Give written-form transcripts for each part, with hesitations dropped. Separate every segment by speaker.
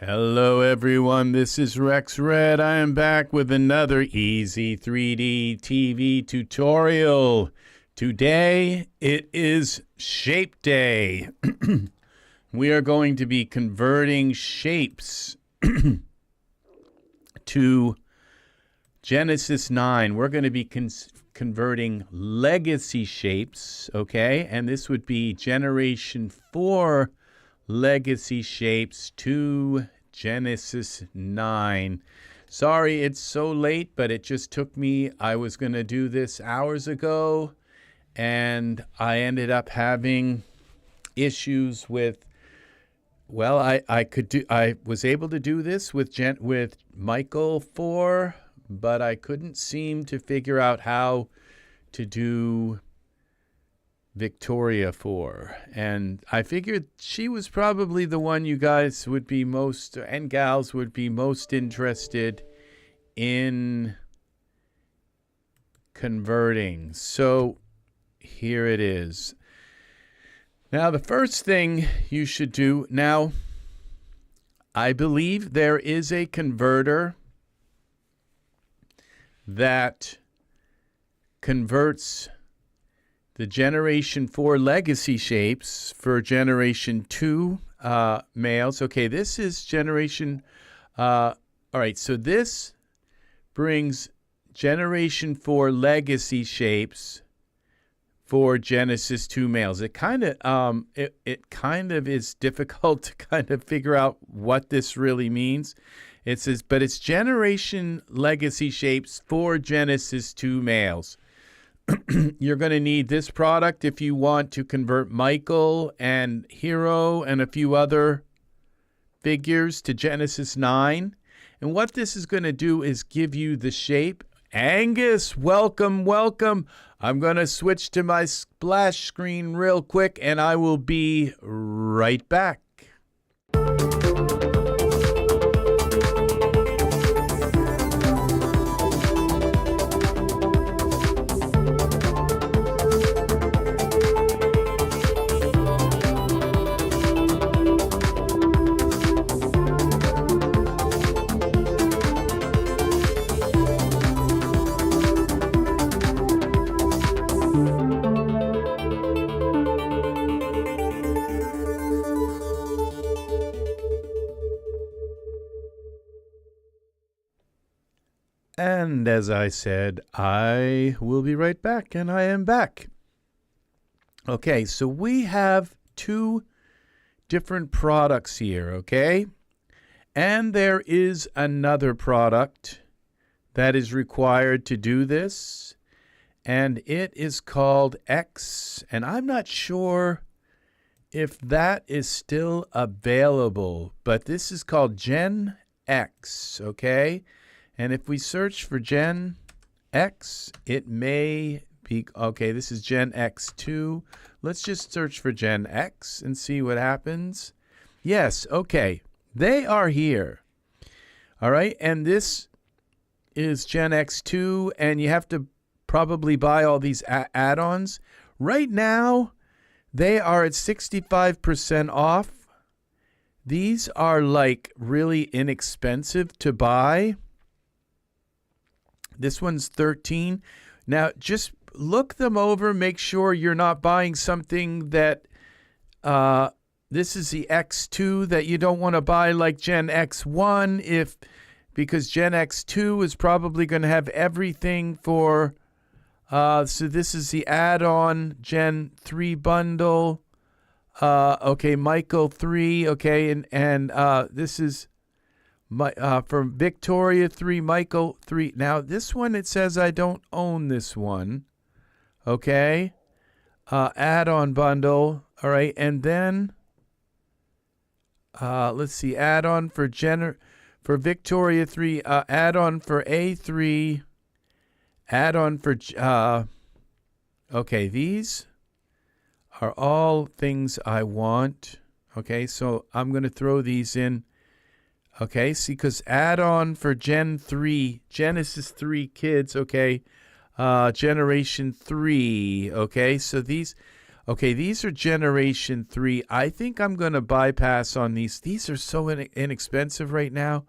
Speaker 1: Hello everyone, this is Rex Red. I am back with another EZ3DTV tutorial. Today it is Shape Day. We are going to be converting shapes to Genesis 9. We're going to be converting legacy shapes, okay? And this would be Generation 4 legacy shapes to Genesis 9. Sorry it's so late, but it just took me, I was going to do this hours ago, and I ended up having issues with, well, I was able to do this with Michael 4, but I couldn't seem to figure out how to do Victoria 4, and I figured she was probably the one you guys would be most, and gals would be most interested in converting. So here it is. Now the first thing you should do, now I believe there is a converter that converts the Generation 4 legacy shapes for Generation 2 males. Okay, this is Generation, all right, so this brings Generation 4 legacy shapes for Genesis 2 males. It kind of is difficult to kind of figure out what this really means. It says, but it's Generation legacy shapes for Genesis 2 males. You're going to need this product if you want to convert Michael and Hero and a few other figures to Genesis 9. And what this is going to do is give you the shape. Angus, welcome, welcome. I'm going to switch to my splash screen real quick, and I will be right back. And as I said, I will be right back, and I am back. Okay, so we have two different products here, okay? And there is another product that is required to do this, and it is called X, and I'm not sure if that is still available, but this is called Gen X, okay? And if we search for Gen X, it may be, okay, this is GenX2. Let's just search for Gen X and see what happens. Yes, okay, they are here. All right, and this is GenX2, and you have to probably buy all these add-ons. Right now, they are at 65% off. These are like really inexpensive to buy. This one's 13. Now, just look them over. Make sure you're not buying something that, this is the X2 that you don't want to buy like Gen X1 because Gen X2 is probably going to have everything for, so this is the add-on Gen 3 bundle. Okay, Michael 3, okay, and this is for Victoria 3, Michael 3. Now, this one, it says I don't own this one. Okay. Add-on bundle. All right. And then, let's see. Add-on for Victoria 3. Add-on for A3. Add-on for... okay, these are all things I want. Okay, so I'm going to throw these in. Okay, see, because add-on for Gen 3, Genesis 3 kids, okay, Generation 3, okay, so these, Okay, these are generation 3. I think I'm going to bypass on these. These are so inexpensive right now.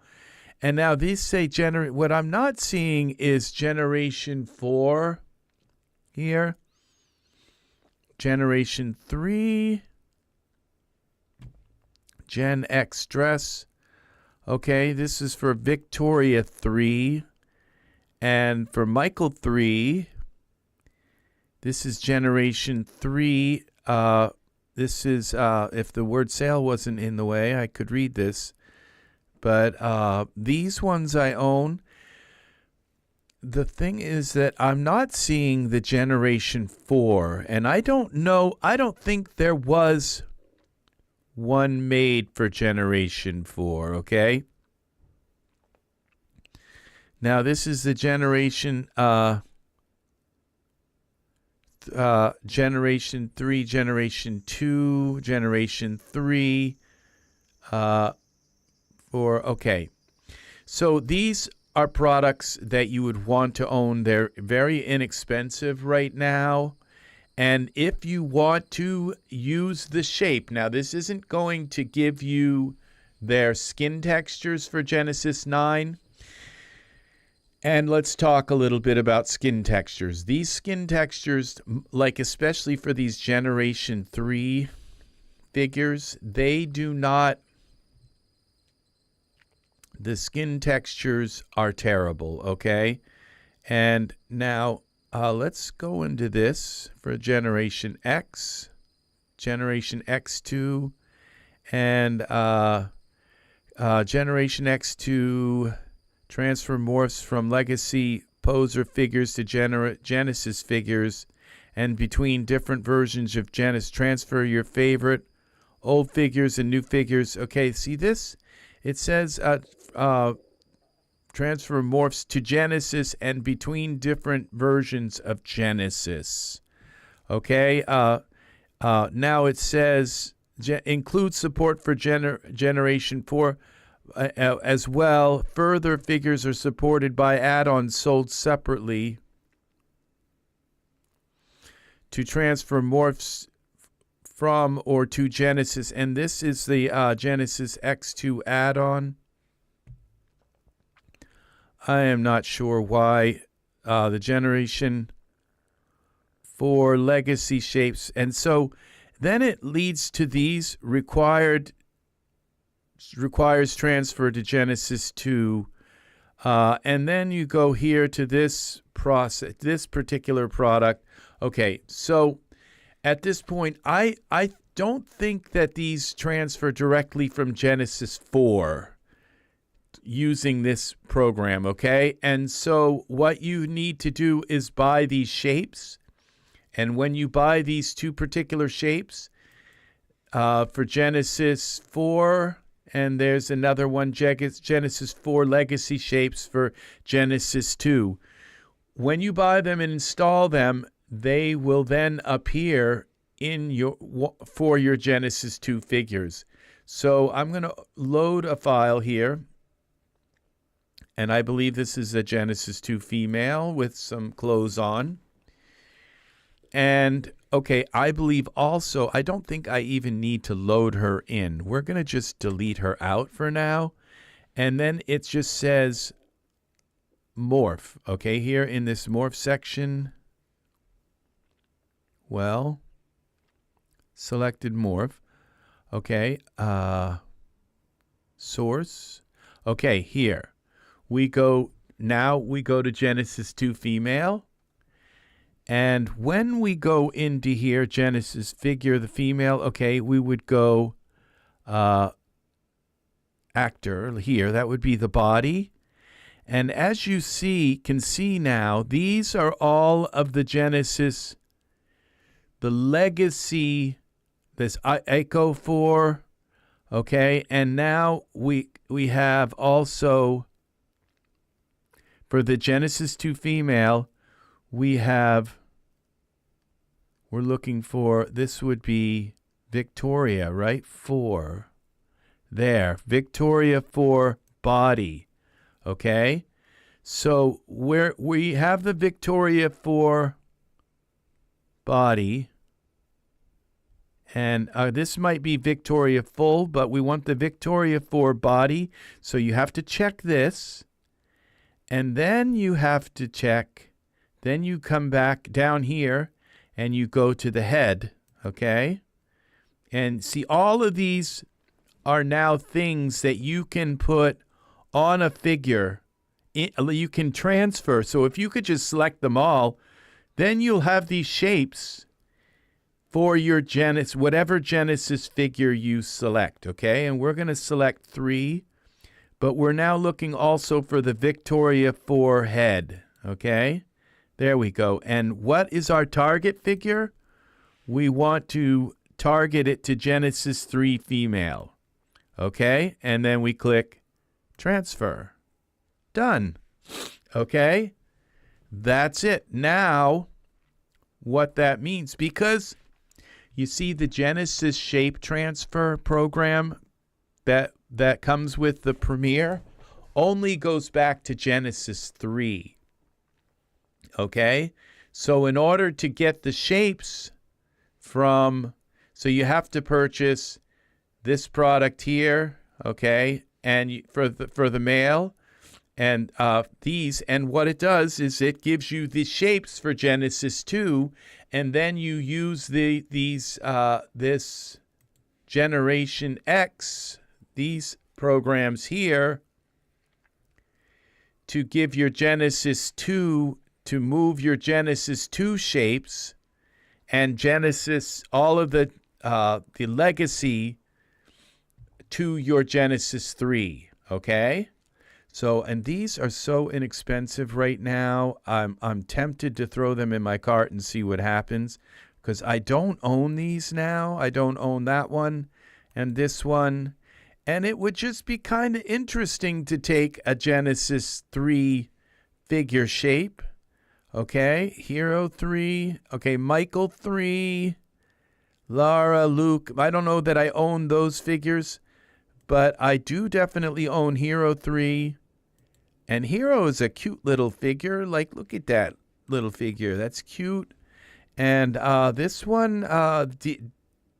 Speaker 1: And now these say what I'm not seeing is generation 4 here. Generation 3. GenX dress. Okay, this is for Victoria 3. And for Michael 3, this is generation 3. This is, if the word sale wasn't in the way, I could read this. But these ones I own. The thing is that I'm not seeing the generation 4. And I don't know, I don't think there was one made for generation 4, okay? Now this is the generation generation 3, generation 2, generation 3, okay. So these are products that you would want to own. They're very inexpensive right now. And if you want to use the shape, now this isn't going to give you their skin textures for Genesis 9. And let's talk a little bit about skin textures. These skin textures, like especially for these Generation 3 figures, they do not, the skin textures are terrible, okay? And now let's go into this for Generation X, Generation X2, and Generation X2 transfer morphs from legacy poser figures to Genesis figures, and between different versions of Genesis, transfer your favorite old figures and new figures. Okay, see this? It says transfer morphs to Genesis and between different versions of Genesis. Okay, now it says include support for Generation 4 as well. Further figures are supported by add-ons sold separately to transfer morphs from or to Genesis. And this is the Genesis X2 add-on. I am not sure why the Generation 4 legacy shapes. And so then it leads to these requires transfer to Genesis 2. And then you go here to this process, this particular product. Okay, so at this point, I don't think that these transfer directly from Genesis 4 using this program, okay? And so what you need to do is buy these shapes. And when you buy these two particular shapes for Genesis 4, and there's another one, Genesis 4 legacy shapes for Genesis 2. When you buy them and install them, they will then appear in for your Genesis 2 figures. So I'm going to load a file here. And I believe this is a Genesis 2 female with some clothes on. And, okay, I believe also, I don't think I even need to load her in. We're going to just delete her out for now. And then it just says morph, okay, here in this morph section. Well, selected morph. Okay, source. Okay, here. We go to Genesis 2 female. And when we go into here, Genesis figure, the female, okay, we would go actor here. That would be the body. And as you can see now, these are all of the Genesis, the legacy, this Echo 4, okay? And now we have also, for the Genesis 2 female, we're looking for, this would be Victoria, right? 4. There, Victoria 4 body. Okay? So we have the Victoria 4 body. And this might be Victoria full, but we want the Victoria 4 body. So you have to check this. And then you have to check. Then you come back down here and you go to the head. Okay? And see, all of these are now things that you can put on a figure. You can transfer. So if you could just select them all, then you'll have these shapes for your Genesis, whatever Genesis figure you select, okay? And we're going to select 3, but we're now looking also for the Victoria 4 head, okay? There we go. And what is our target figure? We want to target it to Genesis 3 female, okay? And then we click transfer. Done, okay? That's it. Now, what that means, because you see the Genesis shape transfer program that comes with the Premiere only goes back to Genesis 3. Okay? So in order to get the shapes from, so you have to purchase this product here, okay? And for the male, and these, and what it does is it gives you the shapes for Genesis 2, and then you use this Generation X, these programs here, to give your Genesis 2, to move your Genesis 2 shapes, and Genesis, all of the legacy to your Genesis 3, okay? So, and these are so inexpensive right now. I'm tempted to throw them in my cart and see what happens, because I don't own these now. I don't own that one and this one. And it would just be kind of interesting to take a Genesis 3 figure shape. Okay, Hero 3. Okay, Michael 3. Lara, Luke. I don't know that I own those figures, but I do definitely own Hero 3. And Hero is a cute little figure. Like, look at that little figure. That's cute. And this one,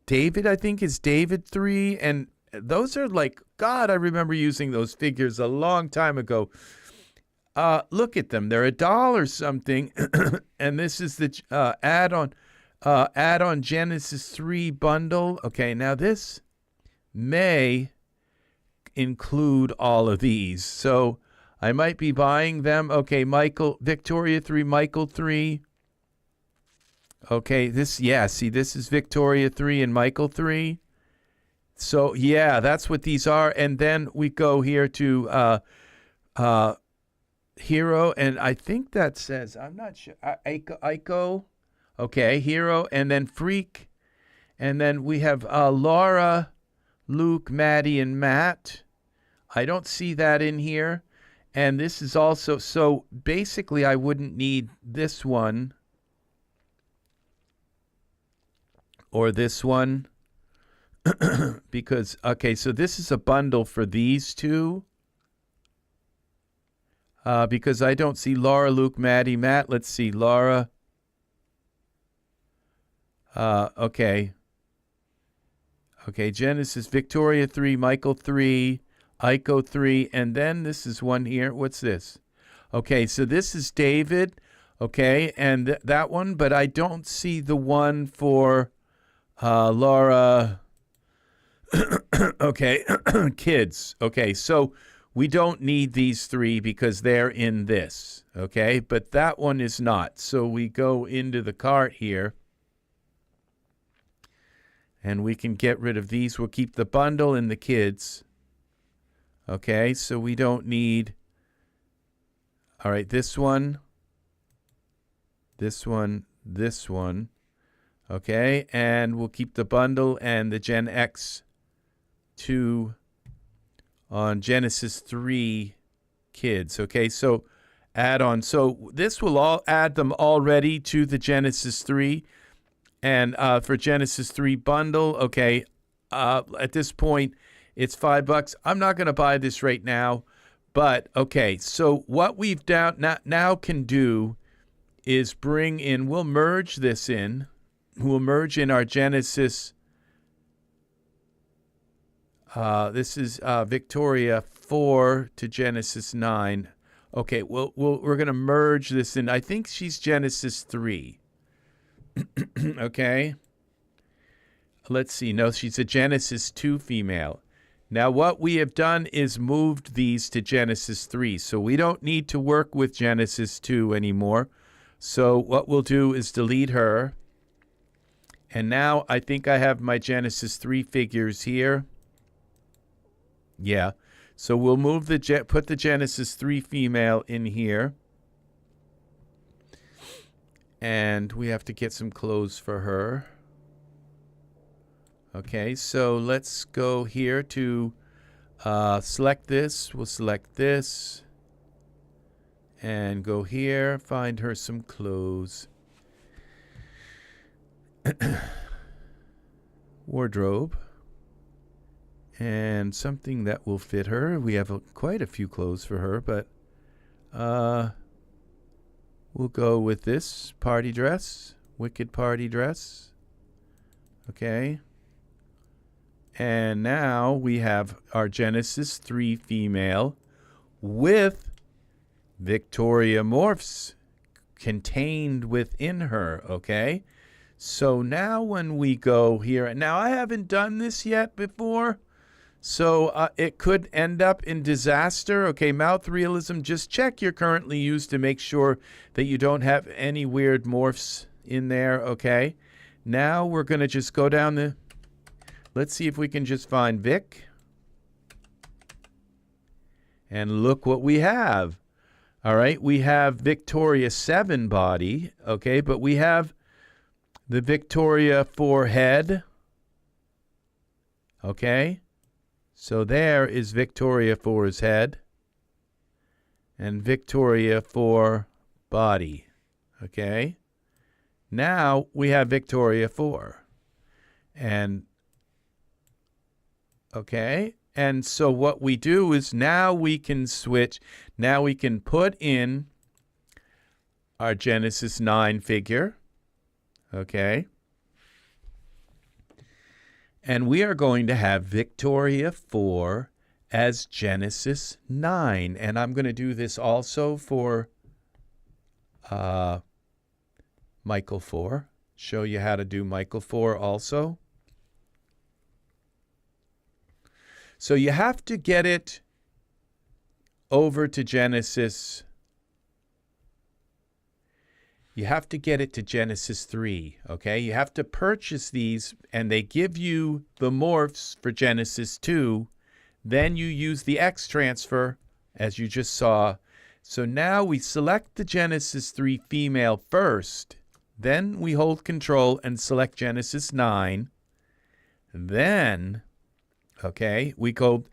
Speaker 1: David, I think, is David 3. And those are like, God, I remember using those figures a long time ago. Look at them. They're $1 something. And this is the add-on Genesis 3 bundle. Okay, now this may include all of these. So I might be buying them. Okay, Victoria 3, Michael 3. Okay, this is Victoria 3 and Michael 3. So, yeah, that's what these are. And then we go here to Hero, and I think that says, I'm not sure, Aiko. Okay, Hero, and then Freak. And then we have Laura, Luke, Maddie, and Matt. I don't see that in here. And this is also, so basically I wouldn't need this one or this one because, okay, so this is a bundle for these two because I don't see Laura, Luke, Maddie, Matt. Let's see, Laura. Okay, Genesis, Victoria 3, Michael 3. Ico 3, and then this is one here. What's this? Okay, so this is David, okay, and that one, but I don't see the one for Laura. Okay, kids. Okay, so we don't need these 3 because they're in this, okay, but that one is not. So we go into the cart here, and we can get rid of these. We'll keep the bundle and the kids. Okay, so we don't need, all right, this one, okay, and we'll keep the bundle and the GenX2 on Genesis 3 kids, okay, so add-on. So this will all add them already to the Genesis 3, and for Genesis 3 bundle, okay, at this point, it's $5. I'm not going to buy this right now, but okay. So what we've now can do is bring in. We'll merge this in. We'll merge in our Genesis This is Victoria 4 to Genesis 9. Okay, we're going to merge this in. I think she's Genesis 3. Okay. Let's see. No, she's a Genesis 2 female. Now, what we have done is moved these to Genesis 3. So we don't need to work with Genesis 2 anymore. So what we'll do is delete her. And now I think I have my Genesis 3 figures here. Yeah. So we'll move put the Genesis 3 female in here. And we have to get some clothes for her. Okay, so let's go here to select this. We'll select this. And go here, find her some clothes. Wardrobe. And something that will fit her. We have quite a few clothes for her, but we'll go with this party dress. Wicked party dress. Okay. And now we have our Genesis 3 female with Victoria morphs contained within her, okay? So now when we go here, now I haven't done this yet before, so it could end up in disaster. Okay, mouth realism, just check your currently used to make sure that you don't have any weird morphs in there, okay? Now we're going to just go down the... Let's see if we can just find Vic. And look what we have. All right, we have Victoria 7 body, okay, but we have the Victoria 4 head. Okay, so there is Victoria 4's head and Victoria 4 body. Okay, now we have Victoria 4. And okay, and so what we do is now we can switch. Now we can put in our Genesis 9 figure. Okay. And we are going to have Victoria 4 as Genesis 9. And I'm going to do this also for Michael 4. Show you how to do Michael 4 also. So you have to get it over to Genesis. You have to get it to Genesis 3, okay? You have to purchase these, and they give you the morphs for Genesis 2. Then you use the X transfer, as you just saw. So now we select the Genesis 3 female first. Then we hold Control and select Genesis 9. Then... okay, we go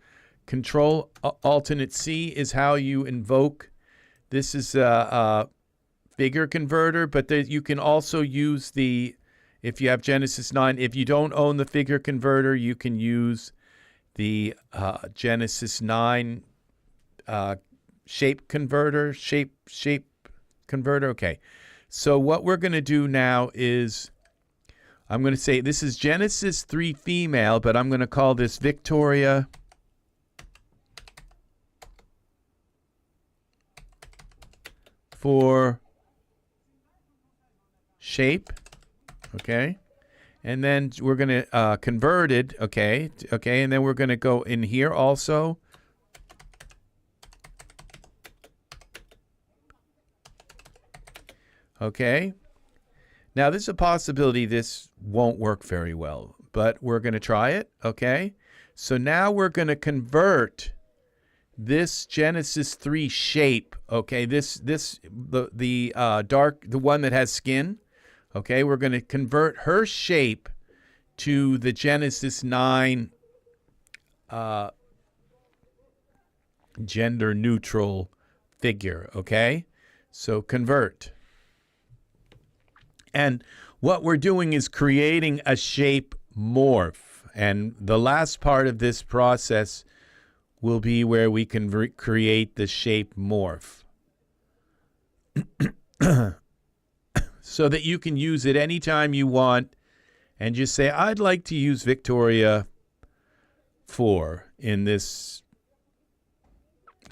Speaker 1: Control Alternate C is how you invoke. This is a figure converter, but you can also use the, if you have Genesis 9, if you don't own the figure converter, you can use the Genesis 9 shape converter. Okay, so what we're going to do now is, I'm going to say this is Genesis 3 female, but I'm going to call this Victoria 4 shape, okay? And then we're going to convert it, okay, and then we're going to go in here also. Okay. Now, there's a possibility this won't work very well, but we're going to try it, okay? So now we're going to convert this Genesis 3 shape, okay? The dark, the one that has skin, okay? We're going to convert her shape to the Genesis 9 gender neutral figure, okay? So convert. And what we're doing is creating a shape morph. And the last part of this process will be where we can create the shape morph. So that you can use it anytime you want and just say, I'd like to use Victoria 4 in this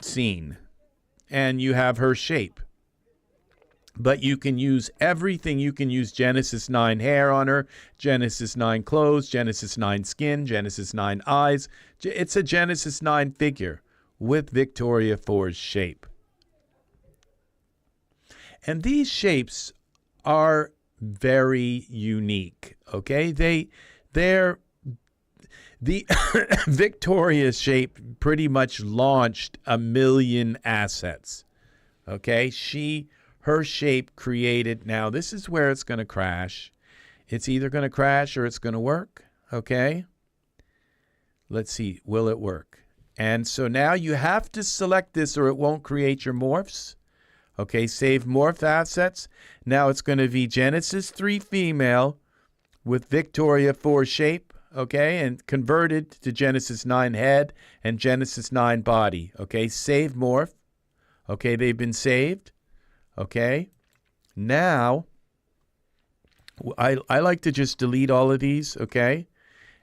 Speaker 1: scene. And you have her shape. But you can use everything. You can use Genesis 9 hair on her, Genesis 9 clothes, Genesis 9 skin, Genesis 9 eyes. It's a Genesis 9 figure with Victoria 4's shape. And these shapes are very unique, okay? The Victoria shape pretty much launched 1 million assets, okay? Her shape created, now this is where it's going to crash. It's either going to crash or it's going to work, okay? Let's see, will it work? And so now you have to select this or it won't create your morphs. Okay, save morph assets. Now it's going to be Genesis 3 female with Victoria 4 shape, okay, and converted to Genesis 9 head and Genesis 9 body. Okay, save morph. Okay, they've been saved. Okay, now I like to just delete all of these, okay,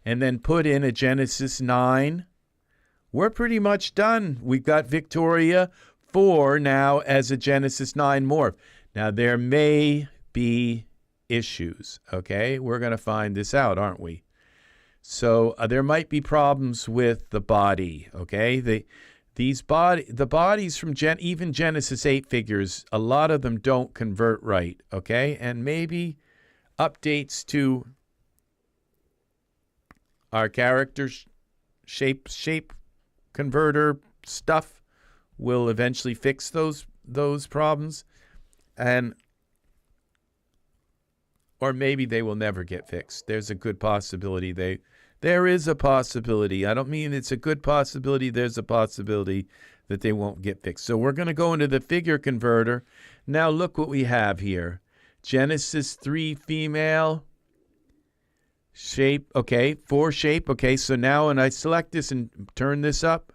Speaker 1: and then put in a Genesis 9. We're pretty much done. We've got Victoria 4 now as a Genesis 9 morph. Now, there may be issues, okay? We're going to find this out, aren't we? So there might be problems with the body, okay? The bodies from even Genesis 8 figures, a lot of them don't convert right, okay? And maybe updates to our character shape converter stuff will eventually fix those problems, or maybe they will never get fixed. There's a good possibility there is a possibility. I don't mean it's a good possibility. There's a possibility that they won't get fixed. So we're going to go into the figure converter. Now look what we have here. Genesis 3 female shape. Okay, 4 shape. Okay, so now when I select this and turn this up,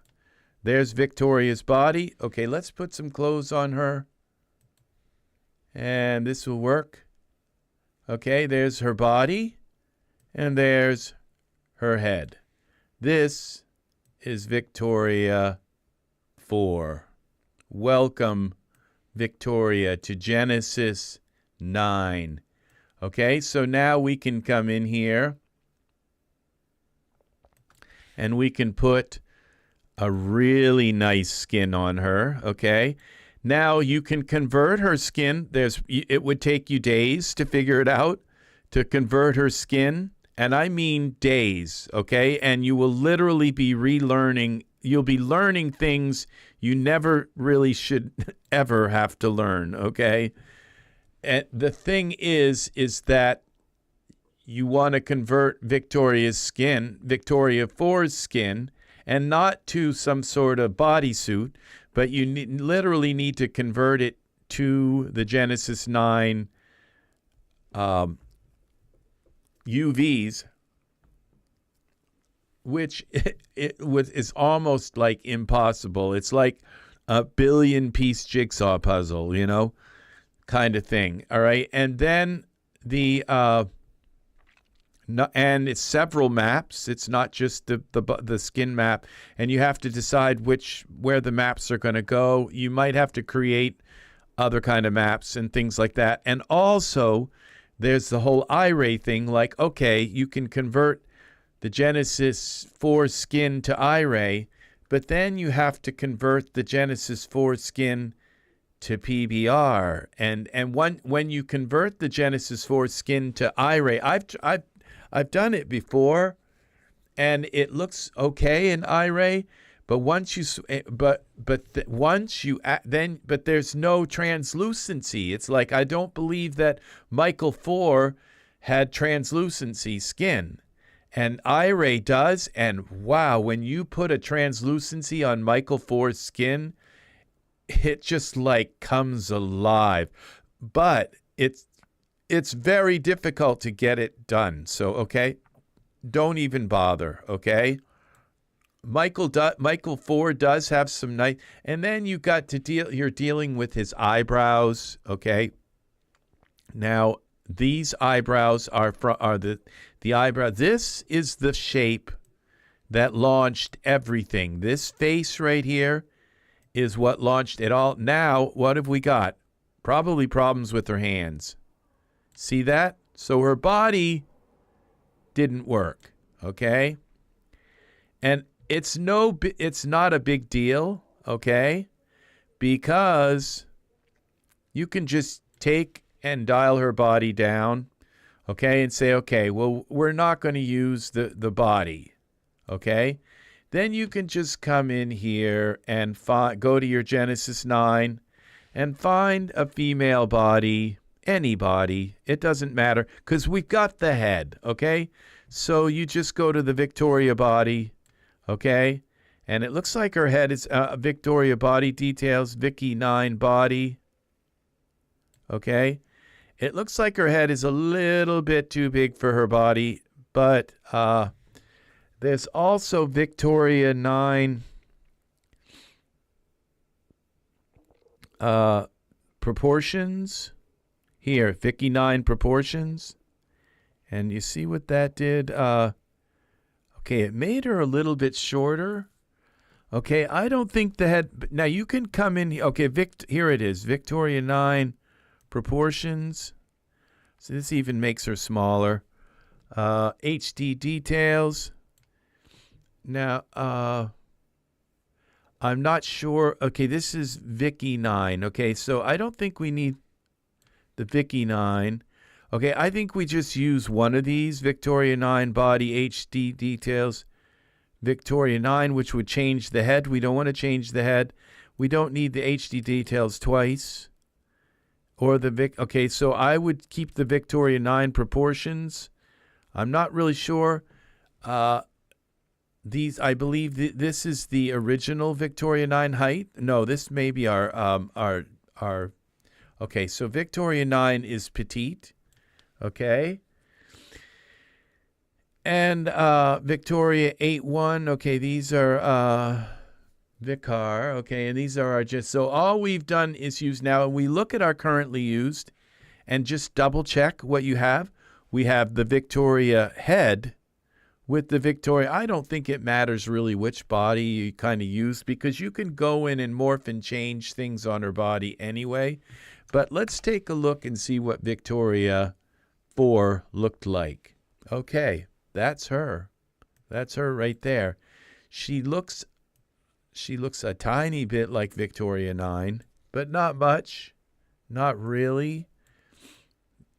Speaker 1: there's Victoria's body. Okay, let's put some clothes on her. And this will work. Okay, there's her body. And there's her head. This is Victoria 4. Welcome, Victoria, to Genesis 9. Okay, so now we can come in here and we can put a really nice skin on her, okay? Now you can convert her skin. It would take you days to figure it out, to convert her skin. And I mean days, okay? And you will literally be relearning. You'll be learning things you never really should ever have to learn, okay? And the thing is that you want to convert Victoria 4's skin, and not to some sort of bodysuit, but you literally need to convert it to the Genesis 9 UVs, which is almost like impossible. It's like a 1 billion piece jigsaw puzzle, you know, kind of thing. All right, and then and it's several maps. It's not just the skin map, and you have to decide where the maps are going to go. You might have to create other kind of maps and things like that. And also, there's the whole Iray thing. Like, okay, you can convert the Genesis 4 skin to Iray, but then you have to convert the Genesis 4 skin to PBR. And when you convert the Genesis 4 skin to Iray, I've done it before, and it looks okay in Iray, but there's no translucency. It's like, I don't believe that Michael 4 had translucency skin, and Iray does. And wow, when you put a translucency on Michael 4's skin, it just like comes alive. But it's very difficult to get it done. So, okay, don't even bother, okay? Michael 4 does have some nice, and then you got to you're dealing with his eyebrows, okay? Now, these eyebrows are the eyebrow. This is the shape that launched everything. This face right here is what launched it all. Now, what have we got? Probably problems with her hands. See that? So her body didn't work, okay? And it's not a big deal, okay? Because you can just take and dial her body down, okay, and say, okay, well, we're not going to use the body, okay? Then you can just come in here and go to your Genesis 9 and find a female body, any body. It doesn't matter because we've got the head, okay? So you just go to the Victoria body, okay? And it looks like her head is Victoria body details, Vicky 9 body, okay? It looks like her head is a little bit too big for her body, but there's also Victoria 9 proportions. Here, Vicky 9 proportions. And you see what that did? Okay, it made her a little bit shorter. Okay, I don't think the head... Now, you can come in... Okay, here it is. Victoria 9 proportions. So this even makes her smaller. HD details. Now, I'm not sure. Okay, this is Vicky 9. Okay, so I don't think we need the Vicky 9. Okay, I think we just use one of these, Victoria 9 body HD details. Victoria 9, which would change the head. We don't want to change the head. We don't need the HD details twice. Or the okay, so I would keep the Victoria 9 proportions. I'm not really sure. These, I believe this is the original Victoria 9 height. No, this may be our okay, so Victoria 9 is petite. Okay. And Victoria 8-1, okay, these are Vicar, okay, and these are our just, so all we've done is use now, and we look at our currently used and just double check what you have. We have the Victoria head with the Victoria. I don't think it matters really which body you kind of use because you can go in and morph and change things on her body anyway. But let's take a look and see what Victoria 4 looked like. Okay, that's her. That's her right there. She looks a tiny bit like Victoria 9, but not much. Not really.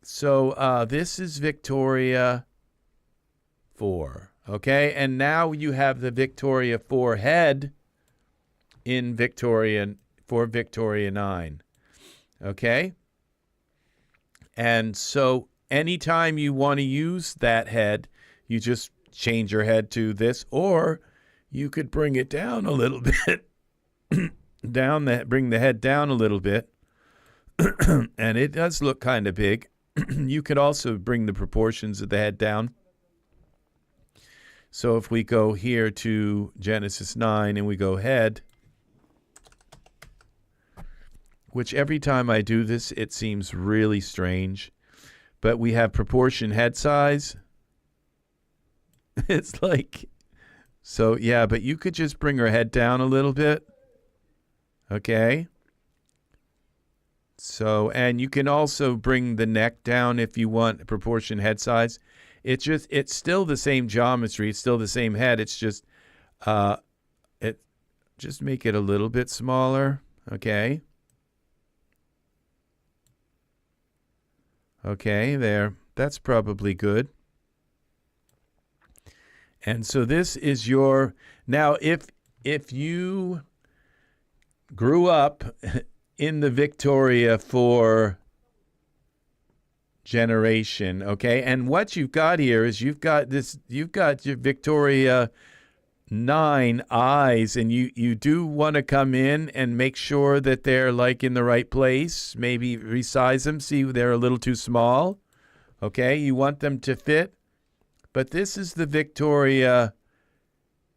Speaker 1: So this is Victoria 4. Okay, and now you have the Victoria 4 head in Victoria 9. Okay? And so anytime you want to use that head, you just change your head to this, or you could bring it down a little bit. Bring the head down a little bit. And it does look kind of big. You could also bring the proportions of the head down. So if we go here to Genesis 9 and we go head, which every time I do this, it seems really strange. But we have proportion head size. It's like, so yeah, but you could just bring her head down a little bit. Okay. So, and you can also bring the neck down if you want proportion head size. It's still the same geometry. It's still the same head. It's just, just make it a little bit smaller. Okay. Okay, there. That's probably good. And so this is your, now if you grew up in the Victoria 4 generation, okay, and what you've got here is you've got your Victoria 9 eyes, and you do want to come in and make sure that they're like in the right place, maybe resize them, see they're a little too small, okay, you want them to fit. But this is the Victoria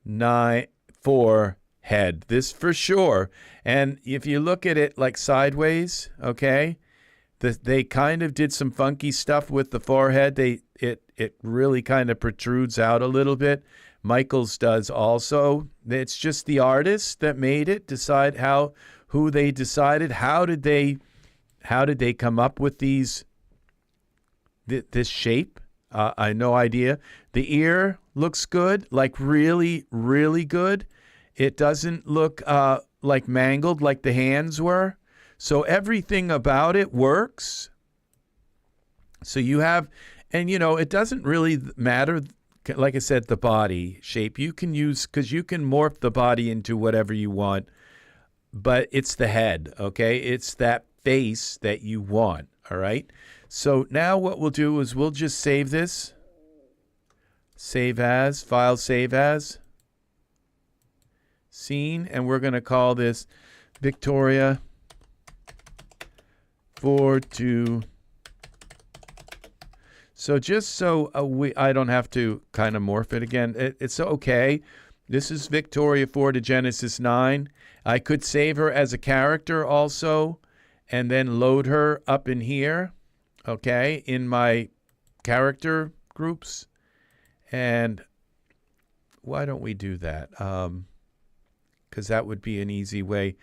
Speaker 1: 4 head, this for sure. And if you look at it like sideways, okay, they kind of did some funky stuff with the forehead. It really kind of protrudes out a little bit. Michael's does also. It's just the artist that made it, decide who they decided. How did they come up with this shape? I have no idea. The ear looks good, like really, really good. It doesn't look like mangled like the hands were. So everything about it works. So you have, and it doesn't really matter, like I said, the body shape. You can use, because you can morph the body into whatever you want, but it's the head, okay? It's that face that you want, all right? So now what we'll do is we'll just save this. Save as, file save as, scene, and we're going to call this Victoria 4-2. So just so I don't have to kind of morph it again, it's okay. This is Victoria 4 to Genesis 9. I could save her as a character also and then load her up in here, okay, in my character groups. And why don't we do that? Because that would be an easy way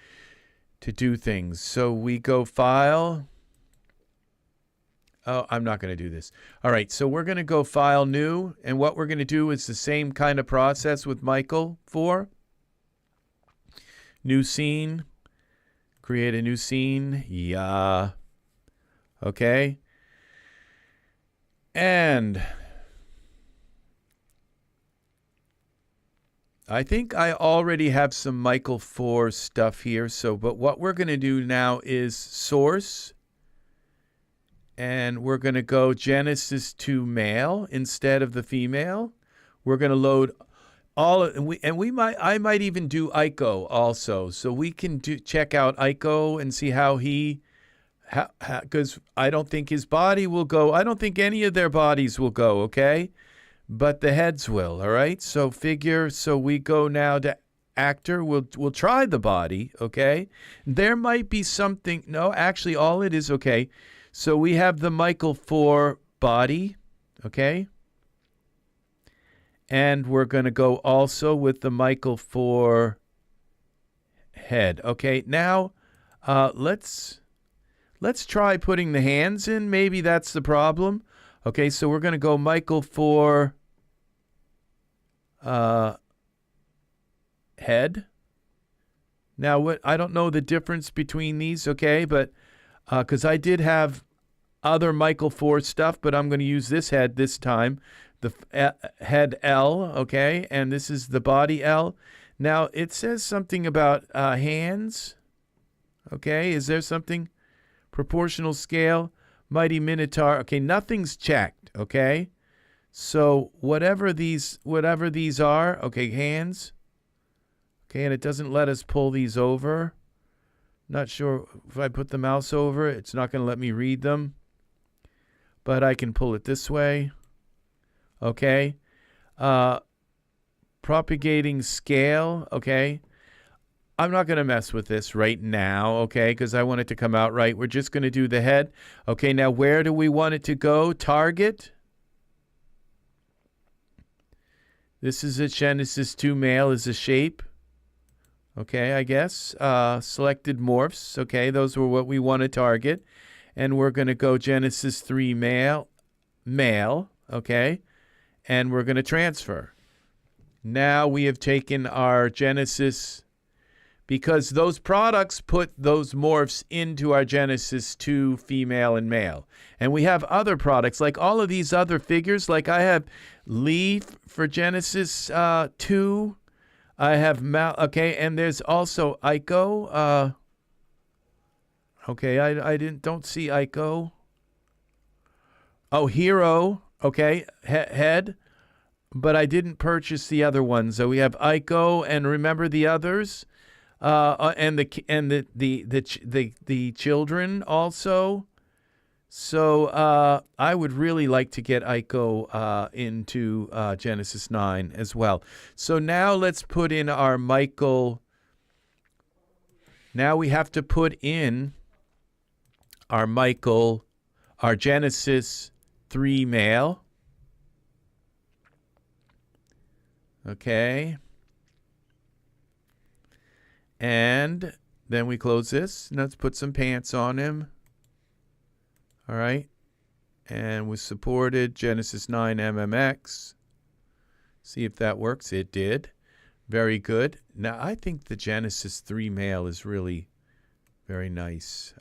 Speaker 1: to do things. So we go File. Oh, I'm not going to do this. All right, so we're going to go File, New. And what we're going to do is the same kind of process with Michael 4. New scene. Create a new scene. Yeah. Okay. And I think I already have some Michael 4 stuff here. But what we're going to do now is source. And we're going to go Genesis 2 male instead of the female. We're going to load all of, I might even do Ico also. So we can check out Ico and see how because I don't think his body will go. I don't think any of their bodies will go, okay? But the heads will, all right? So figure, so we go now to actor. We'll try the body, okay? There might be something, no, actually all it is, okay. So we have the Michael 4 body, okay? And we're going to go also with the Michael 4 head. Okay, now let's try putting the hands in. Maybe that's the problem. Okay, so we're going to go Michael 4 head. Now, I don't know the difference between these, okay, but because I did have other Michael 4 stuff, but I'm going to use this head this time, the head L, okay, and this is the body L. Now, it says something about hands, okay, is there something? Proportional scale, Mighty Minotaur, okay, nothing's checked, okay, so whatever these are, okay, hands, okay, and it doesn't let us pull these over. Not sure if I put the mouse over it, it's not going to let me read them. But I can pull it this way. Okay. Propagating scale. Okay. I'm not going to mess with this right now. Okay. Because I want it to come out right. We're just going to do the head. Okay. Now, where do we want it to go? Target. This is a Genesis 2 male is a shape. Okay, I guess. Selected morphs. Okay, those were what we want to target. And we're going to go Genesis 3 male. Okay, and we're going to transfer. Now we have taken our Genesis, because those products put those morphs into our Genesis 2 female and male. And we have other products, like all of these other figures. Like I have Lee for Genesis 2. I have okay, and there's also Ico. Okay, I don't see Ico. Oh, Hero. Okay, head, but I didn't purchase the other ones. So we have Ico, and remember the others, and the children also. So I would really like to get Ico into Genesis 9 as well. So now let's put in our Michael. Now we have to put in our Michael, our Genesis 3 male. Okay. And then we close this. Let's put some pants on him. All right. And we supported Genesis 9 MMX. See if that works. It did. Very good. Now, I think the Genesis 3 male is really very nice.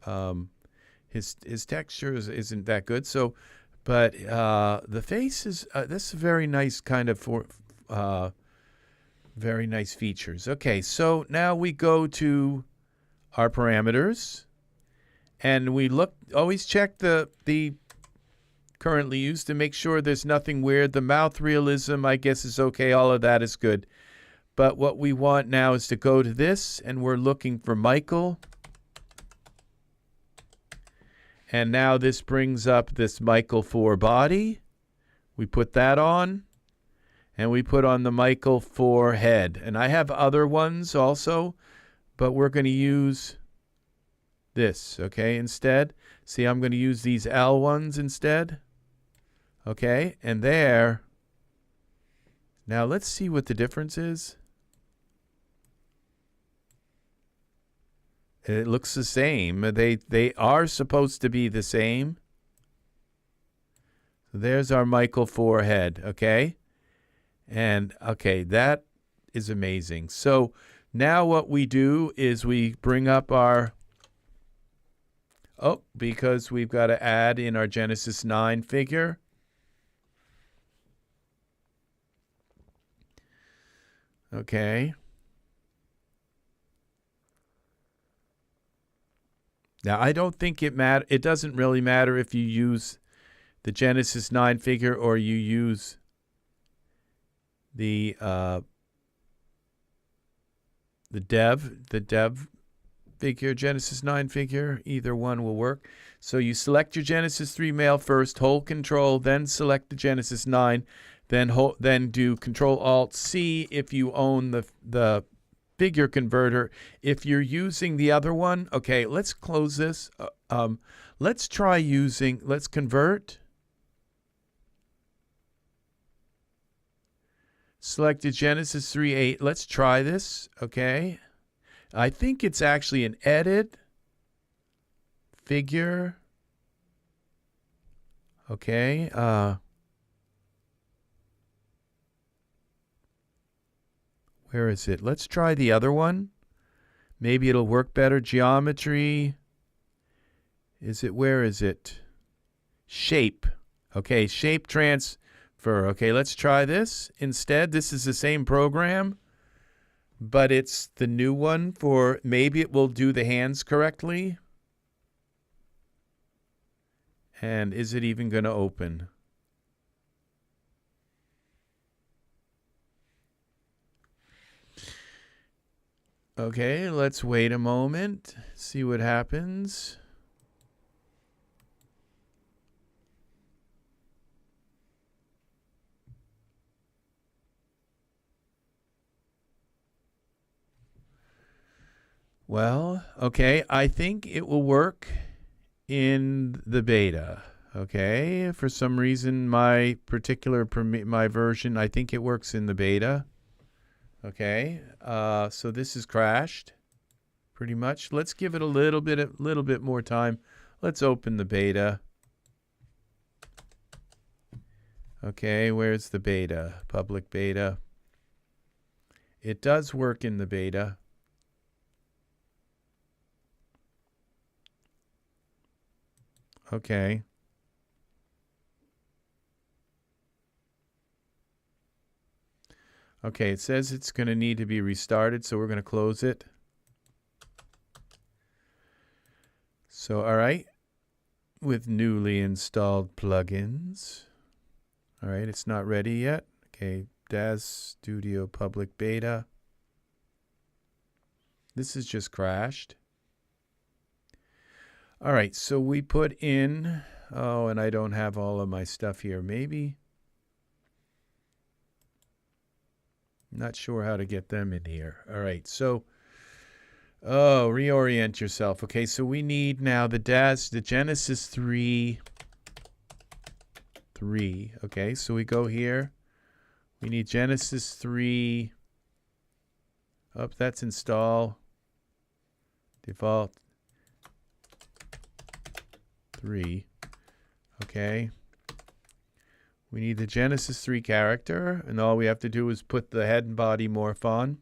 Speaker 1: His texture isn't that good. So, but the face is, this is very nice kind of very nice features. Okay, so now we go to our parameters. And we always check the currently used to make sure there's nothing weird. The mouth realism, I guess, is okay. All of that is good. But what we want now is to go to this, and we're looking for Michael. And now this brings up this Michael 4 body. We put that on, and we put on the Michael 4 head. And I have other ones also, but we're going to use this, okay, instead. See, I'm going to use these L ones instead. Okay, and there. Now let's see what the difference is. It looks the same. They are supposed to be the same. So there's our Michael 4 head, okay? And, okay, that is amazing. So now what we do is we bring up our... Oh, because we've got to add in our Genesis 9 figure. Okay. Now, I don't think it doesn't really matter if you use the Genesis 9 figure or you use the dev figure, Genesis 9 figure. Either one will work. So you select your Genesis 3 male first, hold Control, then select the Genesis 9, then do Control-Alt-C if you own the figure converter. If you're using the other one, okay, let's close this. Let's convert. Select the Genesis 3.8. Let's try this, okay. I think it's actually an edit figure. Okay. Where is it? Let's try the other one. Maybe it'll work better. Geometry. Where is it? Shape. Okay, shape transfer. Okay, let's try this instead. This is the same program, but it's the new one for, maybe it will do the hands correctly. And is it even going to open? Okay, let's wait a moment, see what happens. Well, okay, I think it will work in the beta. Okay, for some reason, my version, I think it works in the beta. Okay, so this is crashed, pretty much. Let's give it a little bit more time. Let's open the beta. Okay, where's the beta? Public beta. It does work in the beta. Okay. Okay, it says it's going to need to be restarted, so we're going to close it. So, all right, with newly installed plugins. All right, it's not ready yet. Okay, Daz Studio public beta. This is just crashed. All right, so we put in, oh, and I don't have all of my stuff here. Maybe. Not sure how to get them in here. All right, so, oh, reorient yourself. Okay, so we need now the Genesis 3. Okay, so we go here. We need Genesis 3. Oh, that's install. Default 3. Okay. We need the Genesis 3 character, and all we have to do is put the head and body morph on.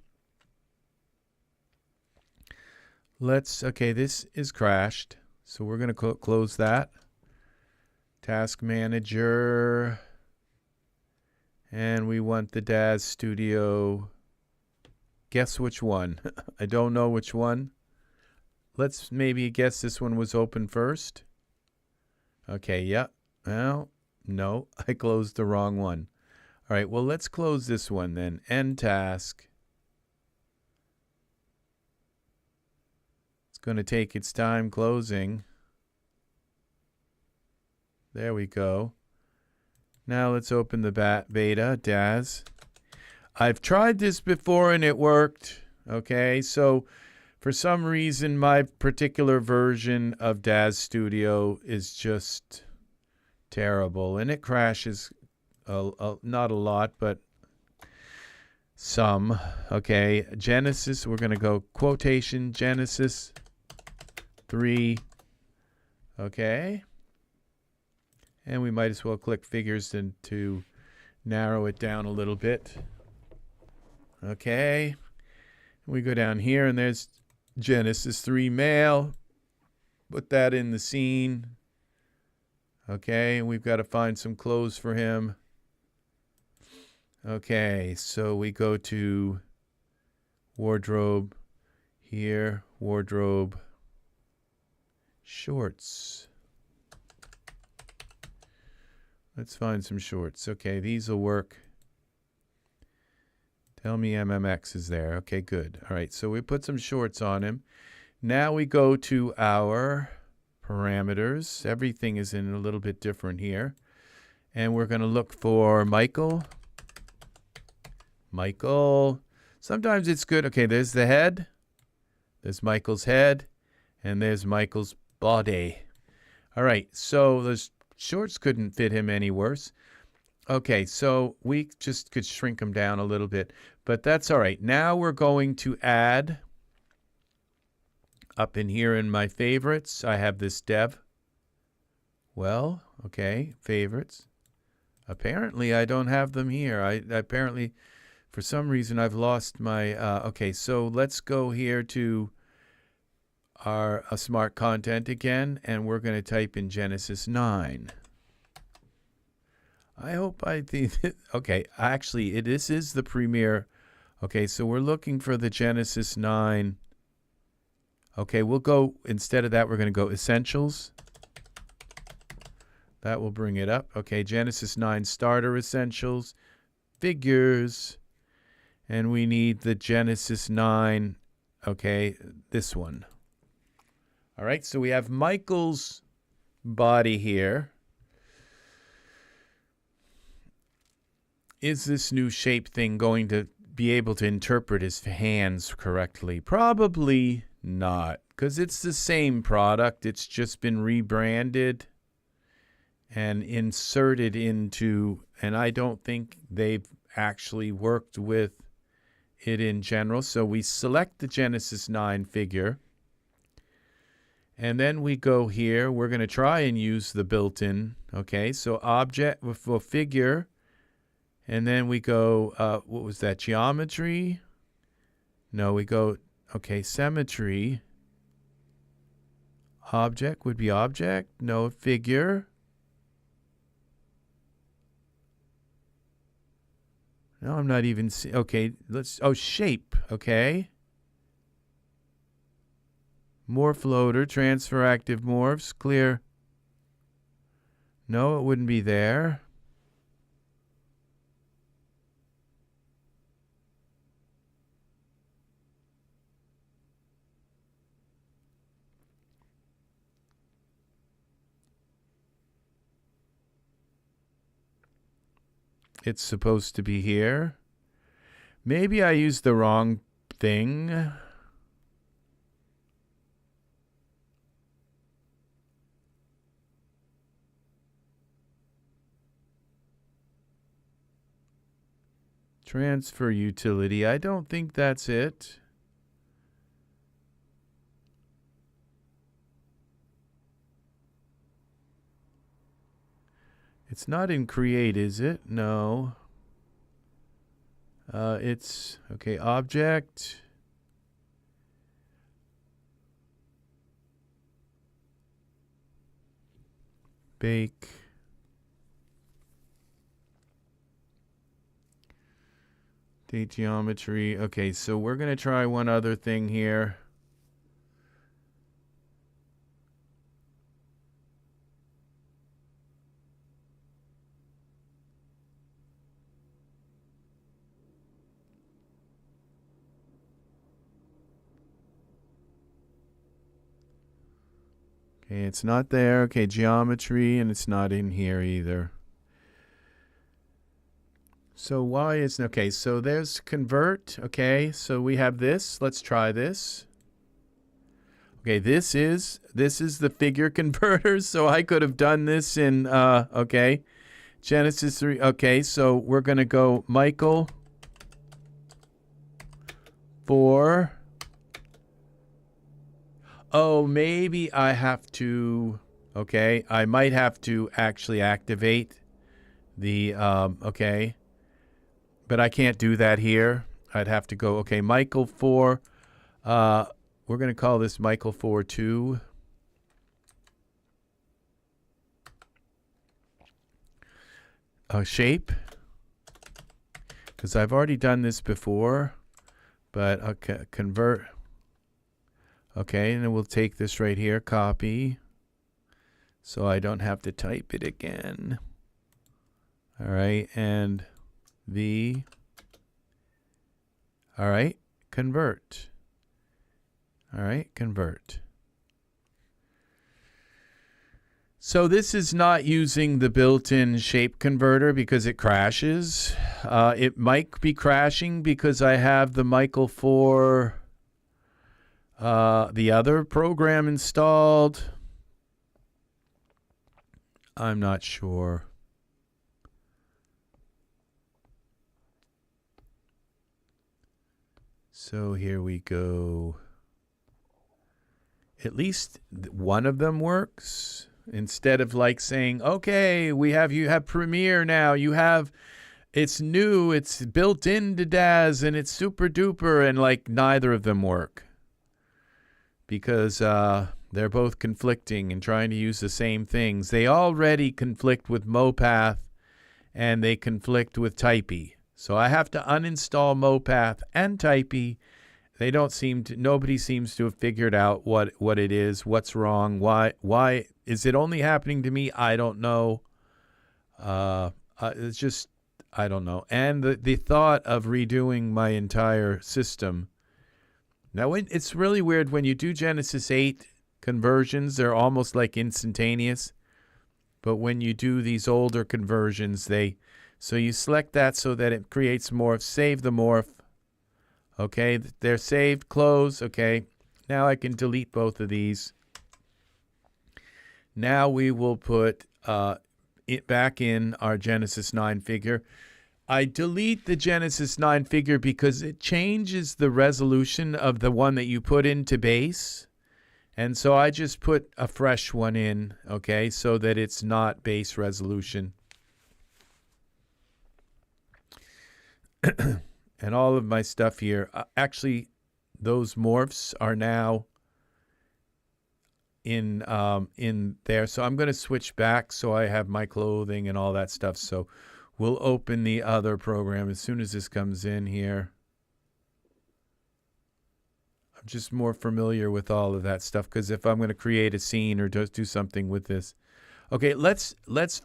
Speaker 1: Okay, this is crashed, so we're going to close that. Task Manager, and we want the Daz Studio. Guess which one? I don't know which one. Let's maybe guess this one was open first. Okay, yeah. Well, no, I closed the wrong one. All right, well, let's close this one then. End task. It's going to take its time closing. There we go. Now let's open the beta, Daz. I've tried this before and it worked. Okay, so for some reason, my particular version of Daz Studio is just terrible, and it crashes not a lot, but some. Okay, Genesis, we're going to go quotation Genesis 3. Okay, and we might as well click figures to narrow it down a little bit. Okay, we go down here, and there's Genesis 3 male. Put that in the scene. Okay, and we've got to find some clothes for him. Okay, so we go to wardrobe here, wardrobe, shorts. Let's find some shorts. Okay, these will work. Tell me MMX is there. Okay, good. All right, so we put some shorts on him. Now we go to our parameters. Everything is in a little bit different here. And we're going to look for Michael. Michael. Sometimes it's good. Okay, there's the head. There's Michael's head. And there's Michael's body. All right, so those shorts couldn't fit him any worse. Okay, so we just could shrink them down a little bit, but that's all right. Now we're going to add, up in here in my favorites, I have this dev. Well, okay, favorites. Apparently, I don't have them here. Apparently, for some reason, I've lost my, okay, so let's go here to our smart content again, and we're going to type in Genesis 9. I hope I think, okay, actually, this is the premiere. Okay, so we're looking for the Genesis 9. Okay, we'll go, instead of that, we're going to go Essentials. That will bring it up. Okay, Genesis 9 Starter Essentials, Figures, and we need the Genesis 9, okay, this one. All right, so we have Michael's body here. Is this new shape thing going to be able to interpret his hands correctly? Probably not, because it's the same product. It's just been rebranded and inserted into, and I don't think they've actually worked with it in general. So we select the Genesis 9 figure, and then we go here. We're going to try and use the built-in. Okay, so object for figure. And then we go, what was that, geometry? No, we go, okay, symmetry. Object would be object. No, figure. No, I'm not even, okay, shape, okay. Morph loader, transfer active morphs, clear. No, it wouldn't be there. It's supposed to be here. Maybe I used the wrong thing. Transfer utility. I don't think that's it. It's not in create, is it? No. It's, okay, object. Bake. Date geometry. Okay, so we're going to try one other thing here. Okay, it's not there. Okay, geometry, and it's not in here either. So why is, okay, so there's convert. Okay, so we have this. Let's try this. Okay, this is the figure converter. So I could have done this in, okay, Genesis 3. Okay, so we're going to go Michael 4. Oh, maybe I have to, okay, I might have to actually activate the, okay, but I can't do that here. I'd have to go, okay, Michael 4, we're going to call this Michael 4 2. Shape, because I've already done this before, but okay, convert. Okay, and then we'll take this right here, copy, so I don't have to type it again. All right, and V. All right, convert. All right, convert. So this is not using the built-in shape converter because it crashes. It might be crashing because I have the Michael 4... the other program installed. I'm not sure. So here we go. At least one of them works. Instead of like saying, okay, you have Premiere now. You have, it's new, it's built into Daz, and it's super duper, and like neither of them work. Because they're both conflicting and trying to use the same things. They already conflict with MoPath, and they conflict with Typey. So I have to uninstall MoPath and Typey. They don't seem to, nobody seems to have figured out what it is, what's wrong, why is it only happening to me? I don't know. It's just, I don't know. And the thought of redoing my entire system. Now, it's really weird when you do Genesis 8 conversions, they're almost like instantaneous. But when you do these older conversions, so you select that so that it creates morph, save the morph. Okay, they're saved, close. Okay, now I can delete both of these. Now we will put it back in our Genesis 9 figure. I delete the Genesis 9 figure because it changes the resolution of the one that you put into base. And so I just put a fresh one in, okay, so that it's not base resolution. And all of my stuff here, actually, those morphs are now in there. So I'm going to switch back so I have my clothing and all that stuff. So we'll open the other program as soon as this comes in here. I'm just more familiar with all of that stuff because if I'm going to create a scene or just do something with this. Okay, let's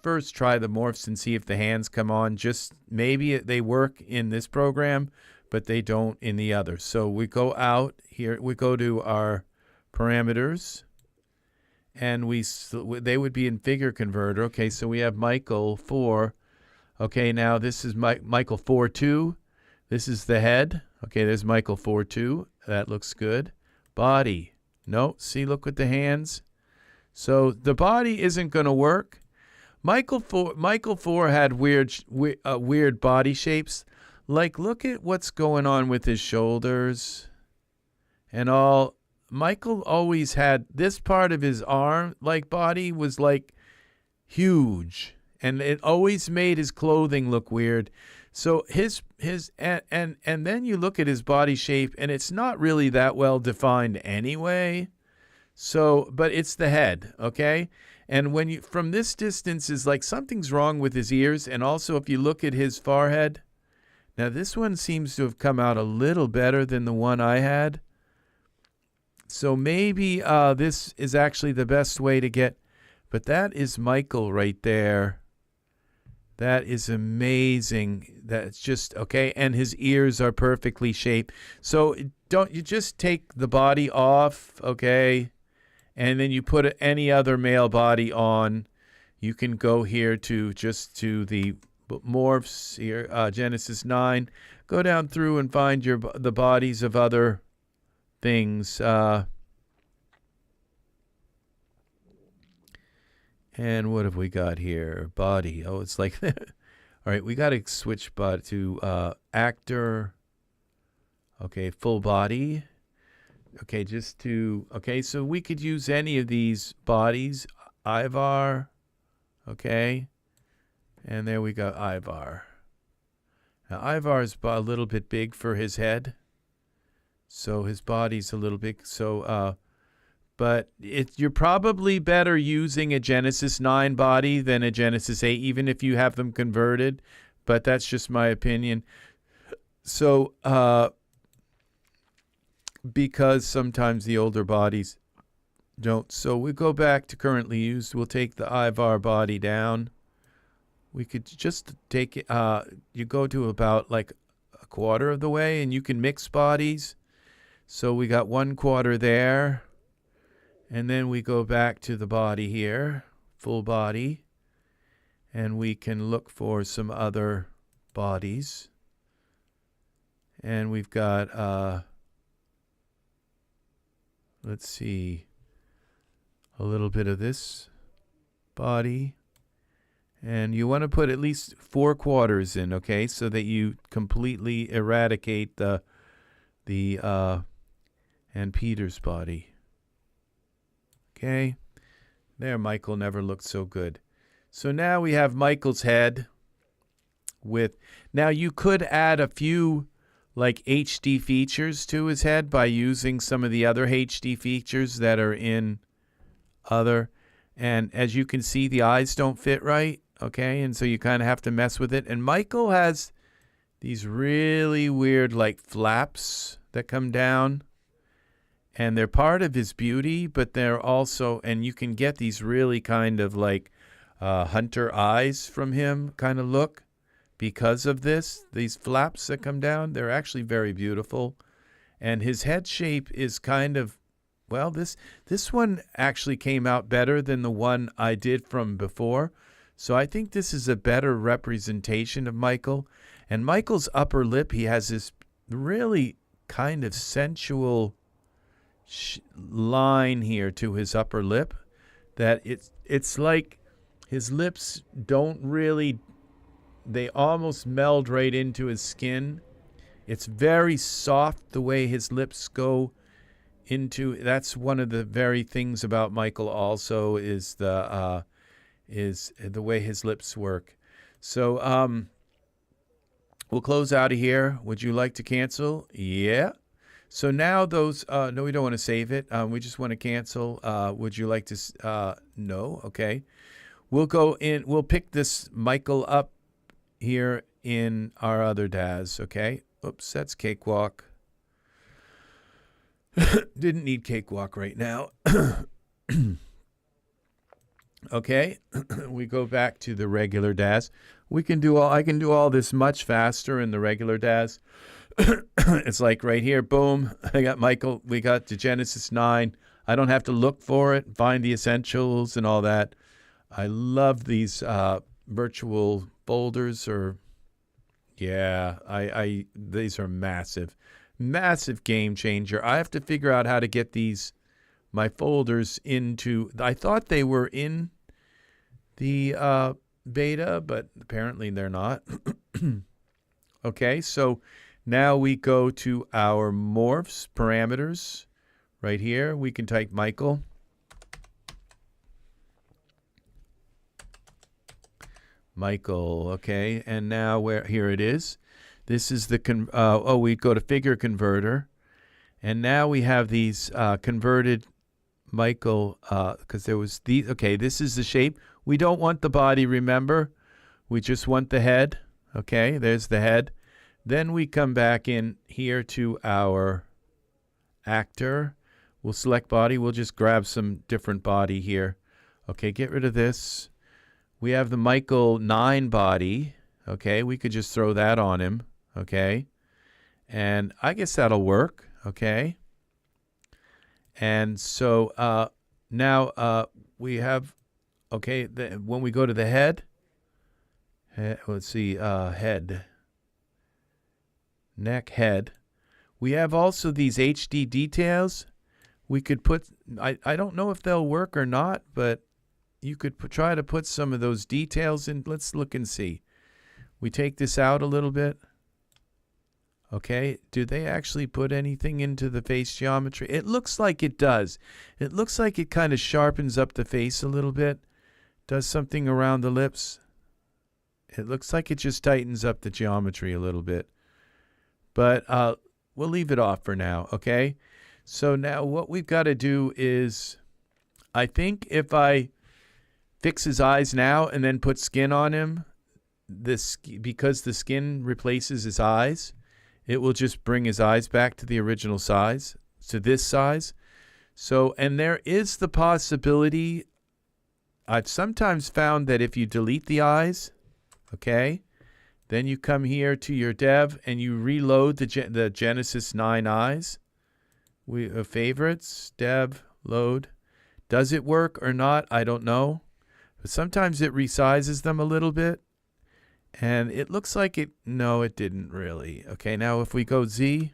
Speaker 1: first try the morphs and see if the hands come on. Just maybe they work in this program, but they don't in the other. So we go out here. We go to our parameters, and they would be in figure converter. Okay, so we have Michael 4. Okay, now this is Michael 4 2. This is the head. Okay, there's Michael 4 2. That looks good. Body. No, see, look with the hands. So the body isn't going to work. Michael 4 had weird body shapes. like, look at what's going on with his shoulders and all. Michael always had this part of his arm, like body, was like huge, and it always made his clothing look weird. So and then you look at his body shape, and it's not really that well defined anyway. So, but it's the head, okay? And when you, from this distance, is like something's wrong with his ears. And also, if you look at his forehead, now this one seems to have come out a little better than the one I had. So maybe this is actually the best way to get, but that is Michael right there. That is amazing. That's just, okay, and his ears are perfectly shaped. So don't you just take the body off, okay, and then you put any other male body on. You can go here to just to the morphs here, Genesis 9. Go down through and find the bodies of other things. And what have we got here? Body. Oh, it's like that. All right, we got to switch to actor. Okay, full body. Okay, just to, okay, so we could use any of these bodies. Ivar. Okay. And there we go, Ivar. Now, Ivar's a little bit big for his head. So his body's a little big. So, but you're probably better using a Genesis 9 body than a Genesis 8, even if you have them converted. But that's just my opinion. So, because sometimes the older bodies don't. So we go back to currently used. We'll take the Ivar body down. We could just take it. You go to about like a quarter of the way, and you can mix bodies. So we got 1/4 there. And then we go back to the body here, full body, and we can look for some other bodies. And we've got, let's see, a little bit of this body. And you want to put at least 4/4 in, okay, so that you completely eradicate the and Peter's body. Okay, there, Michael never looked so good. So now we have Michael's head with, now you could add a few like HD features to his head by using some of the other HD features that are in other, and as you can see, the eyes don't fit right, okay, and so you kind of have to mess with it. And Michael has these really weird like flaps that come down. And they're part of his beauty, but they're also, and you can get these really kind of like hunter eyes from him kind of look because of this. These flaps that come down, they're actually very beautiful. And his head shape is kind of, well, this one actually came out better than the one I did from before. So I think this is a better representation of Michael. And Michael's upper lip, he has this really kind of sensual line here to his upper lip that it's like his lips don't really, they almost meld right into his skin. It's very soft the way his lips go into. That's one of the very things about Michael also is the way his lips work. So we'll close out of here. Would you like to cancel? Yeah. So now those, no, we don't want to save it. We just want to cancel. Would you like to, no, okay. We'll go in, we'll pick this Michael up here in our other Daz, okay. Oops, that's Cakewalk. Didn't need Cakewalk right now. Okay, we go back to the regular Daz. I can do all this much faster in the regular Daz. It's like right here, boom, I got Michael, we got the Genesis 9. I don't have to look for it, find the essentials and all that. I love these virtual folders, or yeah, these are massive game changer. I have to figure out how to get my folders into, I thought they were in the beta, but apparently they're not. Okay, so now we go to our morphs parameters. Right here, we can type Michael. Michael, okay, and now here it is. This is the, we go to figure converter, and now we have these converted Michael, because there was these, okay, this is the shape. We don't want the body, remember? We just want the head, okay, there's the head. Then we come back in here to our actor. We'll select body. We'll just grab some different body here. Okay, get rid of this. We have the Michael 9 body. Okay, we could just throw that on him. Okay, and I guess that'll work. Okay, and so now we have, okay, when we go to the head, let's see, head, neck, head. We have also these HD details. We could put, I don't know if they'll work or not, but you could try to put some of those details in. Let's look and see. We take this out a little bit. Okay, do they actually put anything into the face geometry? It looks like it does. It looks like it kind of sharpens up the face a little bit, does something around the lips. It looks like it just tightens up the geometry a little bit. But we'll leave it off for now, okay? So now what we've got to do is, I think if I fix his eyes now and then put skin on him, because the skin replaces his eyes, it will just bring his eyes back to the original size, to this size. So, and there is the possibility, I've sometimes found that if you delete the eyes, okay, then you come here to your dev and you reload the Genesis 9 eyes. Favorites, dev, load. Does it work or not? I don't know. But sometimes it resizes them a little bit. And it looks like it, no, it didn't really. Okay, now if we go Z,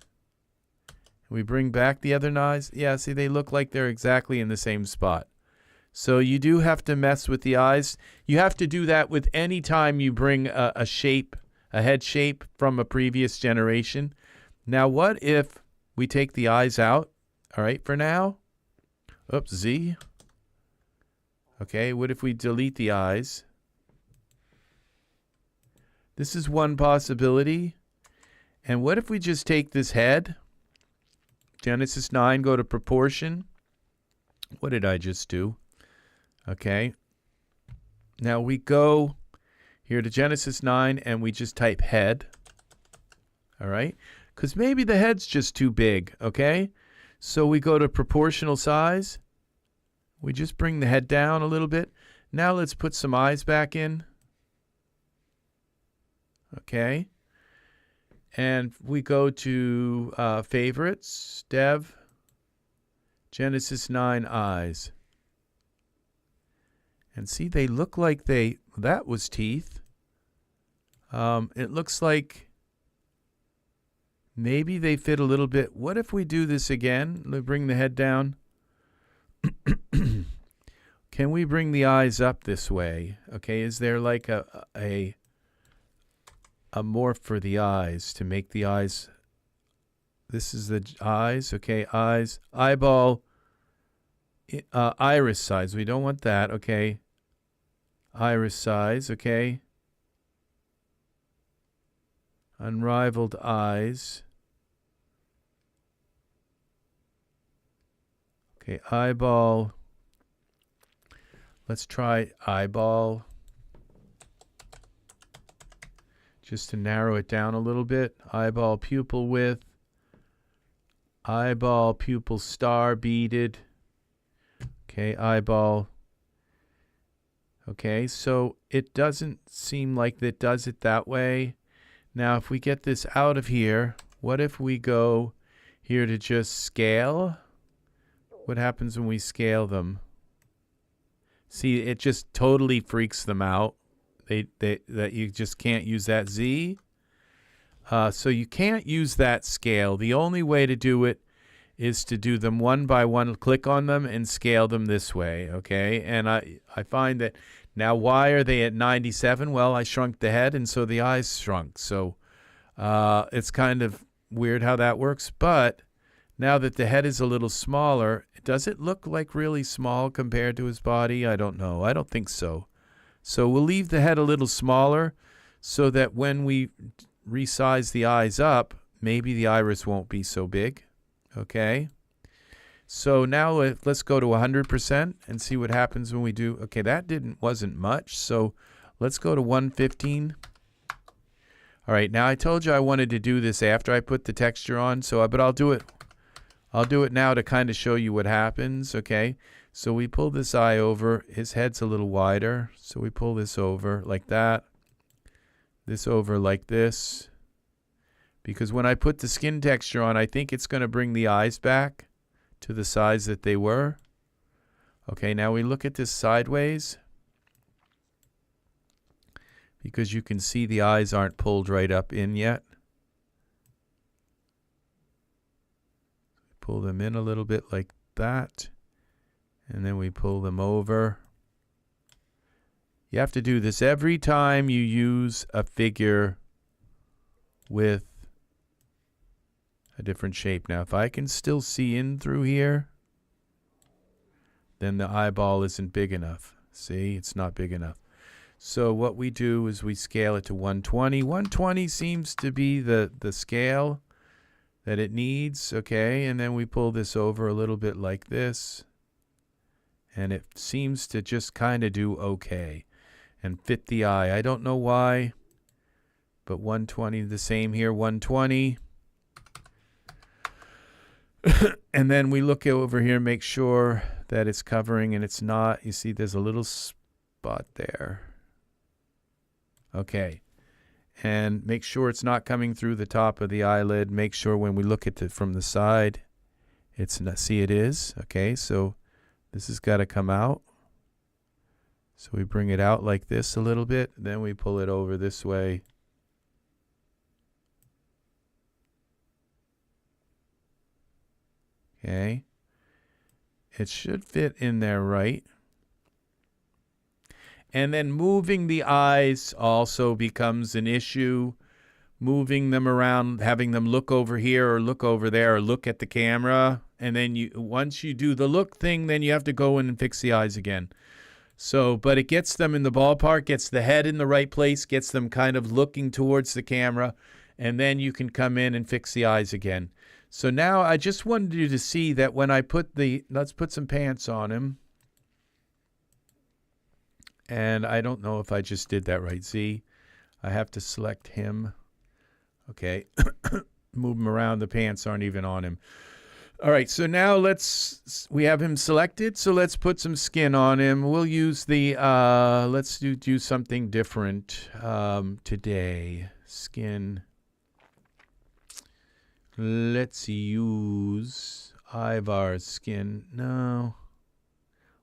Speaker 1: we bring back the other eyes. Yeah, see, they look like they're exactly in the same spot. So you do have to mess with the eyes. You have to do that with any time you bring a shape, a head shape from a previous generation. Now, what if we take the eyes out? All right, for now. Oops, Z. Okay, what if we delete the eyes? This is one possibility. And what if we just take this head, Genesis 9, go to proportion. What did I just do? Okay. Now we go here to Genesis 9 and we just type head. All right. Because maybe the head's just too big. Okay. So we go to proportional size. We just bring the head down a little bit. Now let's put some eyes back in. Okay. And we go to favorites, dev, Genesis 9 eyes. And see, they look like that was teeth. It looks like maybe they fit a little bit. What if we do this again? Let's bring the head down. Can we bring the eyes up this way? Okay, is there like a morph for the eyes to make the eyes? This is the eyes. Okay, eyes, eyeball, iris size. We don't want that. Okay, iris size. Okay, unrivaled eyes. Okay, eyeball. Let's try eyeball. Just to narrow it down a little bit. Eyeball pupil width. Eyeball pupil star beaded. Okay, eyeball. Okay, so it doesn't seem like it does it that way. Now, if we get this out of here, what if we go here to just scale? What happens when we scale them? See, it just totally freaks them out. That you just can't use that Z. So you can't use that scale. The only way to do it is to do them one by one, click on them and scale them this way, okay? And I find that now, why are they at 97? Well, I shrunk the head and so the eyes shrunk. So It's kind of weird how that works, but now that the head is a little smaller, does it look like really small compared to his body? I don't know. I don't think so. So we'll leave the head a little smaller so that when we resize the eyes up, maybe the iris won't be so big. Okay. So now let's go to 100% and see what happens when we do. Okay, that wasn't much. So let's go to 115. All right, now I told you I wanted to do this after I put the texture on, but I'll do it. I'll do it now to kind of show you what happens, okay? So we pull this eye over. His head's a little wider, so we pull this over like that. This over like this. Because when I put the skin texture on, I think it's going to bring the eyes back to the size that they were. Okay, now we look at this sideways. Because you can see the eyes aren't pulled right up in yet. Pull them in a little bit like that. And then we pull them over. You have to do this every time you use a figure with a different shape. Now, if I can still see in through here, then the eyeball isn't big enough. See, it's not big enough. So what we do is we scale it to 120. 120 seems to be the scale that it needs, okay? And then we pull this over a little bit like this. And it seems to just kind of do okay and fit the eye. I don't know why, but 120 the same here, 120. And then we look over here, make sure that it's covering, and it's not. You see there's a little spot there. Okay. And make sure it's not coming through the top of the eyelid. Make sure when we look at it from the side, it's not. See, it is. Okay, so this has got to come out. So we bring it out like this a little bit. Then we pull it over this way. Okay. It should fit in there right. And then moving the eyes also becomes an issue. Moving them around, having them look over here or look over there or look at the camera. And then once you do the look thing, then you have to go in and fix the eyes again. So, but it gets them in the ballpark, gets the head in the right place, gets them kind of looking towards the camera, and then you can come in and fix the eyes again. So now I just wanted you to see that when I put let's put some pants on him. And I don't know if I just did that right. See, I have to select him. Okay, move him around. The pants aren't even on him. All right, so now we have him selected. So let's put some skin on him. We'll use let's do something different today. Skin. Let's use Ivar's skin. No,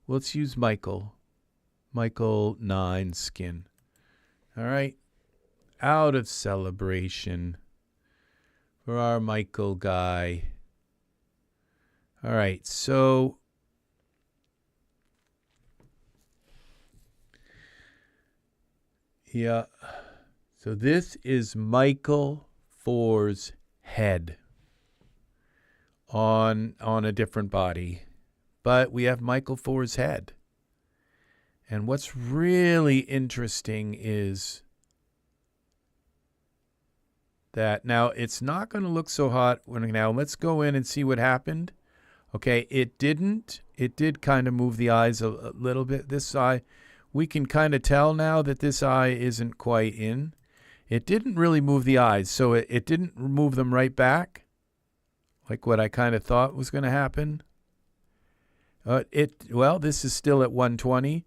Speaker 1: let's use Michael 9 skin. All right. Out of celebration for our Michael guy. All right, so yeah, so this is Michael 4's head on a different body, but we have Michael 4's head. And what's really interesting is that now it's not going to look so hot. Now let's go in and see what happened. Okay, it didn't. It did kind of move the eyes a little bit. This eye, we can kind of tell now that this eye isn't quite in. It didn't really move the eyes, so it didn't move them right back, like what I kind of thought was going to happen. Well, this is still at 120.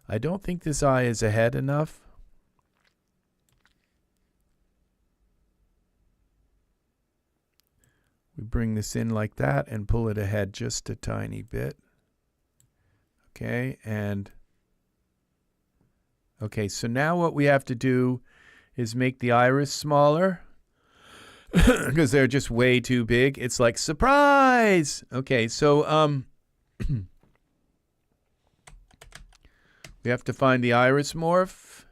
Speaker 1: I don't think this eye is ahead enough. We bring this in like that and pull it ahead just a tiny bit. Okay, so now what we have to do is make the iris smaller because they're just way too big. It's like, surprise! Okay, so we have to find the iris morph.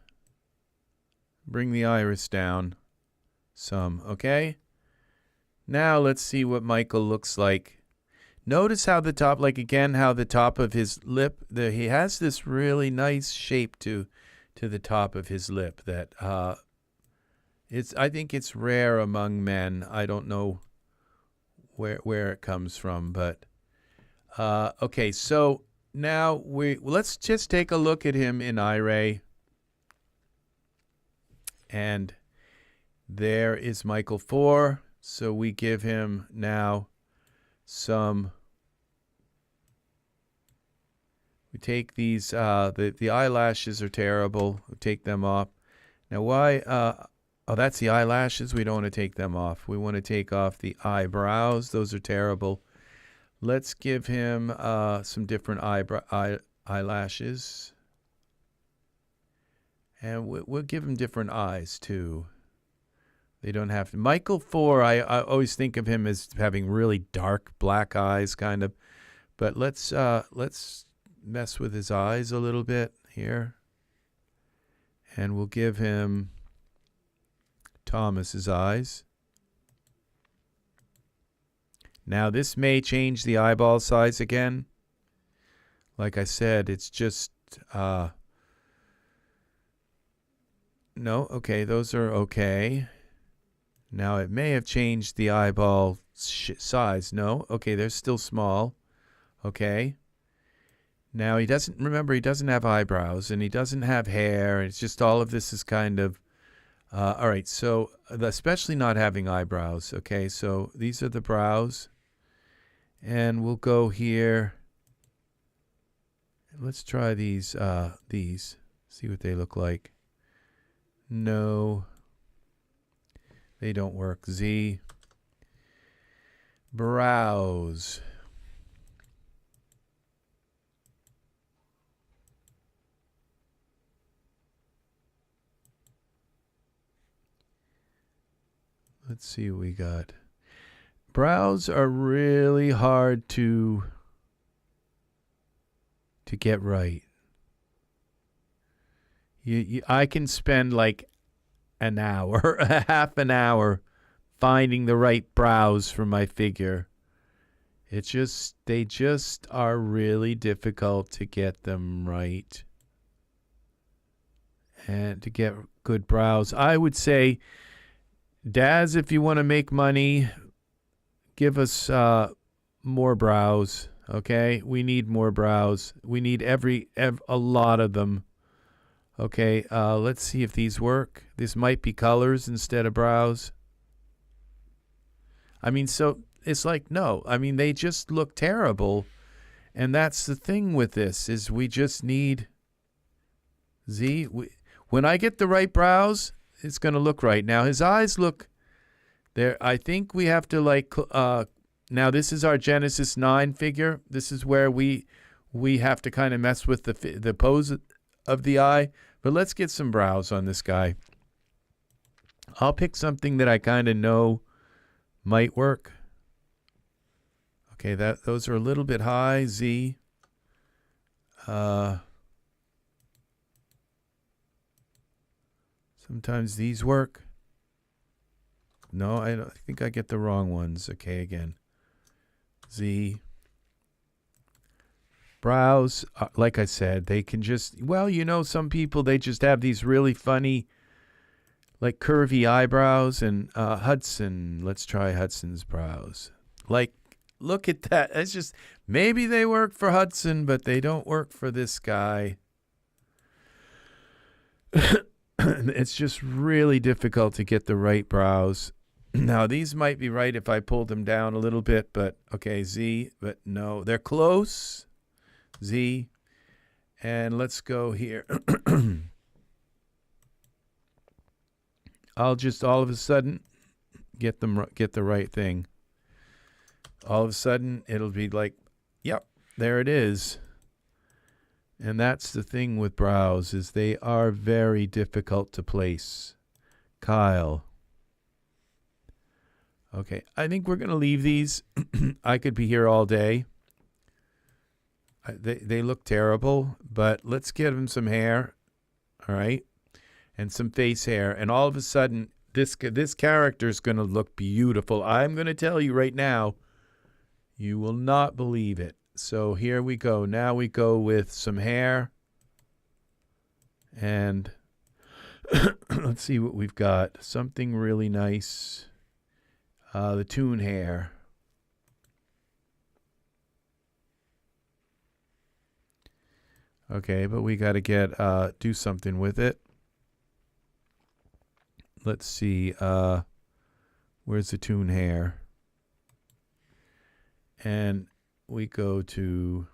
Speaker 1: Bring the iris down. some, okay? Now let's see what Michael looks like. Notice how the top, like again, how the top of his lip, he has this really nice shape to the top of his lip that I think it's rare among men. I don't know where it comes from, but okay, so now let's just take a look at him in Iray. And there is Michael 4. So we give him now some. We take these, the eyelashes are terrible. We take them off. Now why, oh, that's the eyelashes. We don't want to take them off. We want to take off the eyebrows. Those are terrible. Let's give him some different eyelashes. And we'll give him different eyes too. They don't have to. Michael 4, I always think of him as having really dark black eyes, kind of. But let's mess with his eyes a little bit here. And we'll give him Thomas's eyes. Now this may change the eyeball size again. Like I said, it's just no, okay, those are okay. Now it may have changed the eyeball size. No, okay, they're still small. Okay. Now he doesn't have eyebrows and he doesn't have hair. It's just all of this is kind of all right. So especially not having eyebrows. Okay, so these are the brows, and we'll go here. Let's try these. See what they look like. No. They don't work. Z. Brows. Let's see what we got. Brows are really hard to get right. I can spend like an hour, half an hour, finding the right brows for my figure. They just are really difficult to get them right. And to get good brows, I would say, Daz, if you want to make money, give us more brows, okay? We need more brows. We need a lot of them. Okay, let's see if these work. This might be colors instead of brows. I mean, so it's like, no. I mean, they just look terrible. And that's the thing with this, is we just need when I get the right brows, it's going to look right. Now, his eyes look there. I think we have to like, now this is our Genesis 9 figure. This is where we have to kind of mess with the pose of the eye. But let's get some brows on this guy. I'll pick something that I kind of know might work. Okay, those are a little bit high. Z. Sometimes these work. No, I think I get the wrong ones. Okay, again. Z. Brows, like I said, they can just, well, you know, some people, they just have these really funny, like curvy eyebrows. And Hudson, let's try Hudson's brows. Like, look at that. It's just, maybe they work for Hudson, but they don't work for this guy. It's just really difficult to get the right brows. Now, these might be right if I pull them down a little bit, but okay, Z, but no, they're close. Z, and let's go here. I'll just all of a sudden get the right thing. All of a sudden it'll be like, yep, there it is. And that's the thing with brows, is they are very difficult to place. Kyle. Okay, I think we're going to leave these. I could be here all day. They look terrible, but let's give them some hair, all right, and some face hair. And all of a sudden, this character is going to look beautiful. I'm going to tell you right now, you will not believe it. So here we go. Now we go with some hair. And let's see what we've got. Something really nice. The toon hair. Okay, but we got to get do something with it. Let's see. Where's the toon hair? And we go to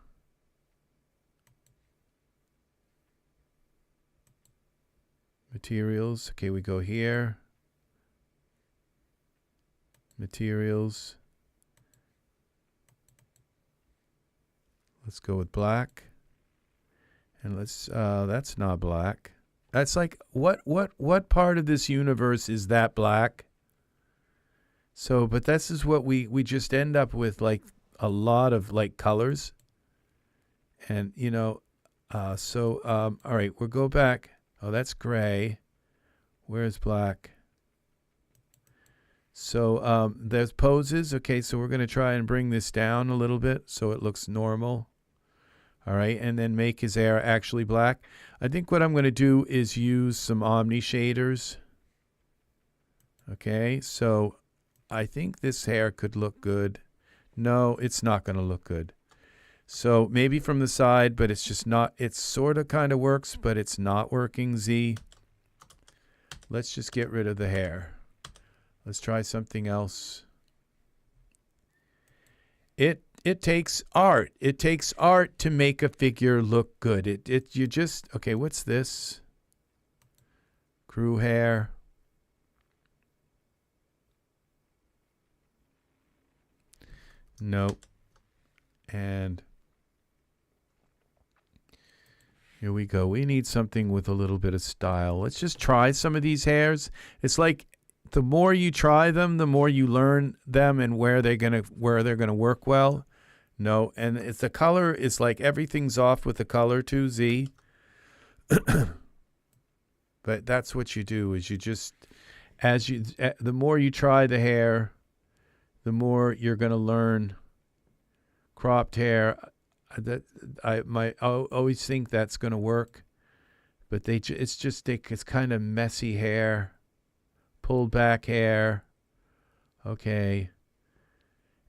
Speaker 1: materials. Okay, we go here. Materials. Let's go with black. And let's that's not black. That's like what part of this universe is that black? So, but this is what we just end up with, like a lot of like colors. And you know, all right, we'll go back. Oh, that's gray. Where's black? So there's poses. Okay, so we're going to try and bring this down a little bit so it looks normal. All right, and then make his hair actually black. I think what I'm going to do is use some Omni shaders. Okay, so I think this hair could look good. No, it's not going to look good. So maybe from the side, but it's just not, it sort of kind of works, but it's not working, Z. Let's just get rid of the hair. Let's try something else. It takes art. It takes art to make a figure look good. You just, okay, what's this? Crew hair. Nope. And here we go. We need something with a little bit of style. Let's just try some of these hairs. It's like the more you try them, the more you learn them and where they're gonna work well. No, and it's the color is like everything's off with the color too, Z. But that's what you do is you just the more you try the hair, the more you're gonna learn. Cropped hair, I always think that's gonna work, but it's kind of messy hair, pulled back hair. Okay.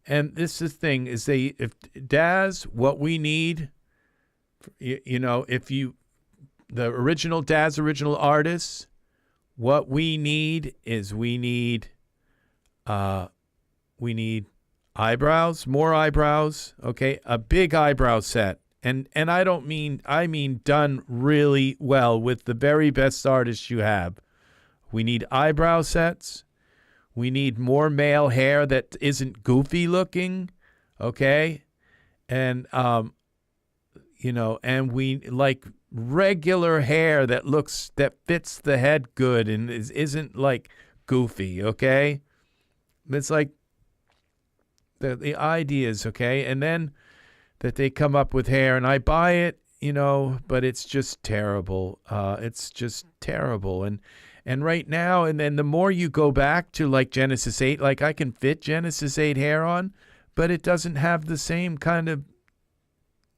Speaker 1: And this is the thing is if Daz, what we need, you know, the original Daz original artists, what we need is we need eyebrows, more eyebrows, okay, a big eyebrow set. And I mean done really well with the very best artists you have. We need eyebrow sets. We need more male hair that isn't goofy looking, okay? And, you know, and we like regular hair that fits the head good and isn't like goofy, okay? It's like the ideas, okay? And then that they come up with hair and I buy it, you know, but it's just terrible. It's just terrible. And right now, and then the more you go back to like Genesis 8, like I can fit Genesis 8 hair on, but it doesn't have the same kind of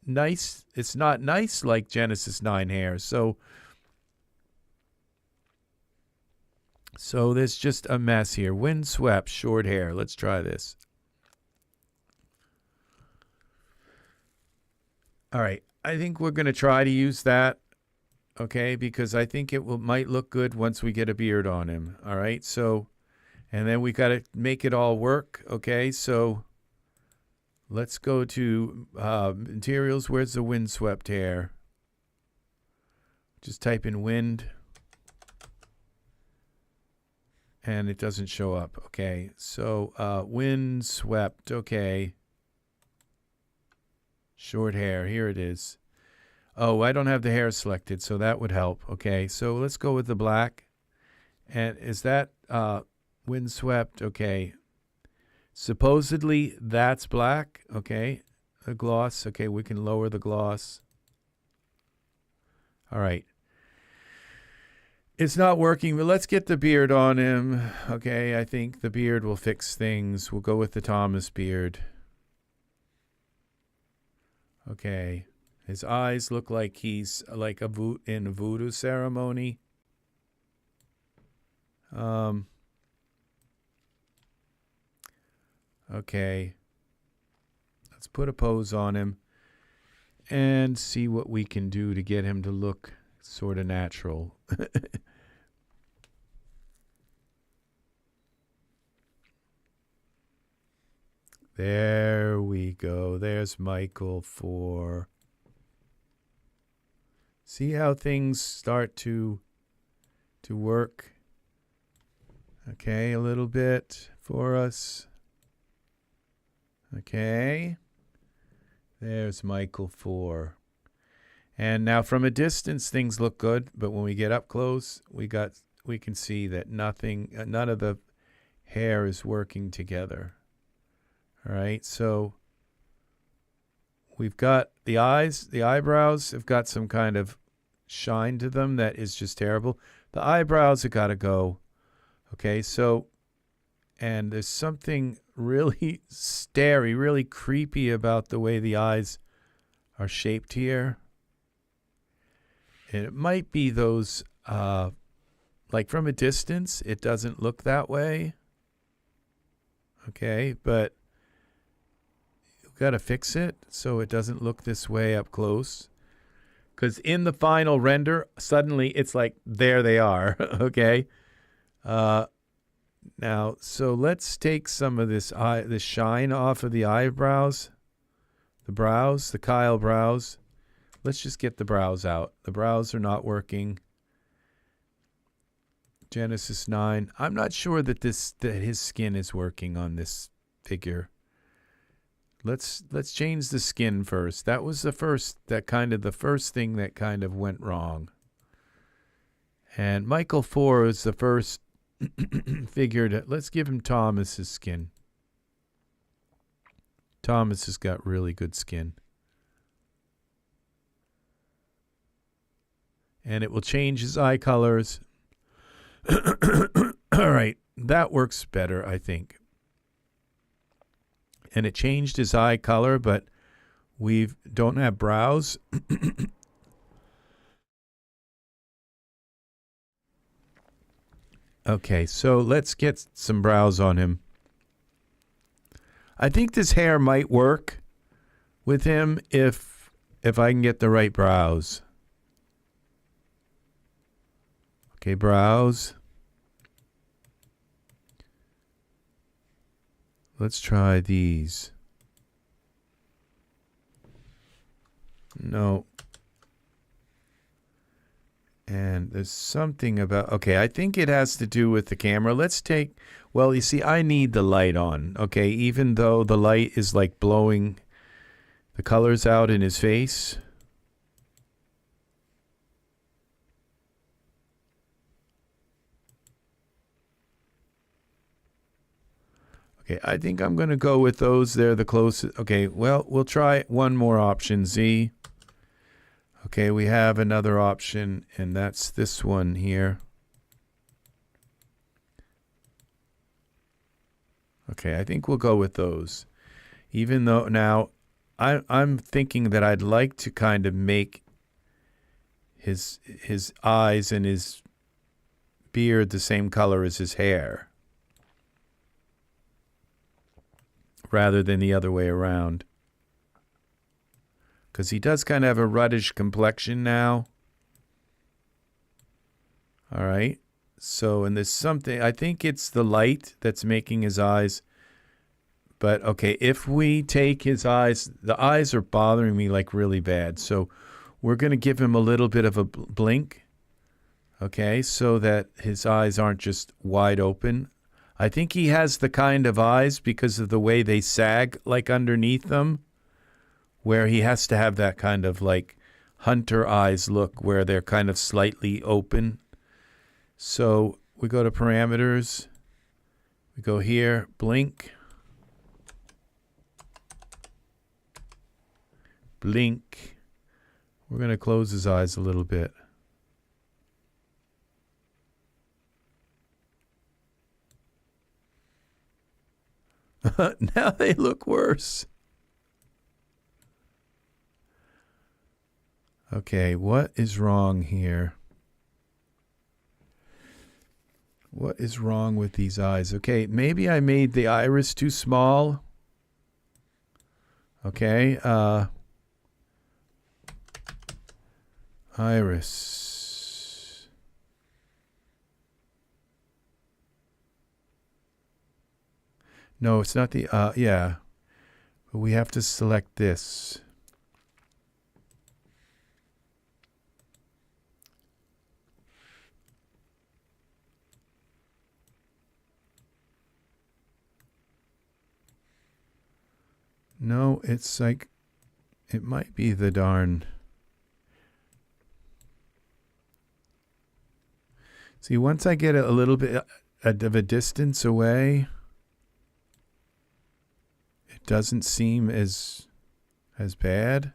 Speaker 1: nice, it's not nice like Genesis 9 hair. So there's just a mess here. Windswept, short hair. Let's try this. All right. I think we're going to try to use that. Okay, because I think it might look good once we get a beard on him. All right, so, and then we got to make it all work. Okay, so let's go to materials. Where's the windswept hair? Just type in wind. And it doesn't show up. Okay, so windswept. Okay. Short hair. Here it is. Oh, I don't have the hair selected, so that would help. Okay, so let's go with the black. And is that windswept? Okay. Supposedly that's black. Okay. The gloss. Okay, we can lower the gloss. All right. It's not working, but let's get the beard on him. Okay, I think the beard will fix things. We'll go with the Thomas beard. Okay. His eyes look like he's like in a voodoo ceremony. Okay. Let's put a pose on him and see what we can do to get him to look sort of natural. There we go. There's Michael for... See how things start to work? Okay, a little bit for us. Okay. There's Michael 4. And now from a distance things look good, but when we get up close, we can see that none of the hair is working together. All right, so we've got the eyes, the eyebrows have got some kind of shine to them that is just terrible. The eyebrows have got to go. Okay, so, and there's something really starey, really creepy about the way the eyes are shaped here. And it might be those, like from a distance, it doesn't look that way. Okay, but we've got to fix it so it doesn't look this way up close. Because in the final render, suddenly it's like, there they are, okay? Now, so let's take some of this shine off of the eyebrows, the brows, the Kyle brows. Let's just get the brows out. The brows are not working. Genesis 9. I'm not sure that his skin is working on this figure. Let's change the skin first. That was the first thing that kind of went wrong. And Michael 4 is the first figure to, let's give him Thomas's skin. Thomas has got really good skin. And it will change his eye colors. All right, that works better, I think. And it changed his eye color, but we don't have brows. Okay, so let's get some brows on him. I think this hair might work with him if I can get the right brows. Okay, brows. Let's try these. No. And there's something about, okay, I think it has to do with the camera. Let's take, well, you see, I need the light on, okay, even though the light is like blowing the colors out in his face. Okay, I think I'm going to go with those. They're the closest. Okay, well, we'll try one more option, Z. Okay, we have another option, and that's this one here. Okay, I think we'll go with those. Even though now I'm thinking that I'd like to kind of make his eyes and his beard the same color as his hair, rather than the other way around. Because he does kind of have a reddish complexion now. All right. So, and there's something, I think it's the light that's making his eyes. But, okay, if we take his eyes, the eyes are bothering me like really bad. So we're going to give him a little bit of a blink. Okay, so that his eyes aren't just wide open. I think he has the kind of eyes because of the way they sag like underneath them, where he has to have that kind of like hunter eyes look where they're kind of slightly open. So we go to parameters. We go here, blink. Blink. We're going to close his eyes a little bit. Now they look worse. Okay, what is wrong here? What is wrong with these eyes? Okay, maybe I made the iris too small. Okay, iris. No, it's not the, yeah. But we have to select this. No, it's like, it might be the darn. See, once I get a little bit of a distance away, it doesn't seem as bad.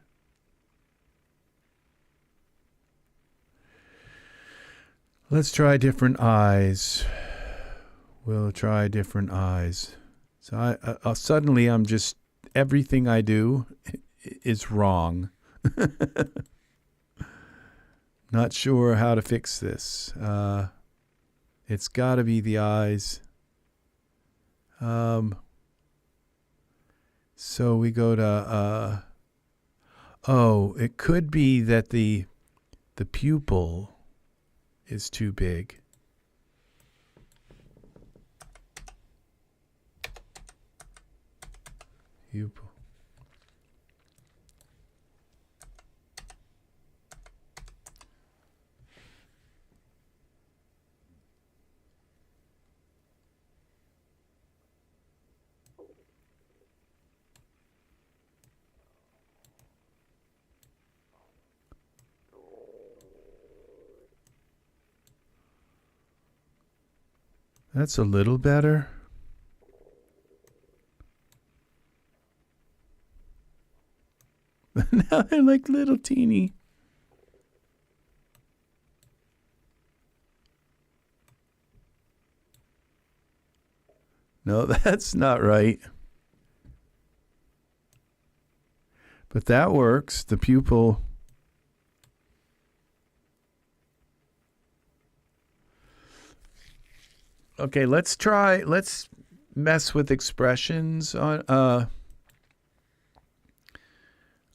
Speaker 1: Let's try different eyes. We'll try different eyes. So suddenly I'm just, everything I do is wrong. Not sure how to fix this. It's got to be the eyes. So we go to, oh, it could be that the pupil is too big. Pupil. That's a little better. Now they're like little teeny. No, that's not right. But that works. The pupil. Okay, let's mess with expressions on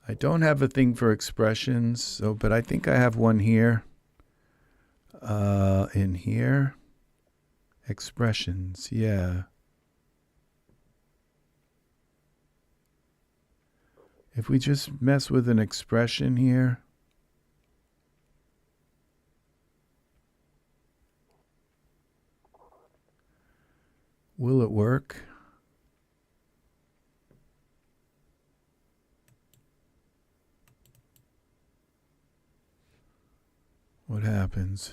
Speaker 1: I don't have a thing for expressions, so but I think I have one here. In here. Expressions, yeah. If we just mess with an expression here. Will it work? What happens?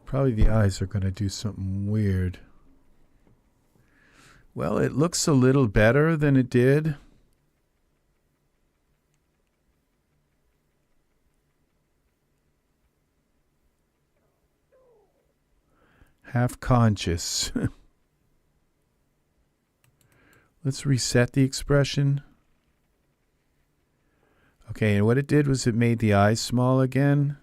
Speaker 1: Probably the eyes are going to do something weird. Well, it looks a little better than it did. Half conscious. Let's reset the expression. Okay, and what it did was it made the eyes small again.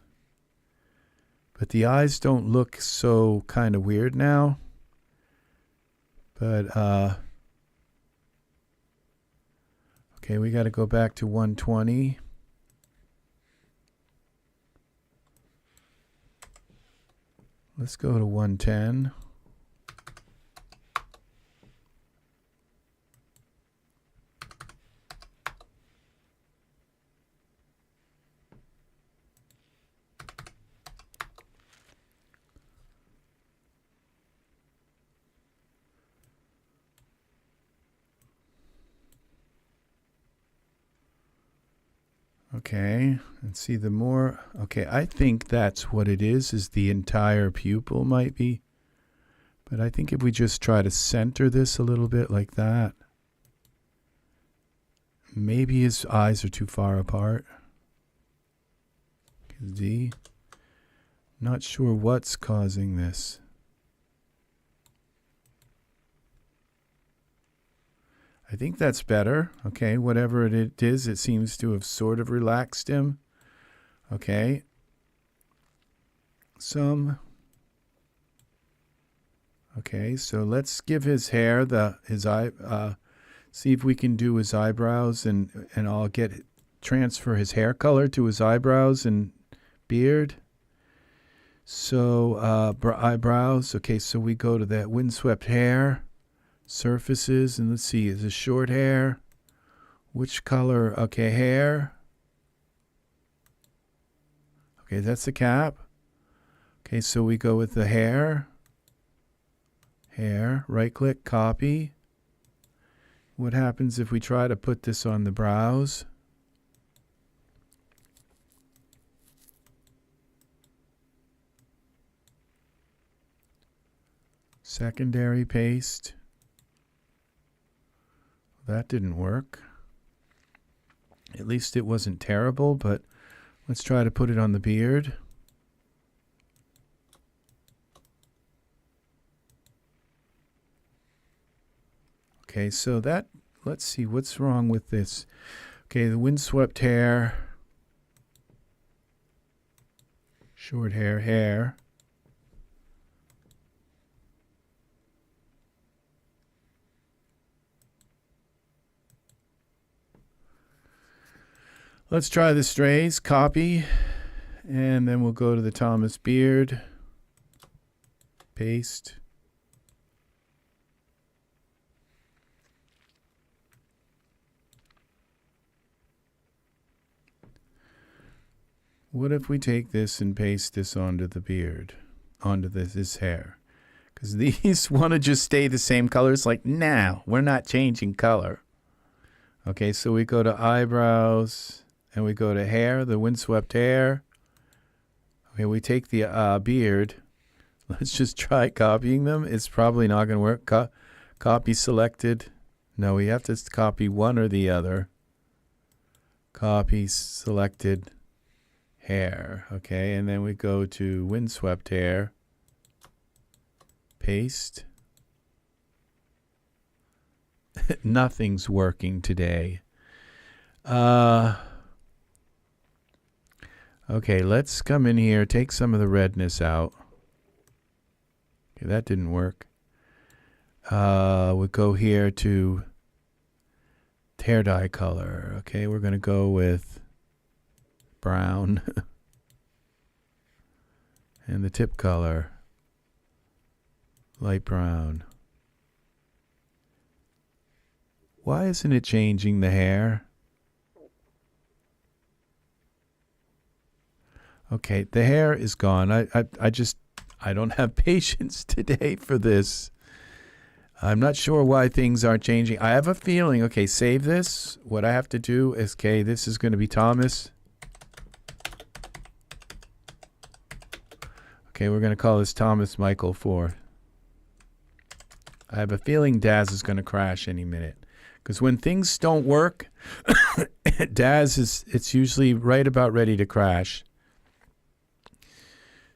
Speaker 1: But the eyes don't look so kind of weird now. But, okay, we got to go back to 120. Let's go to 110. Okay, and see the more, okay, I think that's what it is the entire pupil might be. But I think if we just try to center this a little bit like that, maybe his eyes are too far apart. Z. Not sure what's causing this. I think that's better. Okay, whatever it is, it seems to have sort of relaxed him. Okay. Okay, so let's give his hair see if we can do his eyebrows, and I'll transfer his hair color to his eyebrows and beard. So eyebrows. Okay, so we go to that windswept hair. Surfaces, and let's see, is it short hair? Which color? Okay, hair. Okay, that's the cap. Okay, so we go with the hair. Hair, right click, copy. What happens if we try to put this on the brows? Secondary paste. That didn't work. At least it wasn't terrible, but let's try to put it on the beard. Okay, so let's see what's wrong with this. Okay, the windswept hair, short hair. Let's try the strays, copy, and then we'll go to the Thomas beard, paste. What if we take this and paste this onto the beard, onto this hair? Because these want to just stay the same colors. Like, nah, we're not changing color. Okay, so we go to eyebrows. And we go to hair, the windswept hair. Okay, we take the beard. Let's just try copying them. It's probably not going to work. Copy selected. No, we have to copy one or the other. Copy selected hair. Okay, and then we go to windswept hair. Paste. Nothing's working today. Okay, let's come in here, take some of the redness out. Okay, that didn't work. We'll go here to hair dye color. Okay, we're going to go with brown. And the tip color, light brown. Why isn't it changing the hair? Okay, the hair is gone. I don't have patience today for this. I'm not sure why things aren't changing. I have a feeling, okay, save this. What I have to do is, okay, this is going to be Thomas. Okay, we're going to call this Thomas Michael 4. I have a feeling Daz is going to crash any minute. Because when things don't work, Daz it's usually right about ready to crash.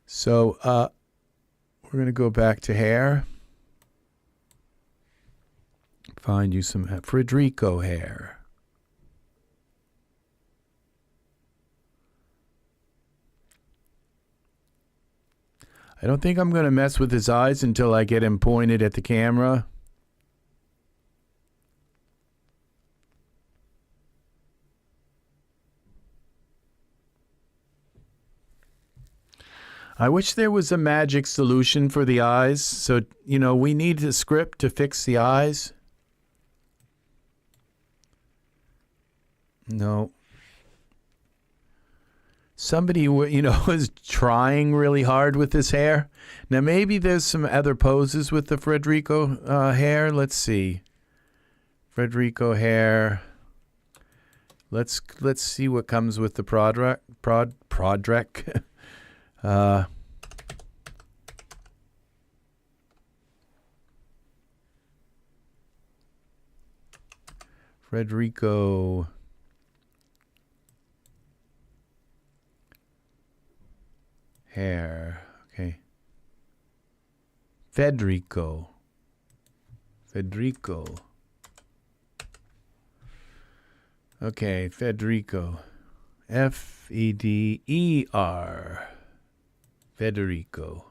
Speaker 1: So we're going to go back to hair. Find you some Federico hair. I don't think I'm going to mess with his eyes until I get him pointed at the camera. I wish there was a magic solution for the eyes. So, you know, we need a script to fix the eyes. No. Somebody, you know, is trying really hard with this hair. Now, maybe there's some other poses with the Federico hair. Let's see. Federico hair. Let's see what comes with the Prodrek. Federico hair. Okay. Federico. Federico. Okay, Federico. F-E-D-E-R. Federico.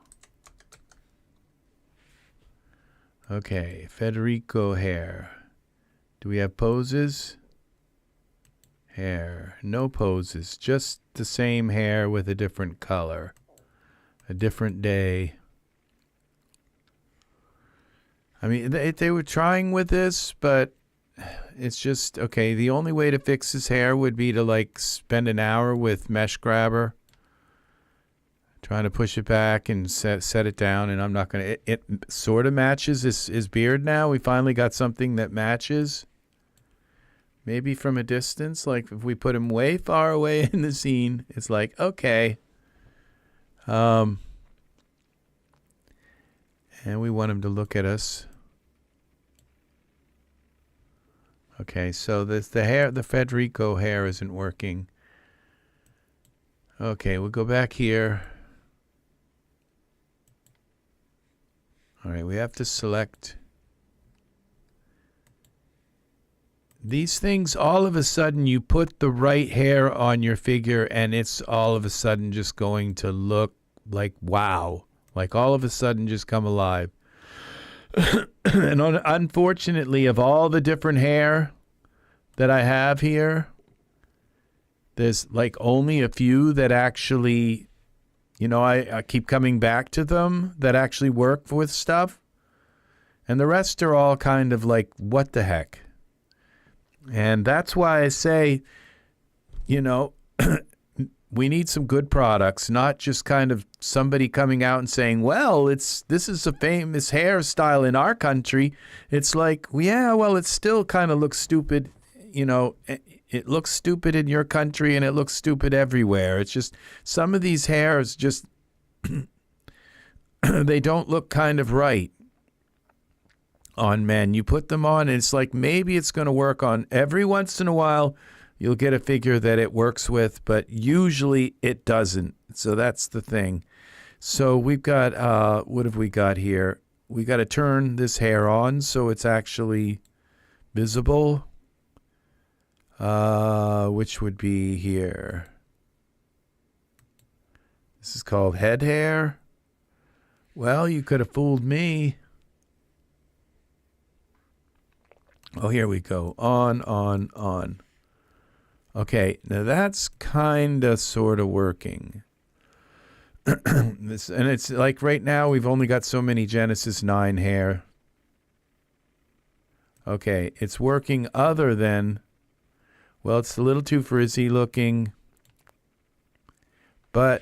Speaker 1: Okay, Federico hair. Do we have poses? Hair. No poses. Just the same hair with a different color. A different day. I mean, they were trying with this, but it's just, okay, the only way to fix his hair would be to, like, spend an hour with mesh grabber, trying to push it back and set it down, and I'm not going to, it sort of matches his beard now. We finally got something that matches. Maybe from a distance, like if we put him way far away in the scene, it's like, okay. And we want him to look at us. Okay, so the Federico hair isn't working. Okay, we'll go back here. All right, we have to select these things. All of a sudden, you put the right hair on your figure, and it's all of a sudden just going to look like wow. Like all of a sudden just come alive. And unfortunately, of all the different hair that I have here, there's like only a few that actually, you know, I keep coming back to them that actually work with stuff. And the rest are all kind of like, what the heck? And that's why I say, you know, we need some good products, not just kind of somebody coming out and saying, well, this is a famous hairstyle in our country. It's like, yeah, well, it still kind of looks stupid. You know, it looks stupid in your country and it looks stupid everywhere. It's just some of these hairs just, they don't look kind of right on men. You put them on and it's like, maybe it's going to work on every once in a while. You'll get a figure that it works with, but usually it doesn't. So that's the thing. So we've got, what have we got here? We got to turn this hair on so it's actually visible, which would be here. This is called head hair. Well, you could have fooled me. Oh, here we go. On. Okay, now that's kind of sort of working. And it's like right now we've only got so many Genesis 9 hair. Okay, it's working other than, well, it's a little too frizzy looking. But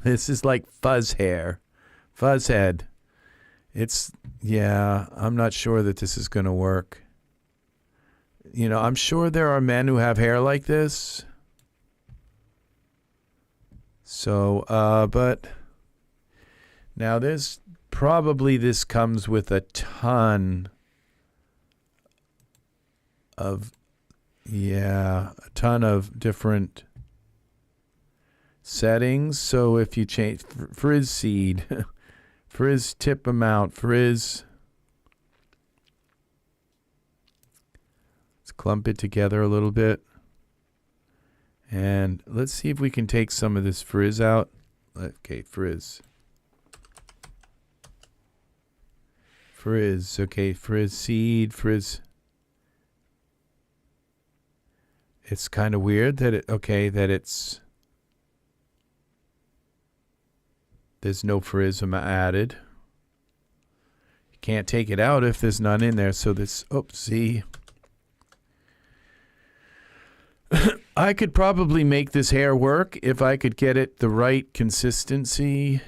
Speaker 1: this is like fuzz hair, fuzz head. It's, yeah, I'm not sure that this is going to work. You know, I'm sure there are men who have hair like this. So, but now this comes with a ton of, a ton of different settings. So if you change frizz seed, frizz tip amount, frizz, clump it together a little bit. And let's see if we can take some of this frizz out. Okay, frizz. Frizz. Okay, frizz seed, frizz. It's kind of weird that there's no frizz added. You can't take it out if there's none in there. So this, see. I could probably make this hair work if I could get it the right consistency.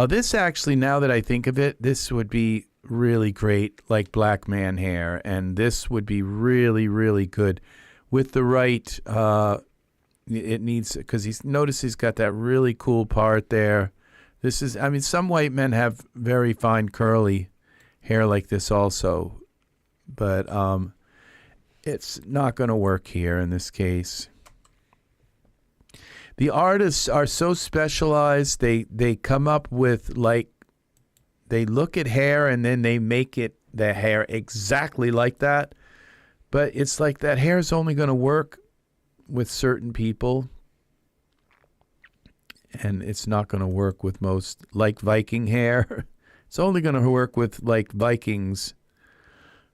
Speaker 1: This actually, now that I think of it, this would be really great, like black man hair. And this would be really, really good with the right, it needs, because notice he's got that really cool part there. This is, I mean, some white men have very fine curly hair like this also. But, it's not going to work here in this case. The artists are so specialized. They come up with, like, they look at hair and then they make it the hair exactly like that. But it's like that hair is only going to work with certain people. And it's not going to work with most, like Viking hair. It's only going to work with, like, Vikings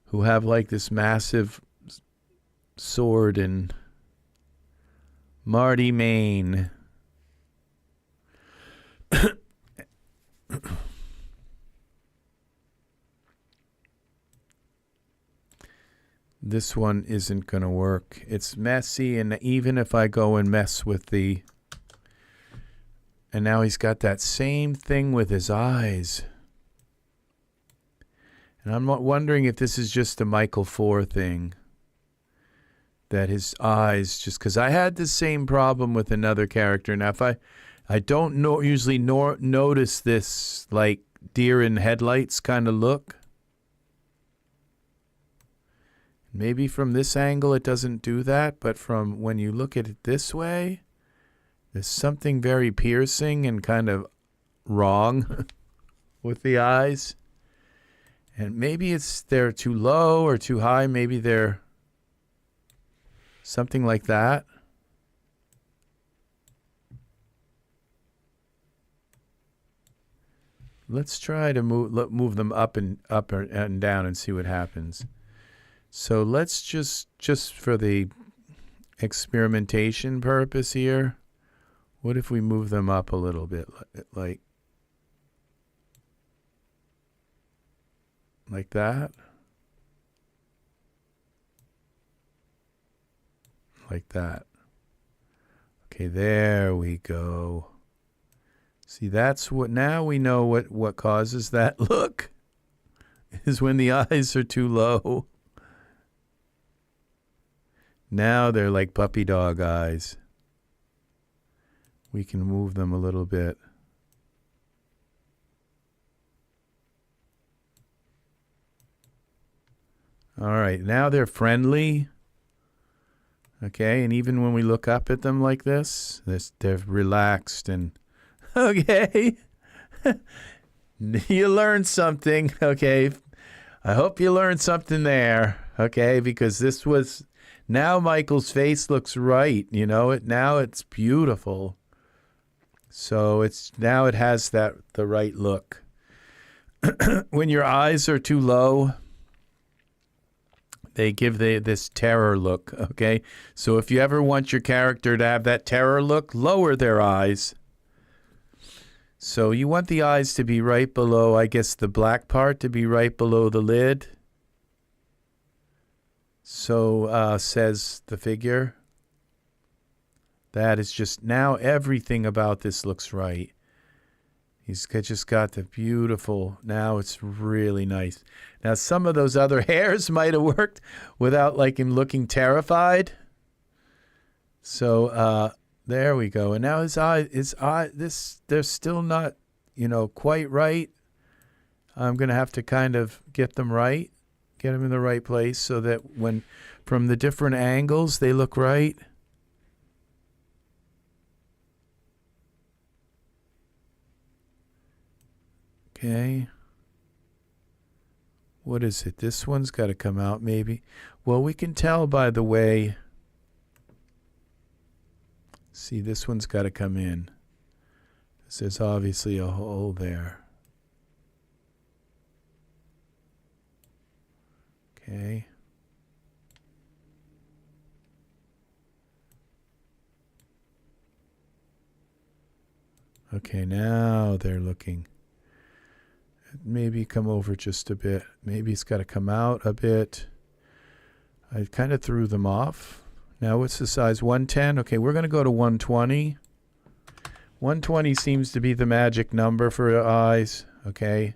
Speaker 1: who have, like, this massive sword and Marty Main. This one isn't going to work. It's messy, and even if I go and mess with the... And now he's got that same thing with his eyes. And I'm wondering if this is just a Michael 4 thing. That his eyes, just because I had the same problem with another character. Now, if I don't usually notice this, like, deer in headlights kind of look. Maybe from this angle it doesn't do that, but from when you look at it this way, there's something very piercing and kind of wrong with the eyes. And maybe they're too low or too high. Maybe they're something like that. Let's try to move them up and down and see what happens. So let's just for the experimentation purpose here, what if we move them up a little bit, like that? Like that. Okay, there we go. See, that's what, now we know what causes that look is when the eyes are too low. Now they're like puppy dog eyes. We can move them a little bit. All right, now they're friendly. Okay, and even when we look up at them like this, they're relaxed and okay. You learned something, okay? I hope you learned something there, okay? Because this was, now Michael's face looks right, you know? Now it's beautiful. So now it has the right look. When your eyes are too low, they give this terror look, okay? So if you ever want your character to have that terror look, lower their eyes. So you want the eyes to be right below, I guess the black part to be right below the lid. So says the figure. That is just, now everything about this looks right. He's just got the beautiful, now it's really nice. Now some of those other hairs might have worked without like him looking terrified. So there we go. And now his eye, they're still not, you know, quite right. I'm going to have to kind of get them right, get them in the right place so that when, from the different angles, they look right. Okay. What is it? This one's got to come out maybe. Well, we can tell by the way. See, this one's got to come in. There's obviously a hole there. Okay. Okay, now they're looking. Maybe come over just a bit. Maybe it's got to come out a bit. I kind of threw them off. Now what's the size? 110? Okay, we're going to go to 120. 120 seems to be the magic number for eyes. Okay.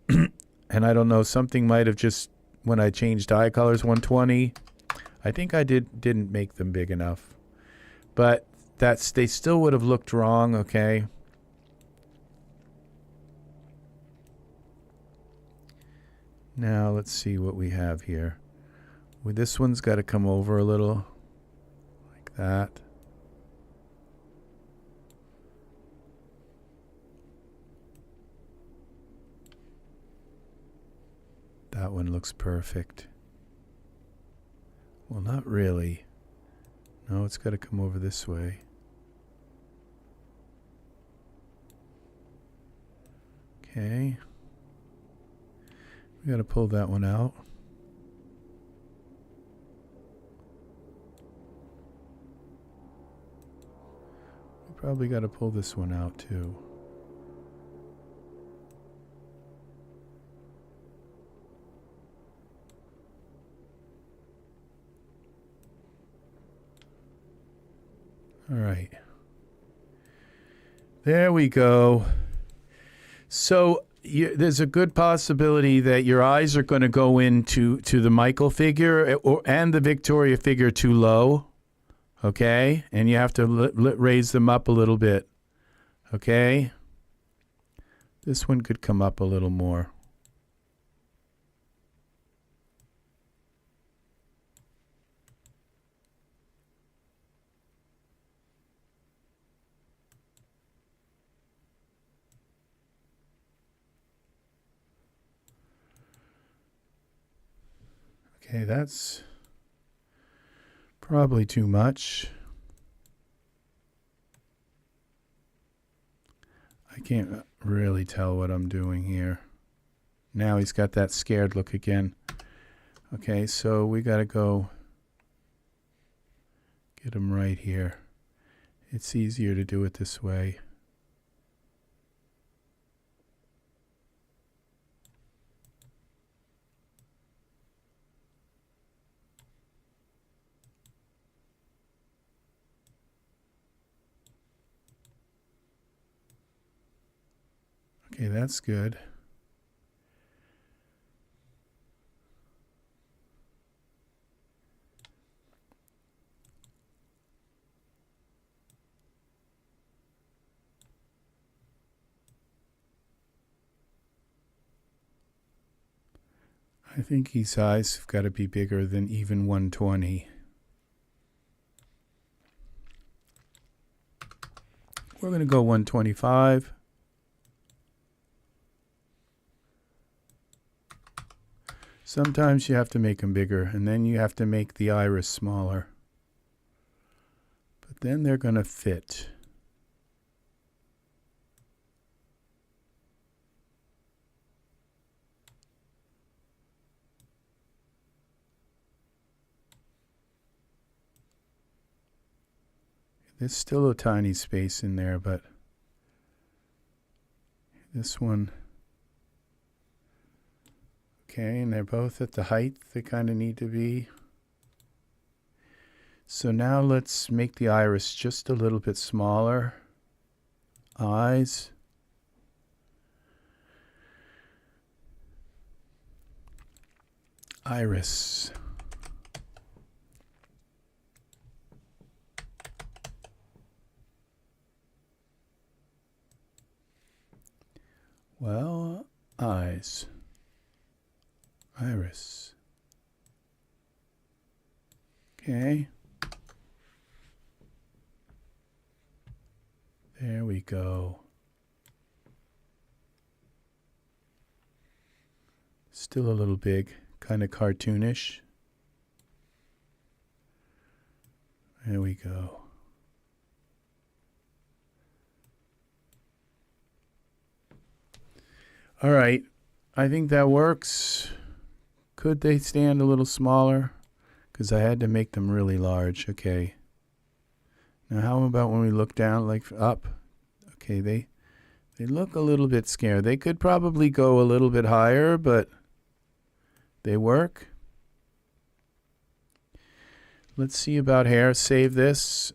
Speaker 1: And I don't know, something might have just, when I changed eye colors, 120. I think I didn't make them big enough. But they still would have looked wrong, okay? Now let's see what we have here. Well, this one's got to come over a little, like that. that one looks perfect. Well, not really. No, it's got to come over this way. Okay. We got to pull that one out. We probably got to pull this one out too. All right. There we go. So there's a good possibility that your eyes are going to go into the Michael figure and the Victoria figure too low. Okay? And you have to raise them up a little bit. Okay? This one could come up a little more. Okay, that's probably too much. I can't really tell what I'm doing here. Now he's got that scared look again. Okay, so we got to go get him right here. It's easier to do it this way. Okay, that's good. I think his eyes have got to be bigger than even 120. We're going to go 125. Sometimes you have to make them bigger, and then you have to make the iris smaller. But then they're going to fit. There's still a tiny space in there, but this one... Okay, and they're both at the height they kind of need to be. So now let's make the iris just a little bit smaller. Eyes. Iris. Well, eyes. Iris. Okay. There we go. Still a little big, kind of cartoonish. There we go. All right. I think that works. Could they stand a little smaller? Because I had to make them really large. Okay. Now how about when we look down, like up? Okay, they look a little bit scared. They could probably go a little bit higher, but they work. Let's see about hair. Save this.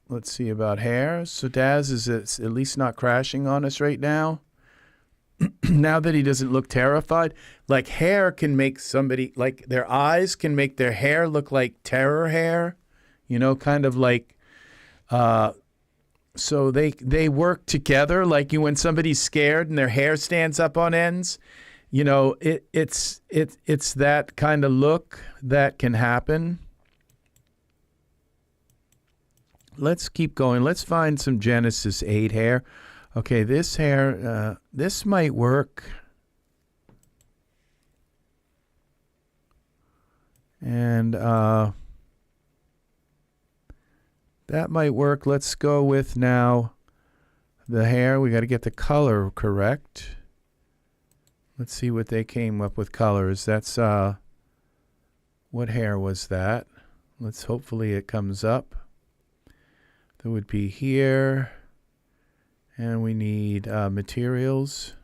Speaker 1: Let's see about hair. So Daz is at least not crashing on us right now. Now that he doesn't look terrified, like hair can make somebody, like their eyes can make their hair look like terror hair, you know, kind of like, so they work together. Like when somebody's scared and their hair stands up on ends, you know, it's that kind of look that can happen. Let's keep going. Let's find some Genesis 8 hair. Okay, this hair, this might work. And that might work. Let's go with now the hair. We got to get the color correct. Let's see what they came up with colors. That's what hair was that? Let's hopefully it comes up. That would be here. And we need materials.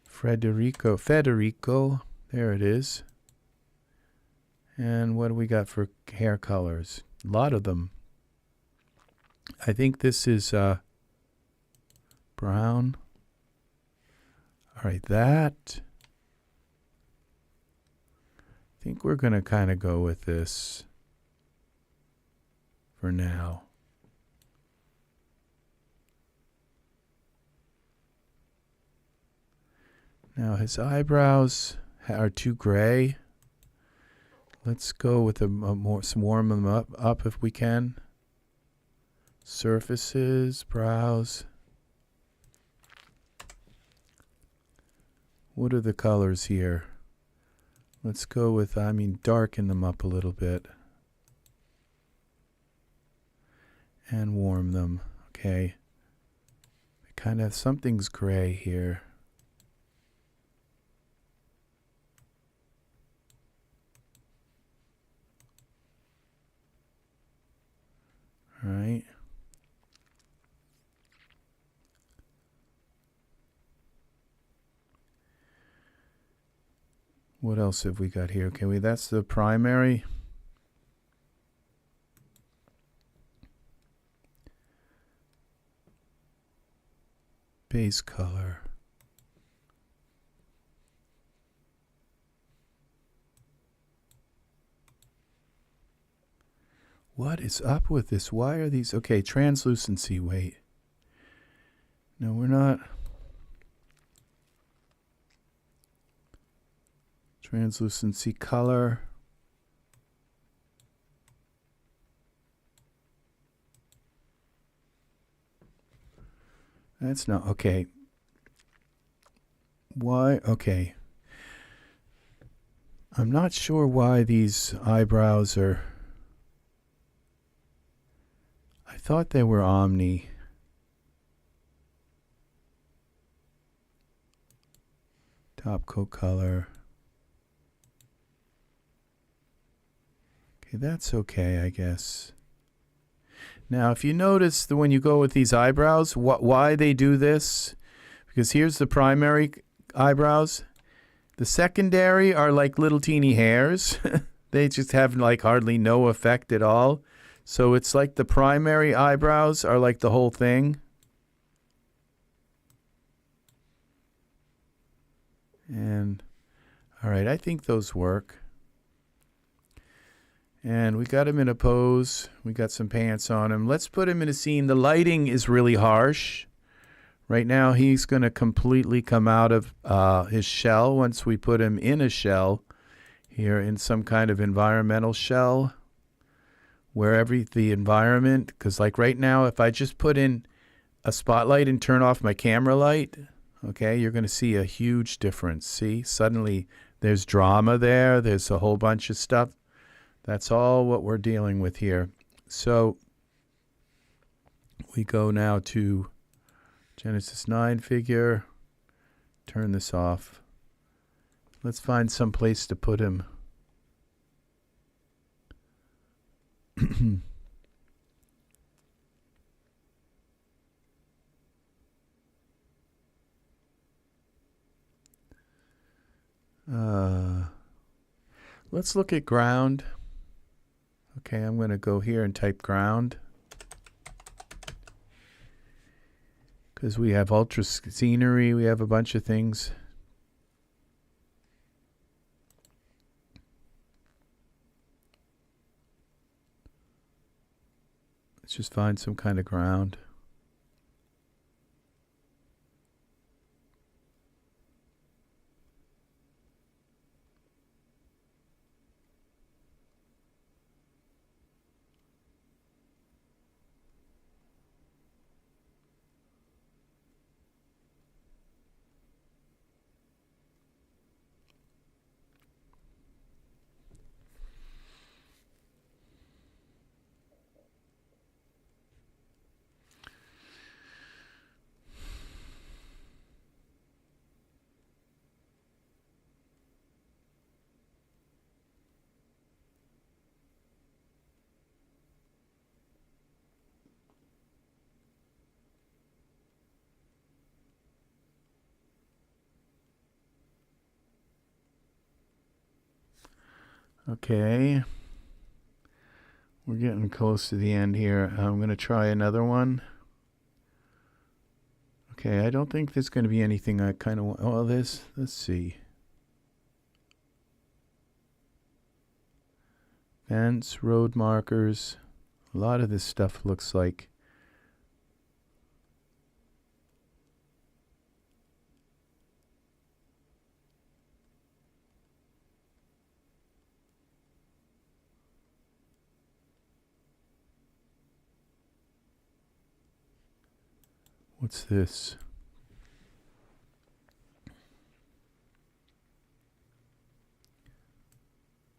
Speaker 1: Federico. There it is. And what do we got for hair colors? A lot of them. I think this is brown. All right, that. I think we're going to kind of go with this for now. Now his eyebrows are too gray. Let's go with warm them up if we can. Surfaces, brows. What are the colors here? Let's go with, darken them up a little bit. And warm them, okay. Kind of, something's gray here. All right. What else have we got here? Okay, that's the primary. Base color. What is up with this? Why are these? Okay, translucency, wait. No, we're not. Translucency color. That's not, okay. Why? Okay. I'm not sure why these eyebrows are. I thought they were omni. Top coat color. Okay, that's okay, I guess. Now, if you notice that when you go with these eyebrows, why they do this, because here's the primary eyebrows. The secondary are like little teeny hairs. They just have like hardly no effect at all. So it's like the primary eyebrows are like the whole thing. And, all right, I think those work. And we got him in a pose. We got some pants on him. Let's put him in a scene. The lighting is really harsh. Right now, he's going to completely come out of his shell once we put him in a shell here in some kind of environmental shell. Wherever the environment, because like right now, if I just put in a spotlight and turn off my camera light, okay, you're going to see a huge difference. See, suddenly there's drama there. There's a whole bunch of stuff. That's all what we're dealing with here. So we go now to Genesis 9 figure. Turn this off. Let's find some place to put him. Let's look at ground. Okay, I'm going to go here and type ground. Because we have ultra scenery, we have a bunch of things. Let's just find some kind of ground. Okay. We're getting close to the end here. I'm going to try another one. Okay, I don't think there's going to be anything I kind of want. Oh, let's see. Fence, road markers. A lot of this stuff looks like what's this?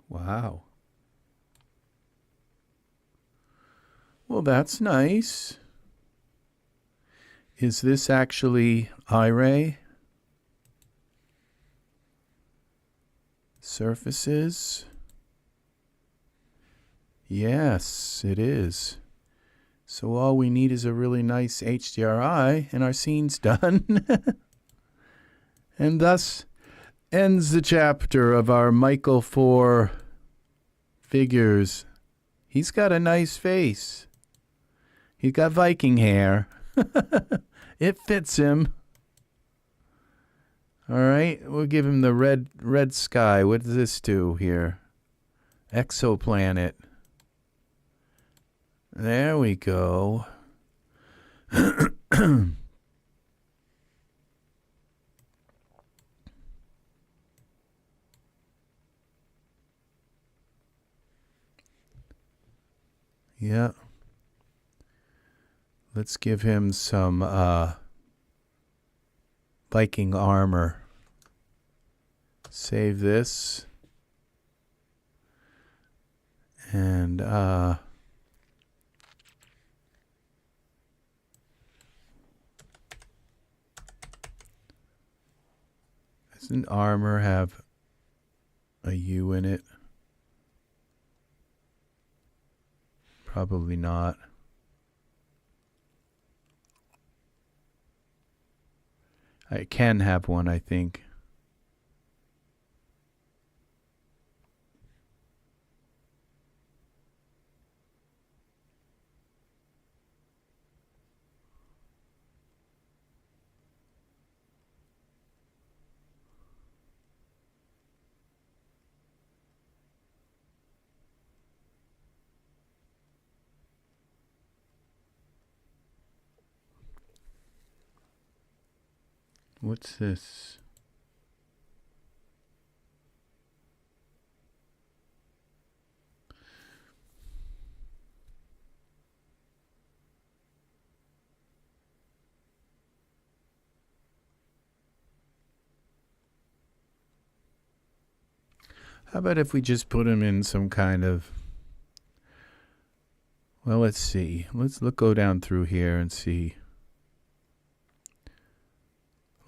Speaker 1: Wow. Well, that's nice. Is this actually Iray? Surfaces? Yes, it is. So all we need is a really nice HDRI and our scene's done. And thus ends the chapter of our Michael 4 figures. He's got a nice face. He's got Viking hair. It fits him. All right, we'll give him the red sky. What does this do here? Exoplanet. There we go. Yeah. Let's give him some Viking armor. Save this. And doesn't armor have a U in it? Probably not. I can have one, I think. What's this? How about if we just put him in some kind of... Well, let's see. Let's go down through here and see.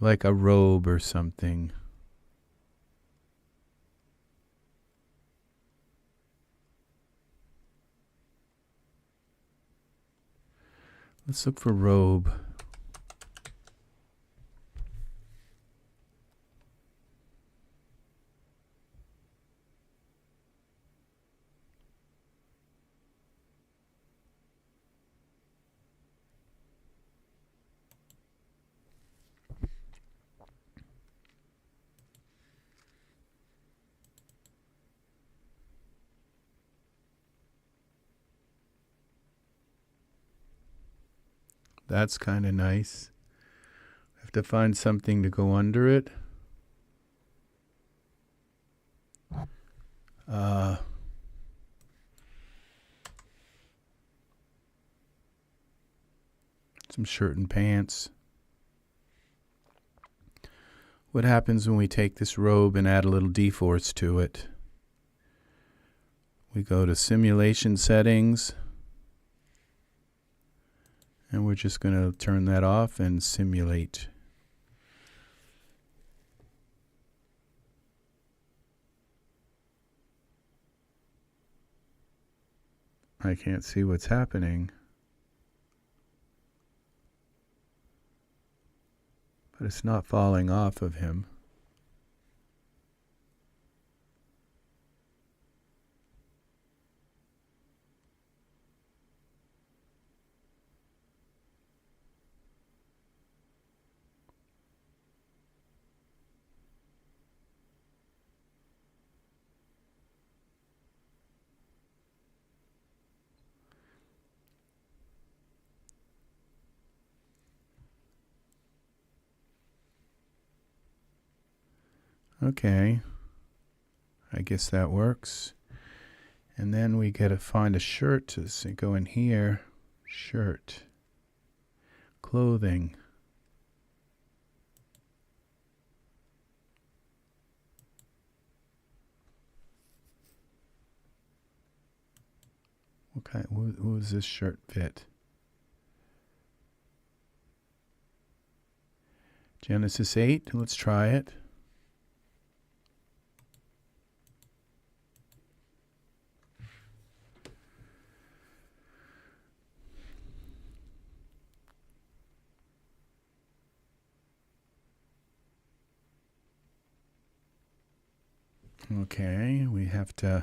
Speaker 1: Like a robe or something. Let's look for robe. That's kind of nice. Have to find something to go under it. Some shirt and pants. What happens when we take this robe and add a little dForce to it? We go to simulation settings. And we're just going to turn that off and simulate. I can't see what's happening. But it's not falling off of him. Okay. I guess that works. And then we got to find a shirt to go in here. Shirt. Clothing. Okay, who does this shirt fit? Genesis 8, let's try it. Okay, we have to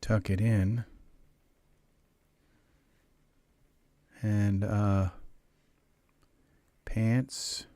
Speaker 1: tuck it in. And pants.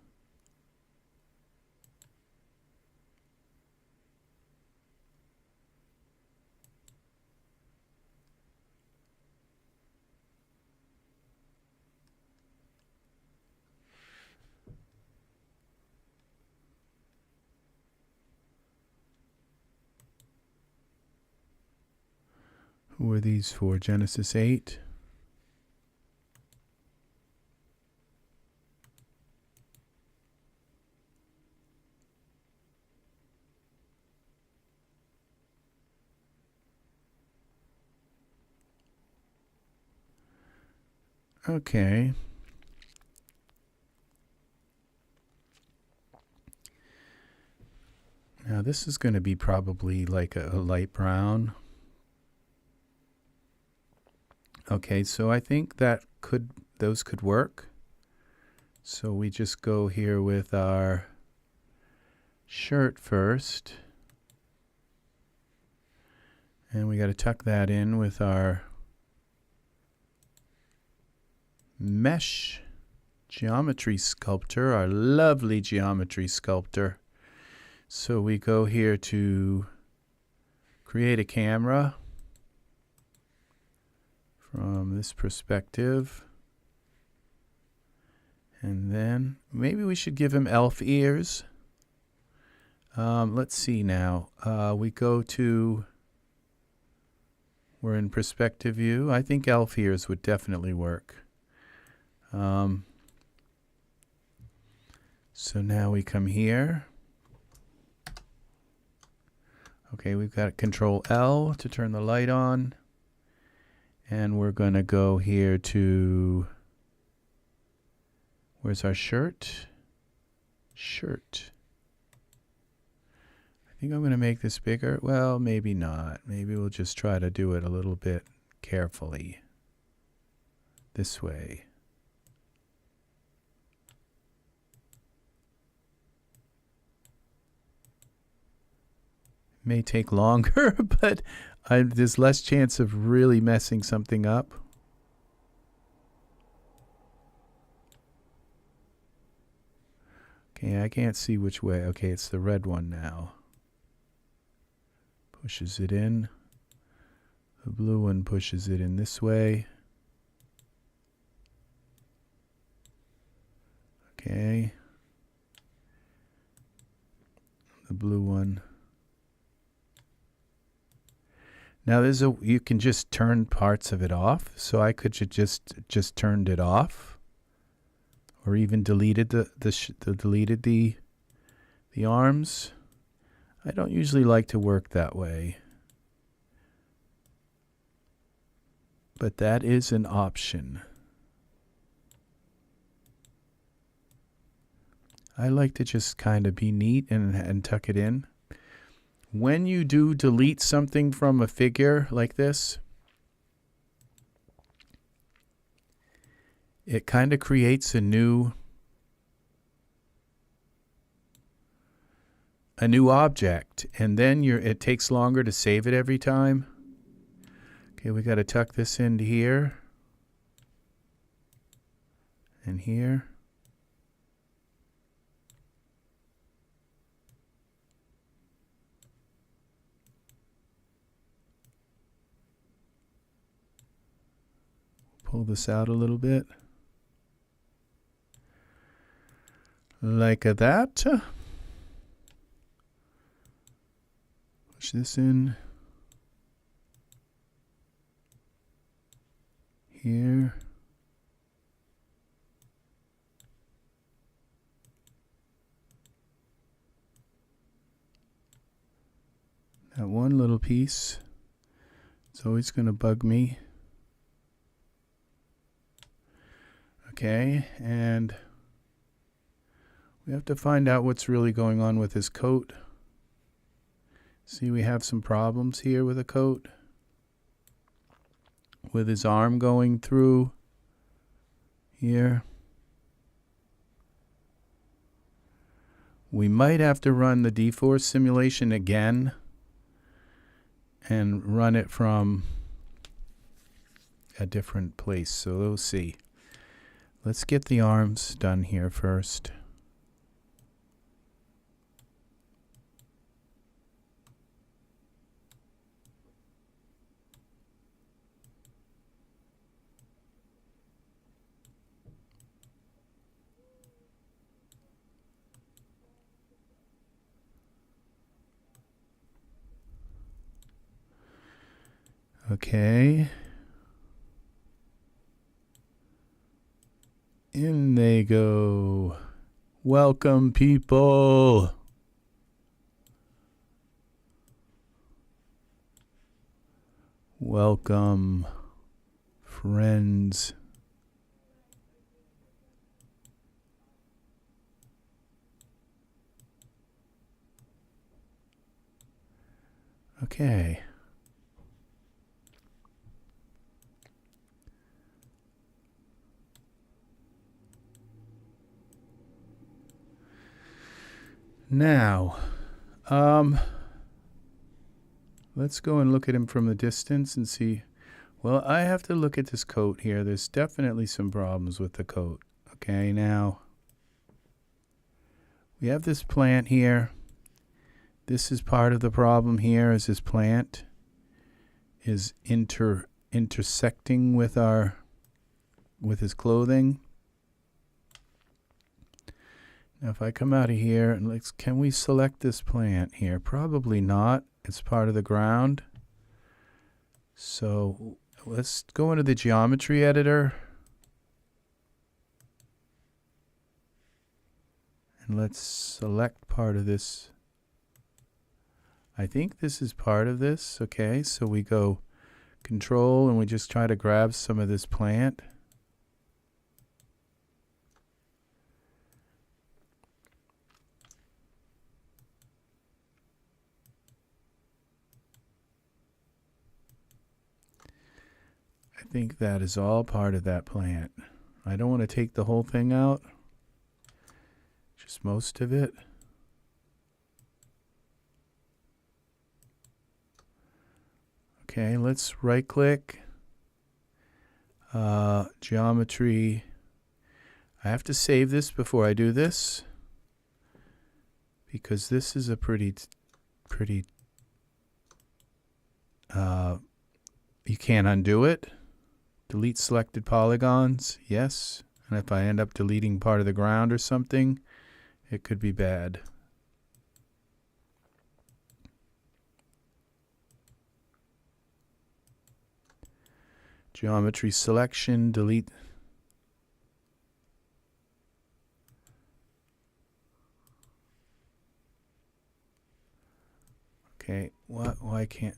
Speaker 1: Who are these for? Genesis 8. Okay. Now this is going to be probably like a light brown. Okay, so I think that those could work. So we just go here with our shirt first. And we got to tuck that in with our mesh geometry sculptor, our lovely geometry sculptor. So we go here to create a camera from this perspective. And then maybe we should give him elf ears. Let's see now. We go to, we're in perspective view. I think elf ears would definitely work. So now we come here. Okay, we've got Control L to turn the light on. And we're going to go here to, where's our shirt? Shirt. I think I'm going to make this bigger. Well, maybe not. Maybe we'll just try to do it a little bit carefully. This way. May take longer, but there's less chance of really messing something up. Okay, I can't see which way. Okay, it's the red one now. Pushes it in. The blue one pushes it in this way. Okay. The blue one. Now you can just turn parts of it off. So I could just turned it off, or even deleted deleted the arms. I don't usually like to work that way, but that is an option. I like to just kind of be neat and tuck it in. When you do delete something from a figure like this, it kind of creates a new object, and then it takes longer to save it every time. Okay, we got to tuck this into here and here. Pull this out a little bit. Like that. attach this in here. That one little piece, it's always going to bug me. Okay, and we have to find out what's really going on with his coat. See, we have some problems here with the coat, with his arm going through here. We might have to run the dForce simulation again and run it from a different place. So we'll see. Let's get the arms done here first. Okay. In they go. Welcome, people. Welcome, friends. Okay. Now, let's go and look at him from a distance and see. Well, I have to look at this coat here. There's definitely some problems with the coat. Okay, now we have this plant here. This is part of the problem here, is this plant is intersecting with his clothing. Now if I come out of here and can we select this plant here? Probably not. It's part of the ground. So let's go into the geometry editor. And let's select part of this. I think this is part of this. Okay, so we go Control and we just try to grab some of this plant. I think that is all part of that plant. I don't want to take the whole thing out, just most of it. Okay, let's right click, geometry. I have to save this before I do this because this is a pretty, you can't undo it. Delete selected polygons, yes. And if I end up deleting part of the ground or something, it could be bad. Geometry selection, delete. Okay, why can't,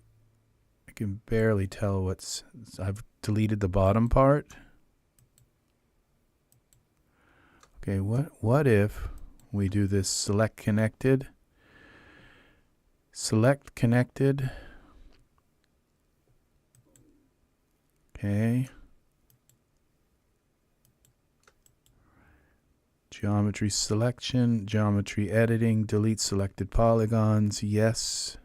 Speaker 1: I can barely tell what's, I've deleted the bottom part. Okay, what if we do this select connected, okay, geometry selection, geometry editing, delete selected polygons, yes.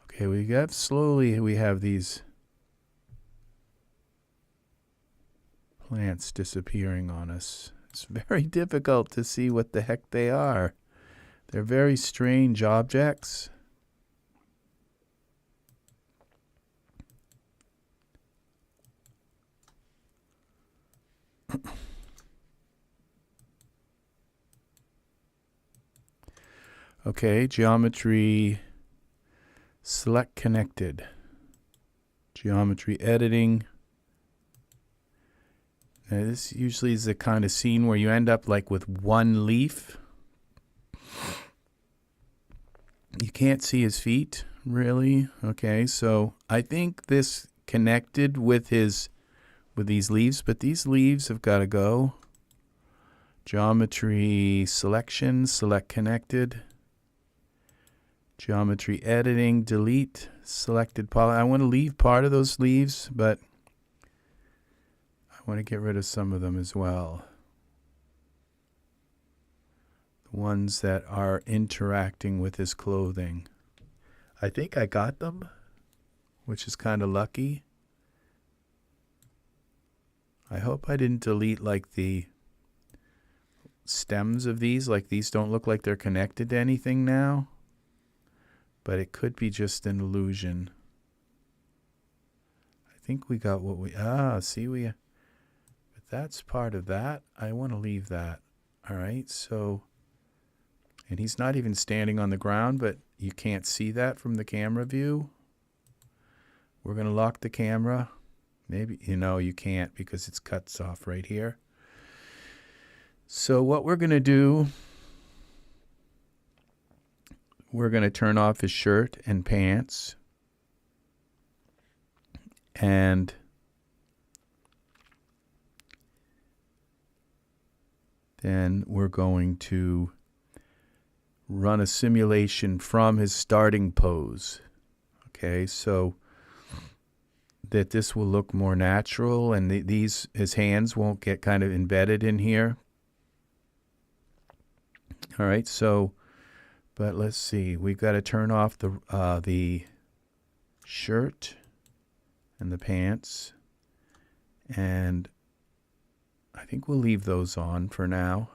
Speaker 1: Okay, we have these plants disappearing on us. It's very difficult to see what the heck they are. They're very strange objects. Okay, geometry, select connected. Geometry editing. Now this usually is the kind of scene where you end up like with one leaf. You can't see his feet, really. Okay, so I think this connected with these leaves, but these leaves have got to go. Geometry selection, select connected. Geometry editing, delete, selected poly. I want to leave part of those leaves, but I want to get rid of some of them as well. The ones that are interacting with his clothing. I think I got them, which is kind of lucky. I hope I didn't delete like the stems of these. Like these don't look like they're connected to anything now. But it could be just an illusion. I think we got what we, see but that's part of that. I want to leave that. All right, so, and he's not even standing on the ground, but you can't see that from the camera view. We're going to lock the camera. Maybe, you can't because it's cuts off right here. So what we're going to do, we're going to turn off his shirt and pants. And then we're going to run a simulation from his starting pose. Okay, so that this will look more natural and his hands won't get kind of embedded in here. All right, so but let's see. We've got to turn off the shirt and the pants, and I think we'll leave those on for now.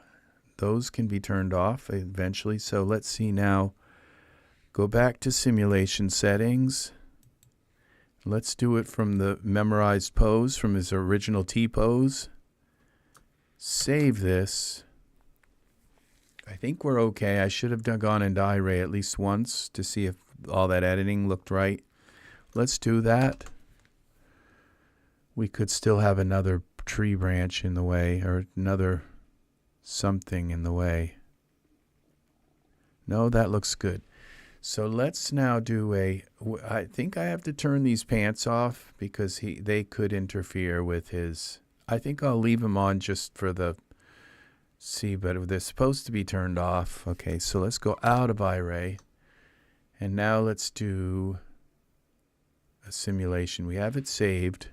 Speaker 1: Those can be turned off eventually. So let's see now. Go back to simulation settings. Let's do it from the memorized pose, from his original T pose. Save this. I think we're okay. I should have gone into Iray at least once to see if all that editing looked right. Let's do that. We could still have another tree branch in the way or another something in the way. No, that looks good. So let's now do I think I have to turn these pants off because they could interfere with his. I think I'll leave them on just for the see, but they're supposed to be turned off. Okay, so let's go out of Iray. And now let's do a simulation. We have it saved.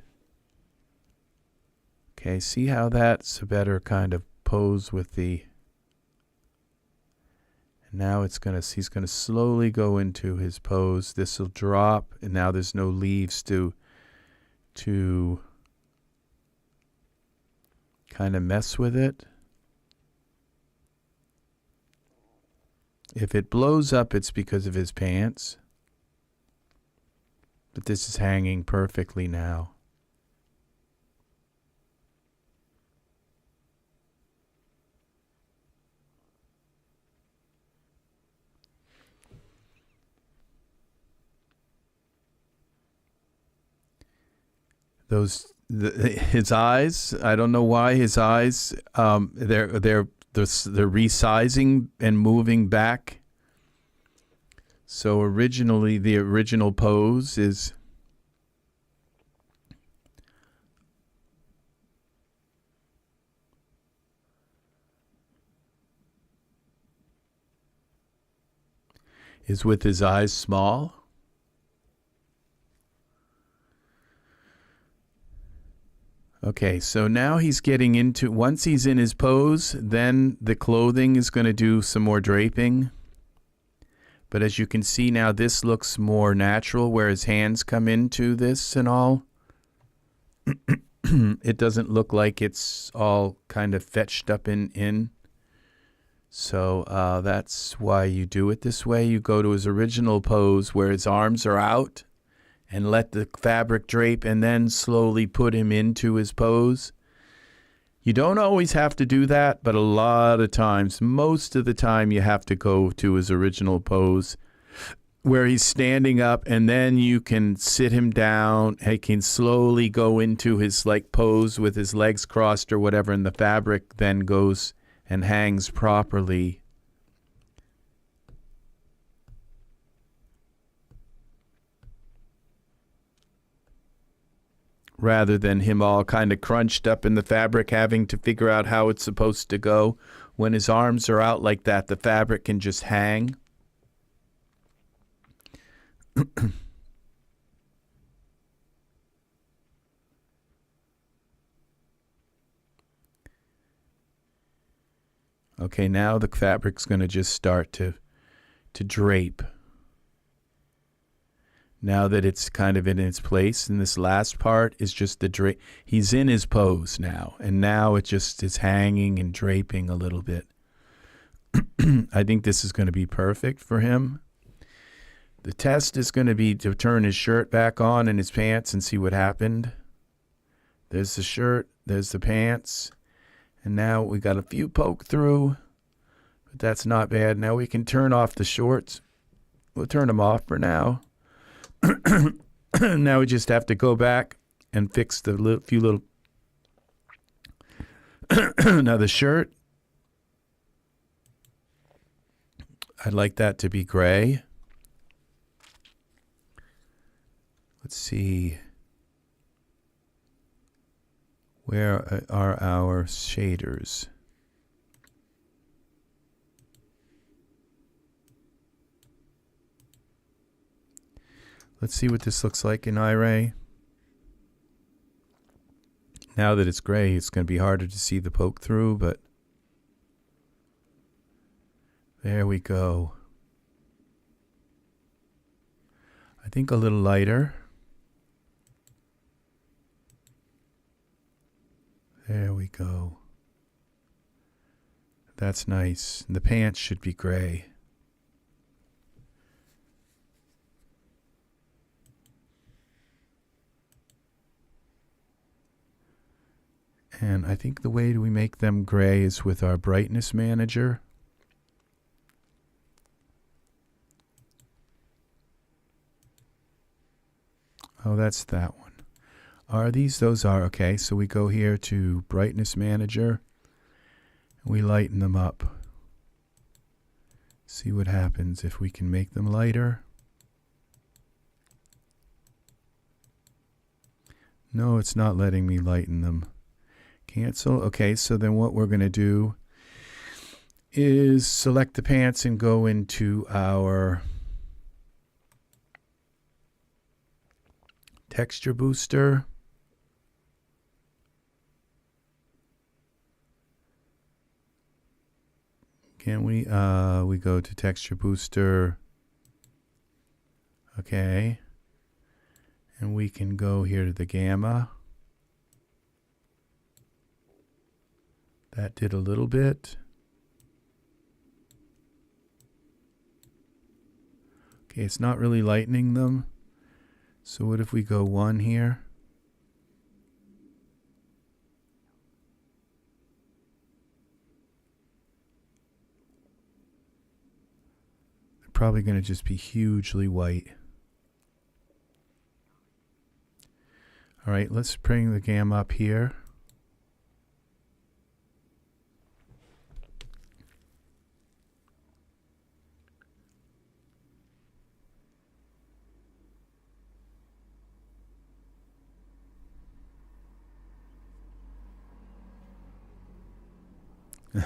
Speaker 1: Okay, see how that's a better kind of pose with the. And now he's going to slowly go into his pose. This will drop, and now there's no leaves to kind of mess with it. If it blows up, it's because of his pants. But this is hanging perfectly now. His eyes, I don't know why his eyes, they're resizing and moving back. So originally, the original pose is with his eyes small. Okay, so now he's getting into, once he's in his pose, then the clothing is going to do some more draping. But as you can see now, this looks more natural where his hands come into this and all. It doesn't look like it's all kind of fetched up in. So that's why you do it this way. You go to his original pose where his arms are out and let the fabric drape and then slowly put him into his pose. You don't always have to do that, but a lot of times, most of the time, you have to go to his original pose where he's standing up, and then you can sit him down. He can slowly go into his like pose with his legs crossed or whatever, and the fabric then goes and hangs properly. Rather than him all kind of crunched up in the fabric, having to figure out how it's supposed to go. When his arms are out like that, the fabric can just hang. Okay, now the fabric's going to just start to drape. Now that it's kind of in its place, and this last part is just the drape. He's in his pose now, and now it just is hanging and draping a little bit. I think this is going to be perfect for him. The test is going to be to turn his shirt back on and his pants and see what happened. There's the shirt, there's the pants, and now we got a few poke through, but that's not bad. Now we can turn off the shorts. We'll turn them off for now. Now we just have to go back and fix the few little. Now the shirt, I'd like that to be gray. Let's see. Where are our shaders? Let's see what this looks like in Iray. Now that it's gray, it's going to be harder to see the poke through, but there we go. I think a little lighter. There we go. That's nice. And the pants should be gray. And I think the way we make them gray is with our brightness manager. Oh, that's that one. Are these? Those are. Okay, so we go here to brightness manager. And we lighten them up. See what happens if we can make them lighter. No, it's not letting me lighten them. Cancel. Okay, so then what we're going to do is select the pants and go into our texture booster. Can we go to texture booster. Okay. And we can go here to the gamma. That did a little bit. Okay, it's not really lightening them. So what if we go 1 here? They're probably going to just be hugely white. All right, let's bring the gamma up here.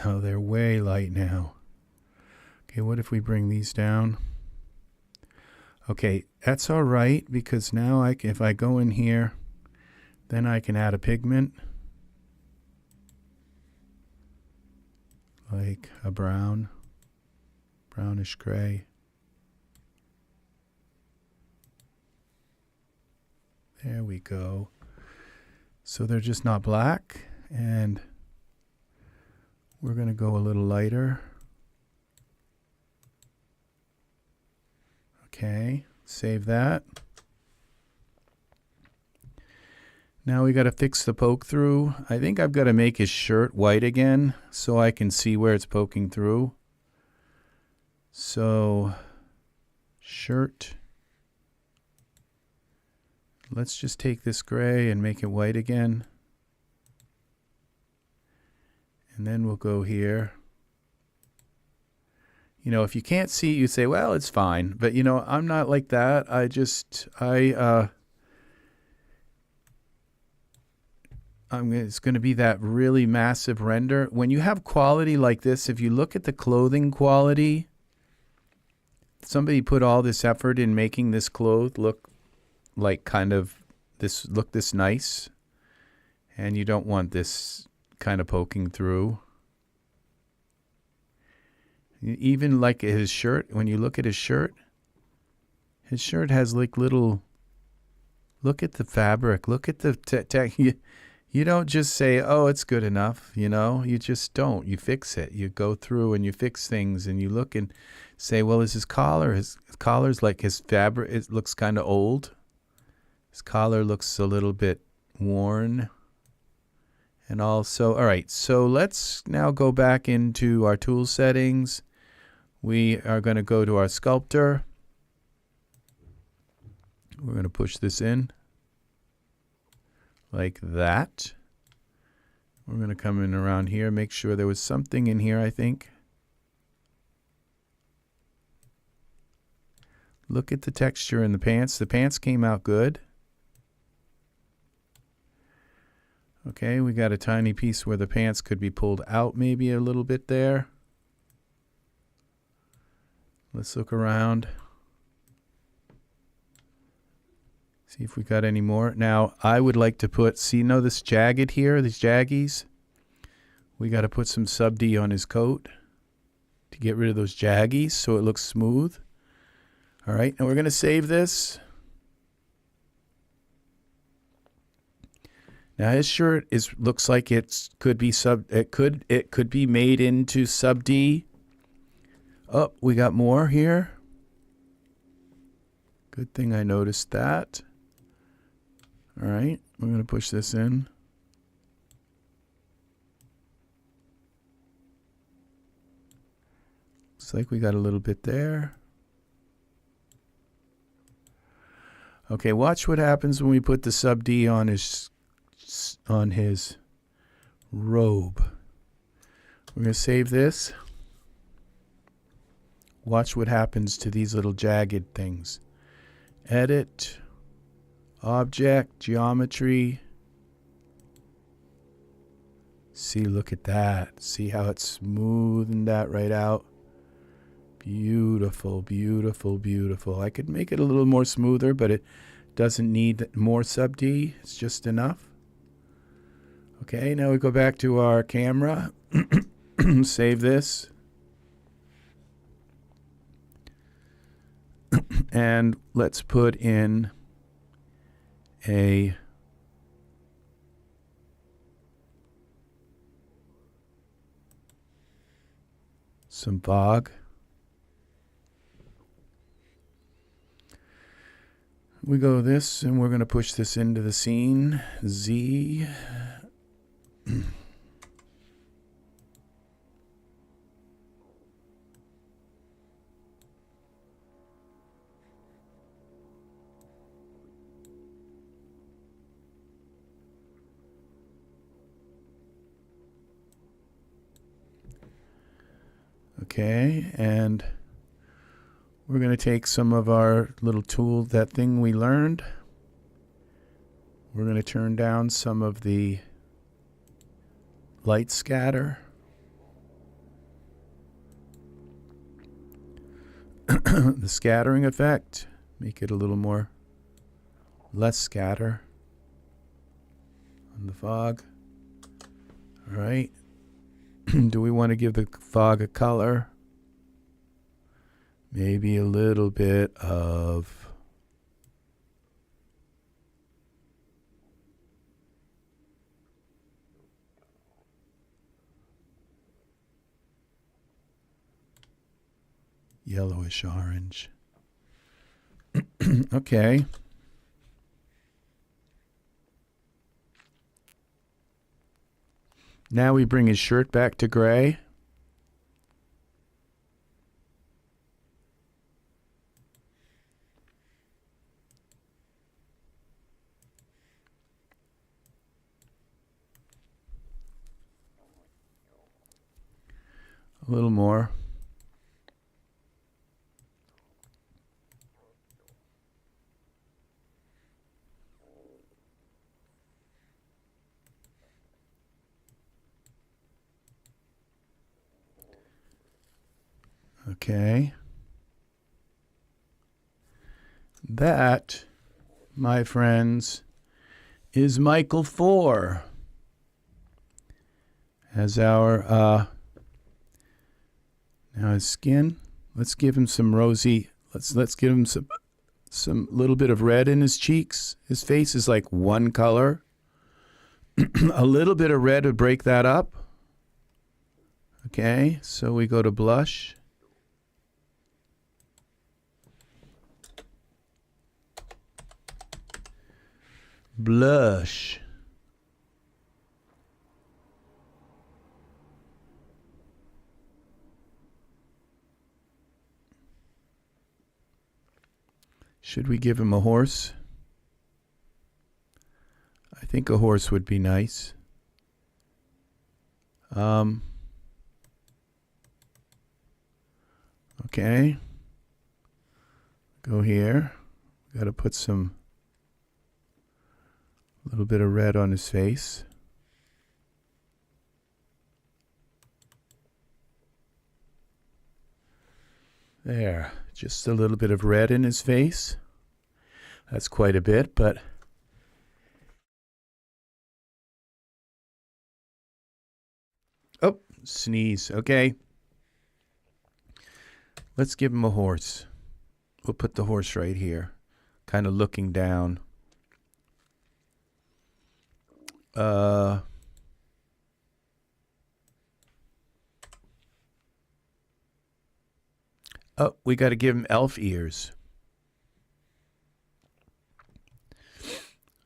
Speaker 1: Oh, they're way light now. Okay, what if we bring these down? Okay, that's all right because now if I go in here, then I can add a pigment. Like a brown, brownish gray. There we go. So they're just not black, and we're going to go a little lighter. Okay, save that. Now we got to fix the poke through. I think I've got to make his shirt white again so I can see where it's poking through. So, shirt. Let's just take this gray and make it white again. And then we'll go here. You know, if you can't see, you say, well, it's fine. But, you know, I'm not like that. It's going to be that really massive render. When you have quality like this, if you look at the clothing quality, somebody put all this effort in making this cloth look like kind of this nice. And you don't want this kind of poking through. Even like his shirt, when you look at his shirt has like little, look at the fabric, look at the you don't just say, oh, it's good enough, you know, you just don't. You fix it. You go through and you fix things and you look and say, well, is his collar's like his fabric, it looks kind of old. His collar looks a little bit worn. And also, all right, so let's now go back into our tool settings. We are going to go to our sculptor. We're going to push this in like that. We're going to come in around here, make sure there was something in here, I think. Look at the texture in the pants. The pants came out good. Okay, we got a tiny piece where the pants could be pulled out maybe a little bit there. Let's look around. See if we got any more. Now, I would like to put, see, you know this jagged here, these jaggies? We got to put some sub D on his coat to get rid of those jaggies so it looks smooth. All right, and we're going to save this. Now his shirt looks like it could be made into sub D. Oh, we got more here. Good thing I noticed that. All right, we're going to push this in. Looks like we got a little bit there. Okay, watch what happens when we put the sub D on his robe. We're going to save this. Watch what happens to these little jagged things. Edit, object, geometry. See, look at that. See how it's smoothened that right out. Beautiful, beautiful, beautiful. I could make it a little more smoother, but it doesn't need more sub D. It's just enough. Okay, now we go back to our camera. Save this. And let's put in some fog. We go this, and we're going to push this into the scene. Z. Okay, and we're going to take some of our little tool, that thing we learned. We're going to turn down some of the light scatter. The scattering effect, make it a little more, less scatter on the fog. All right. Do we want to give the fog a color? Maybe a little bit of yellowish orange. Okay. Now we bring his shirt back to gray. A little more. Okay. That, my friends, is Michael 4 as our now his skin. Let's give him some rosy. Let's give him some little bit of red in his cheeks. His face is like one color. A little bit of red would break that up. Okay, so we go to blush. Blush. Should we give him a horse? I think a horse would be nice. Okay. Go here. Got to put some little bit of red on his face. There, just a little bit of red in his face. That's quite a bit, but oh, sneeze. Okay. Let's give him a horse. We'll put the horse right here, kind of looking down. Oh, we got to give him elf ears.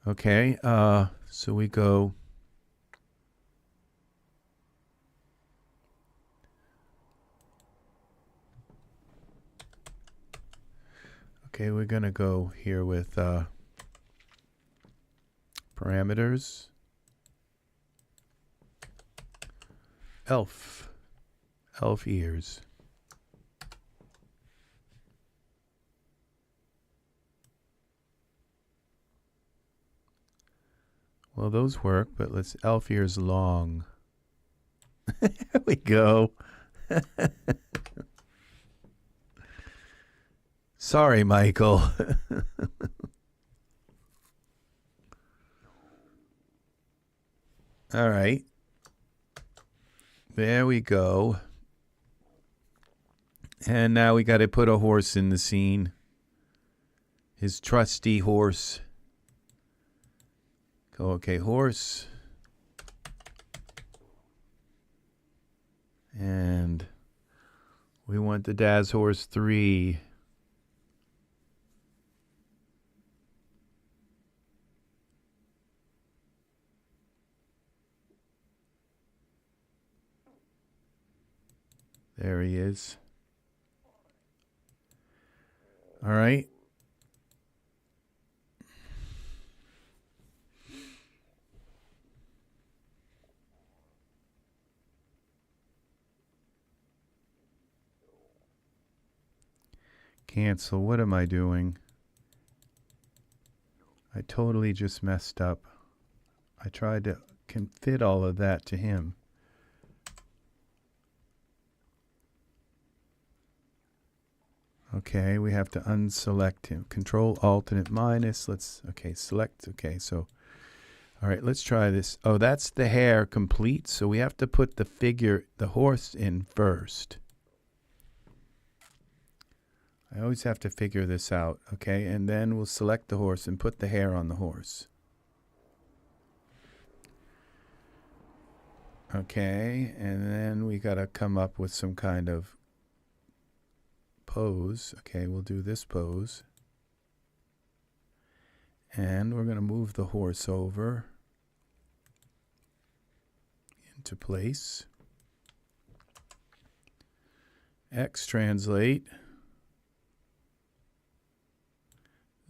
Speaker 1: Okay, so we go. Okay, we're going to go here with parameters. Elf ears. Well, those work, but let's elf ears long. There we go. Sorry, Michael. All right. There we go. And now we got to put a horse in the scene. His trusty horse. Go, okay, horse. And we want the Daz Horse 3. There he is. All right. Cancel. What am I doing? I totally just messed up. I tried to fit all of that to him. Okay, we have to unselect him. Control alternate minus. Let's, okay, select. Okay, so, all right, let's try this. Oh, that's the hair complete. So we have to put the figure, the horse in first. I always have to figure this out. Okay, and then we'll select the horse and put the hair on the horse. Okay, and then we got to come up with some kind of pose. Okay, we'll do this pose. And we're going to move the horse over into place. X translate.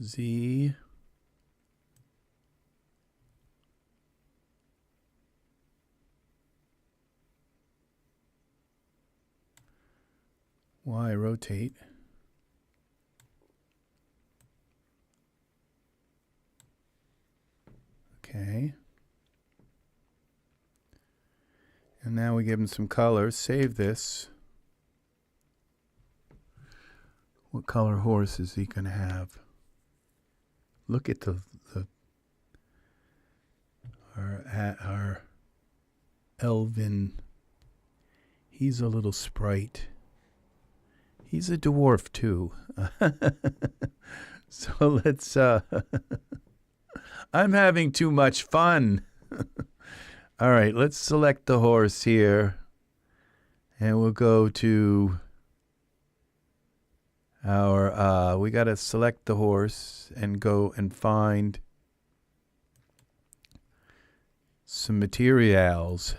Speaker 1: Z. Y rotate. Okay. And now we give him some colors. Save this. What color horse is he going to have? Look at our Elvin. He's a little sprite. He's a dwarf too. So let's I'm having too much fun. All right, let's select the horse here. And we'll go to our, we got to select the horse and go and find some materials.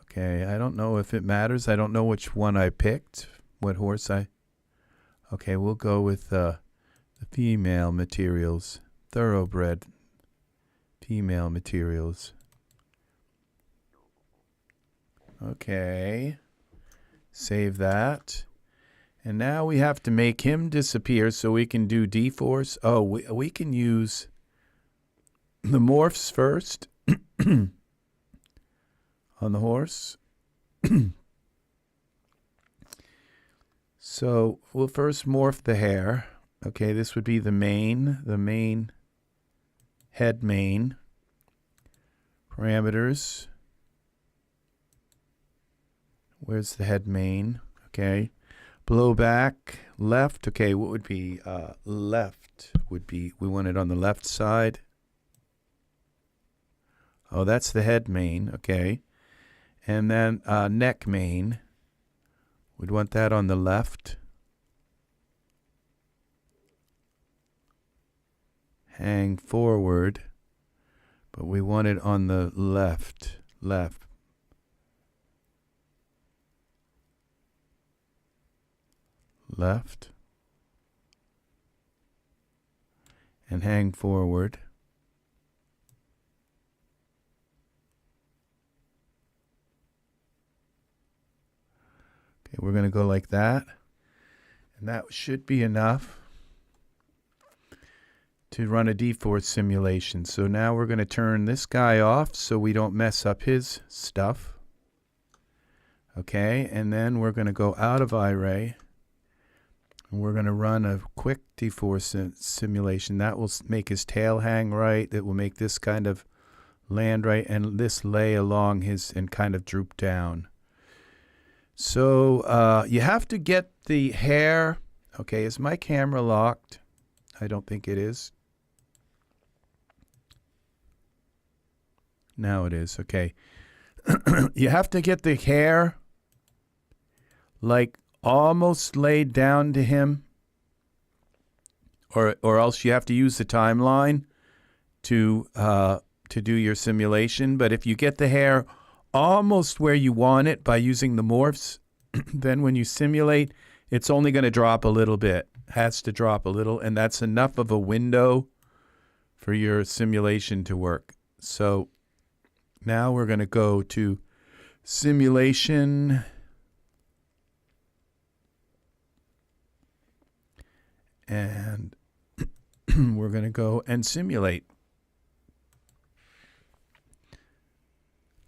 Speaker 1: Okay, I don't know if it matters. I don't know which one I picked, what horse I... Okay, we'll go with the female materials, thoroughbred female materials. Okay, save that. And now we have to make him disappear so we can do dForce. Oh, we can use the morphs first on the horse. So we'll first morph the hair. Okay, this would be the main head main. Parameters. Where's the head main? Okay. Blowback, left. Okay, what would be left? Would be, we want it on the left side. Oh, that's the head main. Okay. And then neck main. We'd want that on the left. Hang forward. But we want it on the left. Left. Left. And hang forward. Okay, we're going to go like that. And that should be enough to run a dForce simulation. So now we're going to turn this guy off so we don't mess up his stuff. Okay, and then we're going to go out of Iray. And we're going to run a quick dForce simulation. That will make his tail hang right. That will make this kind of land right. And this lay along his and kind of droop down. So you have to get the hair. Okay, is my camera locked? I don't think it is. Now it is. Okay. You have to get the hair like almost laid down to him, or else you have to use the timeline to do your simulation. But if you get the hair almost where you want it by using the morphs, then when you simulate, it's only going to drop a little bit. Has to drop a little, and that's enough of a window for your simulation to work. So now we're going to go to simulation. And we're going to go and simulate.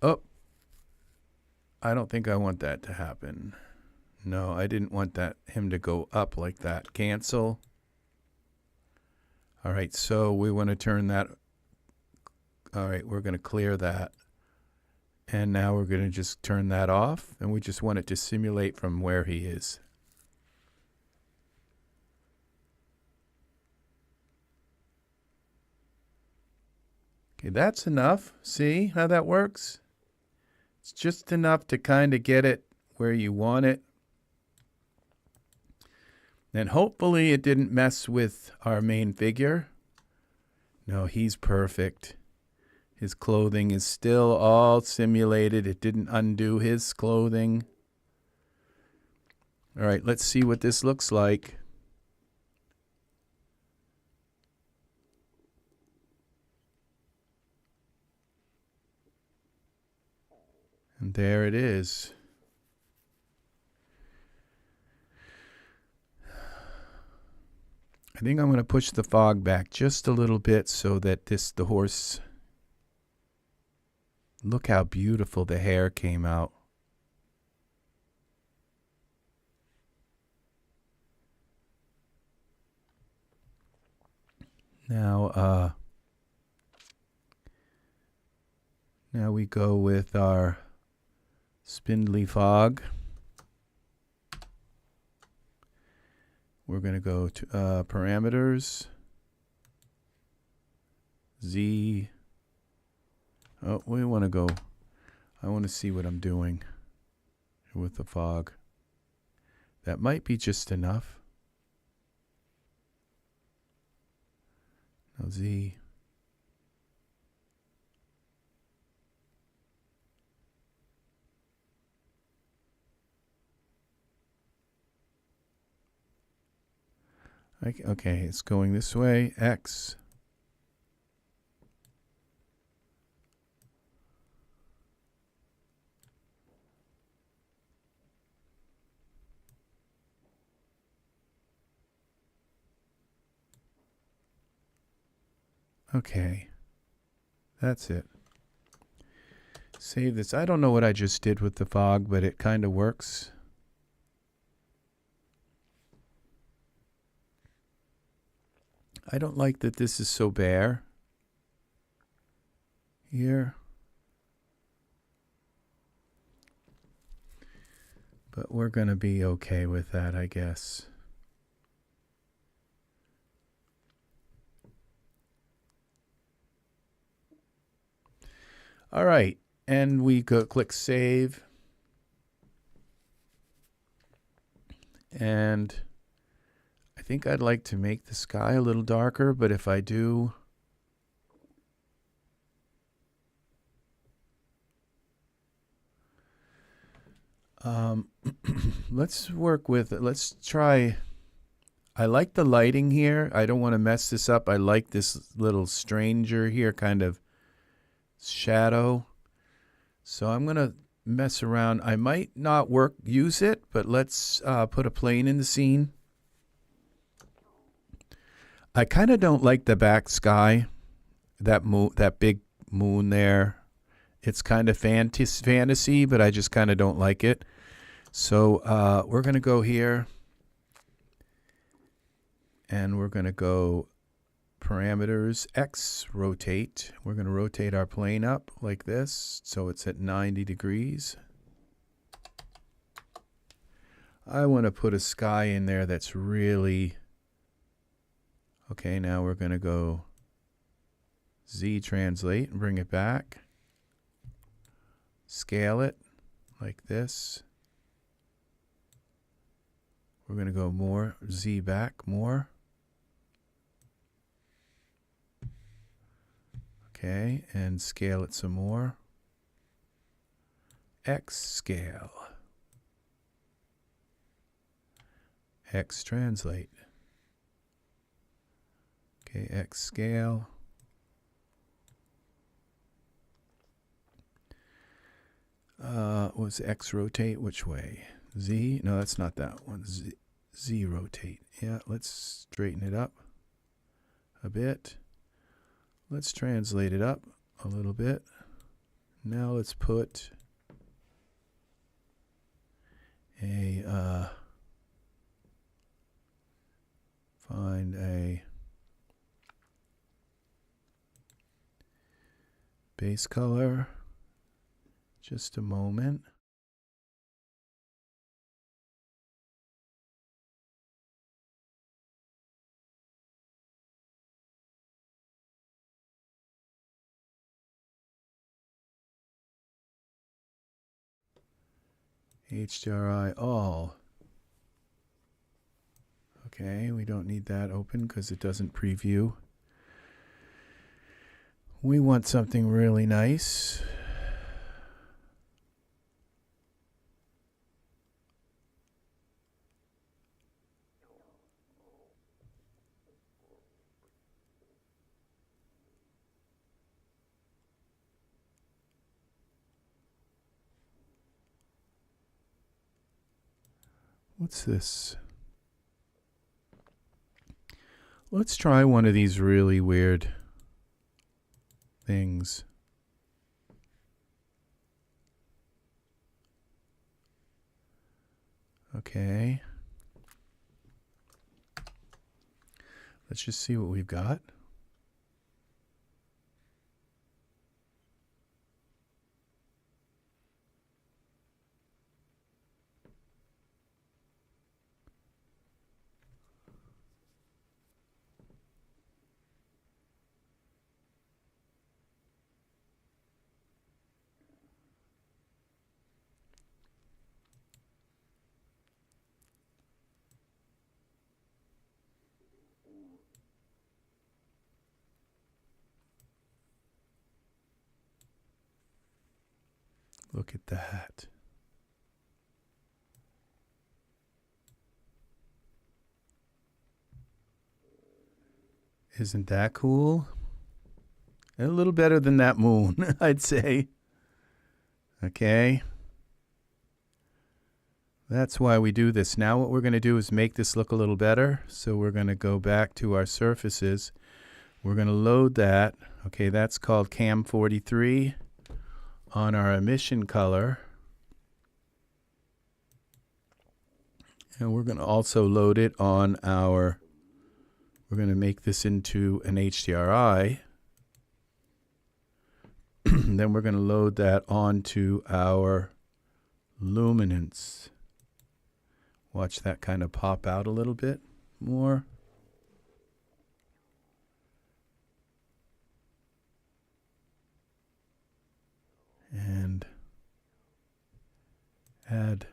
Speaker 1: Oh, I don't think I want that to happen. No, I didn't want him to go up like that. Cancel. All right, so we want to turn that. All right, we're going to clear that. And now we're going to just turn that off. And we just want it to simulate from where he is. Okay, that's enough. See how that works? It's just enough to kind of get it where you want it. And hopefully it didn't mess with our main figure. No, he's perfect. His clothing is still all simulated. It didn't undo his clothing. All right, let's see what this looks like. And there it is. I think I'm going to push the fog back just a little bit so that the horse, look how beautiful the hair came out. Now we go with our spindly fog. We're going to go to parameters, Z. Oh, we want to go, I want to see what I'm doing with the fog. That might be just enough. Now Z. Okay, it's going this way. X. Okay, that's it. Save this. I don't know what I just did with the fog, but it kind of works. I don't like that this is so bare here. But we're going to be okay with that, I guess. All right, and we go click save. And I think I'd like to make the sky a little darker, but if I do, let's work with it. Let's try. I like the lighting here. I don't want to mess this up. I like this little stranger here, kind of shadow. So I'm going to mess around. I might not use it, but let's put a plane in the scene. I kind of don't like the back sky, that big moon there. It's kind of fantasy, but I just kind of don't like it. So we're going to go here, and we're going to go parameters, X, rotate. We're going to rotate our plane up like this, so it's at 90 degrees. I want to put a sky in there that's really... Okay, now we're going to go Z translate and bring it back. Scale it like this. We're going to go more, Z back, more. Okay, and scale it some more. X scale. X translate. Okay, X scale. Was X rotate which way? Z? No, that's not that one. Z rotate. Yeah, let's straighten it up a bit. Let's translate it up a little bit. Now let's put a find a base color. Just a moment. HDRI all. Okay, we don't need that open because it doesn't preview. We want something really nice. What's this? Let's try one of these really weird things. Okay. Let's just see what we've got. Look at that. Isn't that cool? A little better than that moon, I'd say. Okay. That's why we do this. Now what we're going to do is make this look a little better. So we're going to go back to our surfaces. We're going to load that. Okay, that's called Cam 43 on our emission color. And we're going to also load it on our, we're going to make this into an HDRI. Then we're going to load that onto our luminance. Watch that kind of pop out a little bit more. And add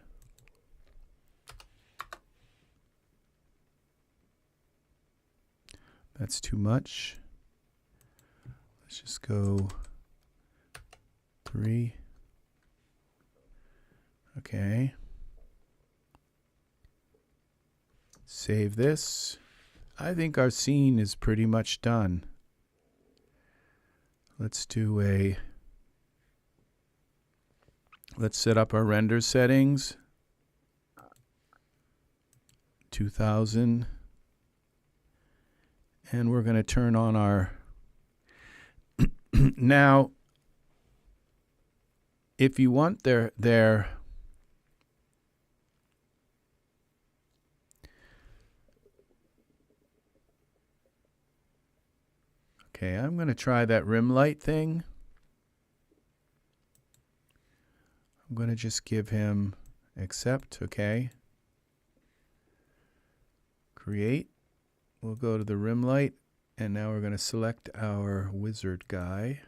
Speaker 1: that's too much. Let's just go 3. Okay. Save this. I think our scene is pretty much done. Let's do a, let's set up our render settings. 2000. And we're going to turn on our now if you want their okay, I'm going to try that rim light thing. I'm going to just give him accept, okay. Create. We'll go to the rim light, and now we're going to select our wizard guy.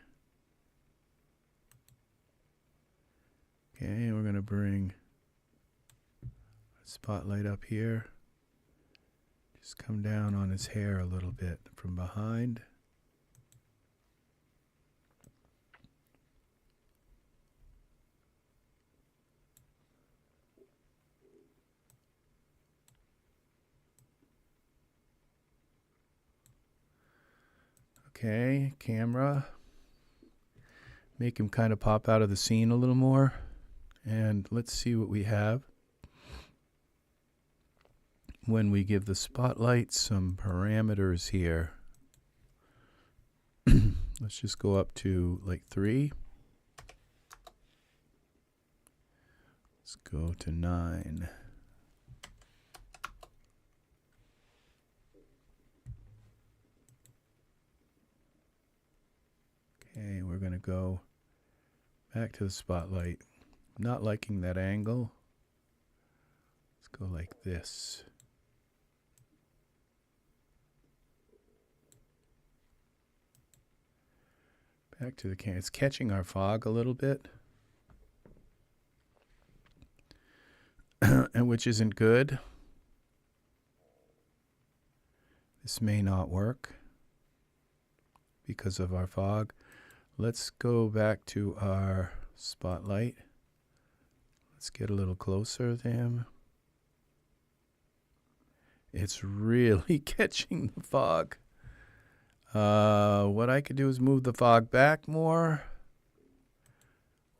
Speaker 1: Okay, and we're going to bring a spotlight up here. Just come down on his hair a little bit from behind. Okay, camera. Make him kind of pop out of the scene a little more. And let's see what we have when we give the spotlight some parameters here. Let's just go up to like 3. Let's go to 9. Okay, we're going to go back to the spotlight. Not liking that angle. Let's go like this. Back to the camera. It's catching our fog a little bit, and which isn't good. This may not work because of our fog. Let's go back to our spotlight. Let's get a little closer to him. It's really catching the fog. What I could do is move the fog back more.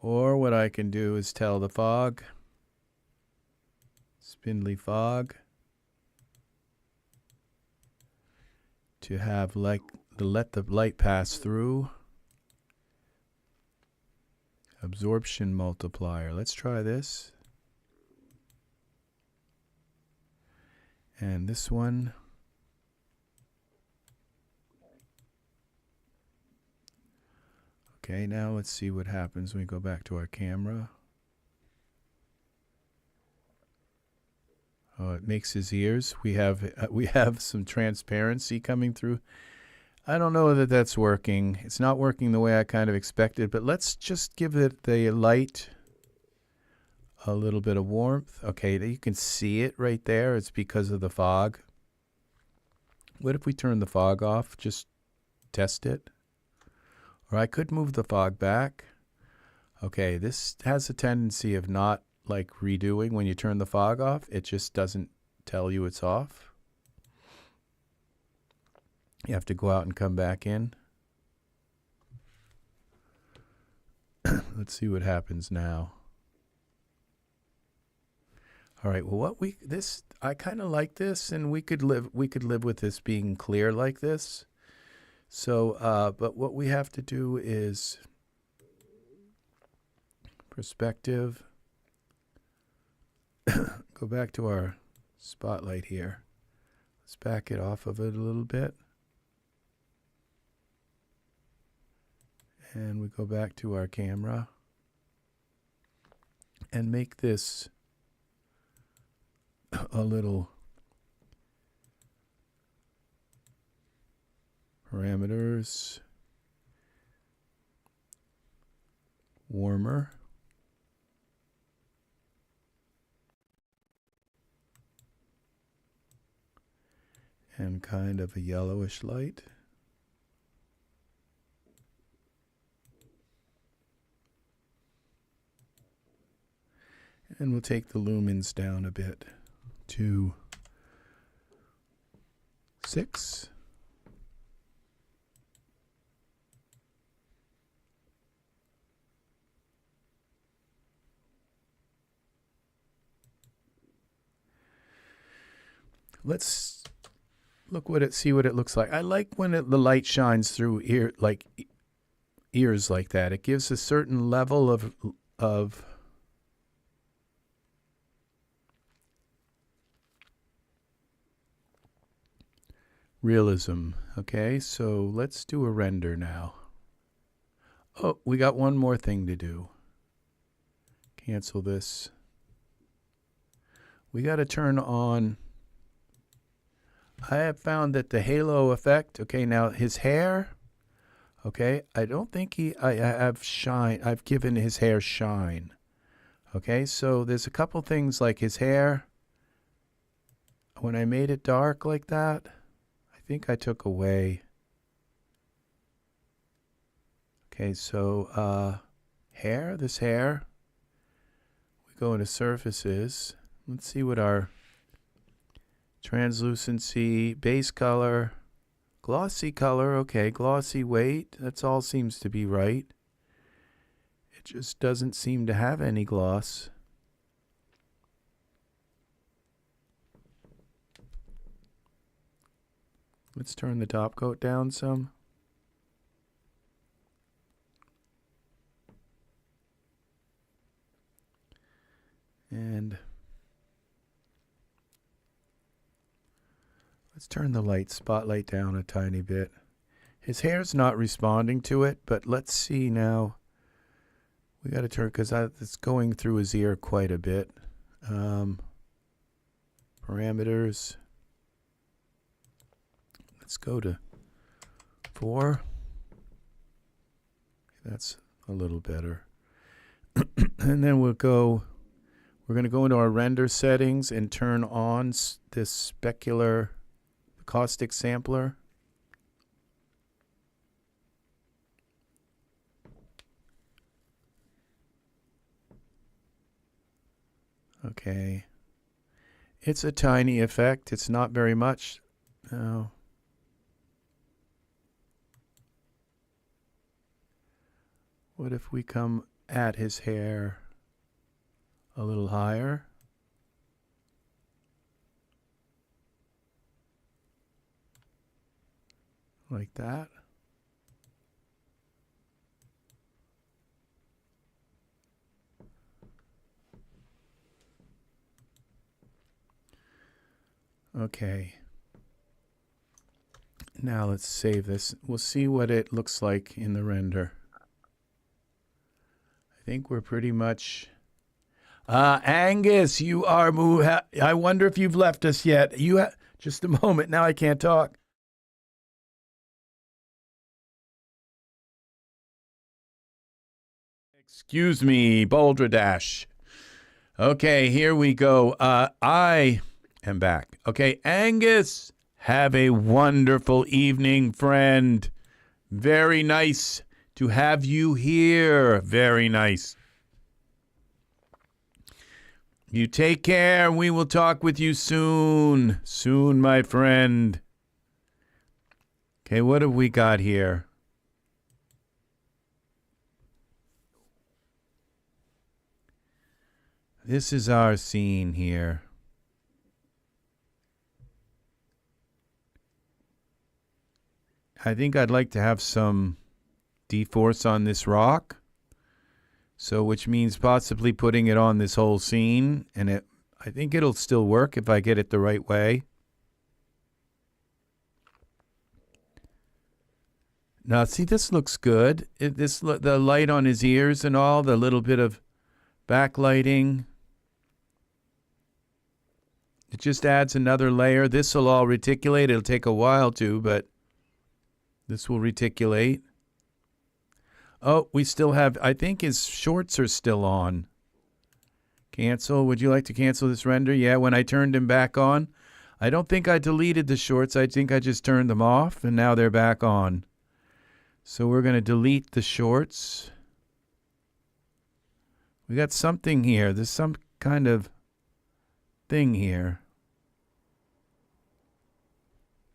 Speaker 1: Or what I can do is tell the fog, spindly fog, to have let the light pass through. Absorption multiplier. Let's try this. And this one. Okay, now let's see what happens when we go back to our camera. Oh, it makes his ears. We have some transparency coming through. I don't know that that's working. It's not working the way I kind of expected, but let's just give it the light a little bit of warmth. Okay, you can see it right there. It's because of the fog. What if we turn the fog off? Just test it. Or I could move the fog back. Okay, this has a tendency of not like redoing when you turn the fog off. It just doesn't tell you it's off. You have to go out and come back in. Let's see what happens now. All right, well I kind of like this, and we could live with this being clear like this. So, but what we have to do is perspective. Go back to our spotlight here. Let's back it off of it a little bit. And we go back to our camera and make this a little parameters warmer. And kind of a yellowish light. And we'll take the lumens down a bit to 6. Let's see what it looks like. I like when the light shines through ears like that. It gives a certain level of realism. Okay, so let's do a render now. Oh, we got one more thing to do. Cancel this. We got to turn on. I have found that the halo effect, okay, now his hair, okay, I don't think I've given his hair shine. Okay, so there's a couple things like his hair. When I made it dark like that, I think I took away. Okay, so this hair, we go into surfaces. Let's see what our translucency, base color, glossy color, okay, glossy weight, that's all seems to be right. It just doesn't seem to have any gloss. Let's turn the top coat down some. And let's turn the spotlight down a tiny bit. His hair's not responding to it, but let's see now. We got to turn, because it's going through his ear quite a bit. Parameters. Let's go to 4. That's a little better. And then we're going to go into our render settings and turn on this specular caustic sampler. Okay. It's a tiny effect. It's not very much. No. What if we come at his hair a little higher? Like that. Okay. Now let's save this. We'll see what it looks like in the render. I think we're pretty much... Angus, you are... I wonder if you've left us yet. Just a moment. Now I can't talk. Excuse me, Balderdash. Okay, here we go. I am back. Okay, Angus, have a wonderful evening, friend. Very nice to have you here. Very nice. You take care. We will talk with you soon. Soon, my friend. Okay, what have we got here? This is our scene here. I think I'd like to have some dForce on this rock. So, which means possibly putting it on this whole scene. And I think it'll still work if I get it the right way. Now, see, this looks good. The light on his ears and all, the little bit of backlighting. It just adds another layer. This will all reticulate. It'll take a while to, but this will reticulate. Oh, we still have, I think his shorts are still on. Cancel. Would you like to cancel this render? Yeah, when I turned him back on. I don't think I deleted the shorts. I think I just turned them off, and now they're back on. So we're going to delete the shorts. We got something here. There's some kind of thing here.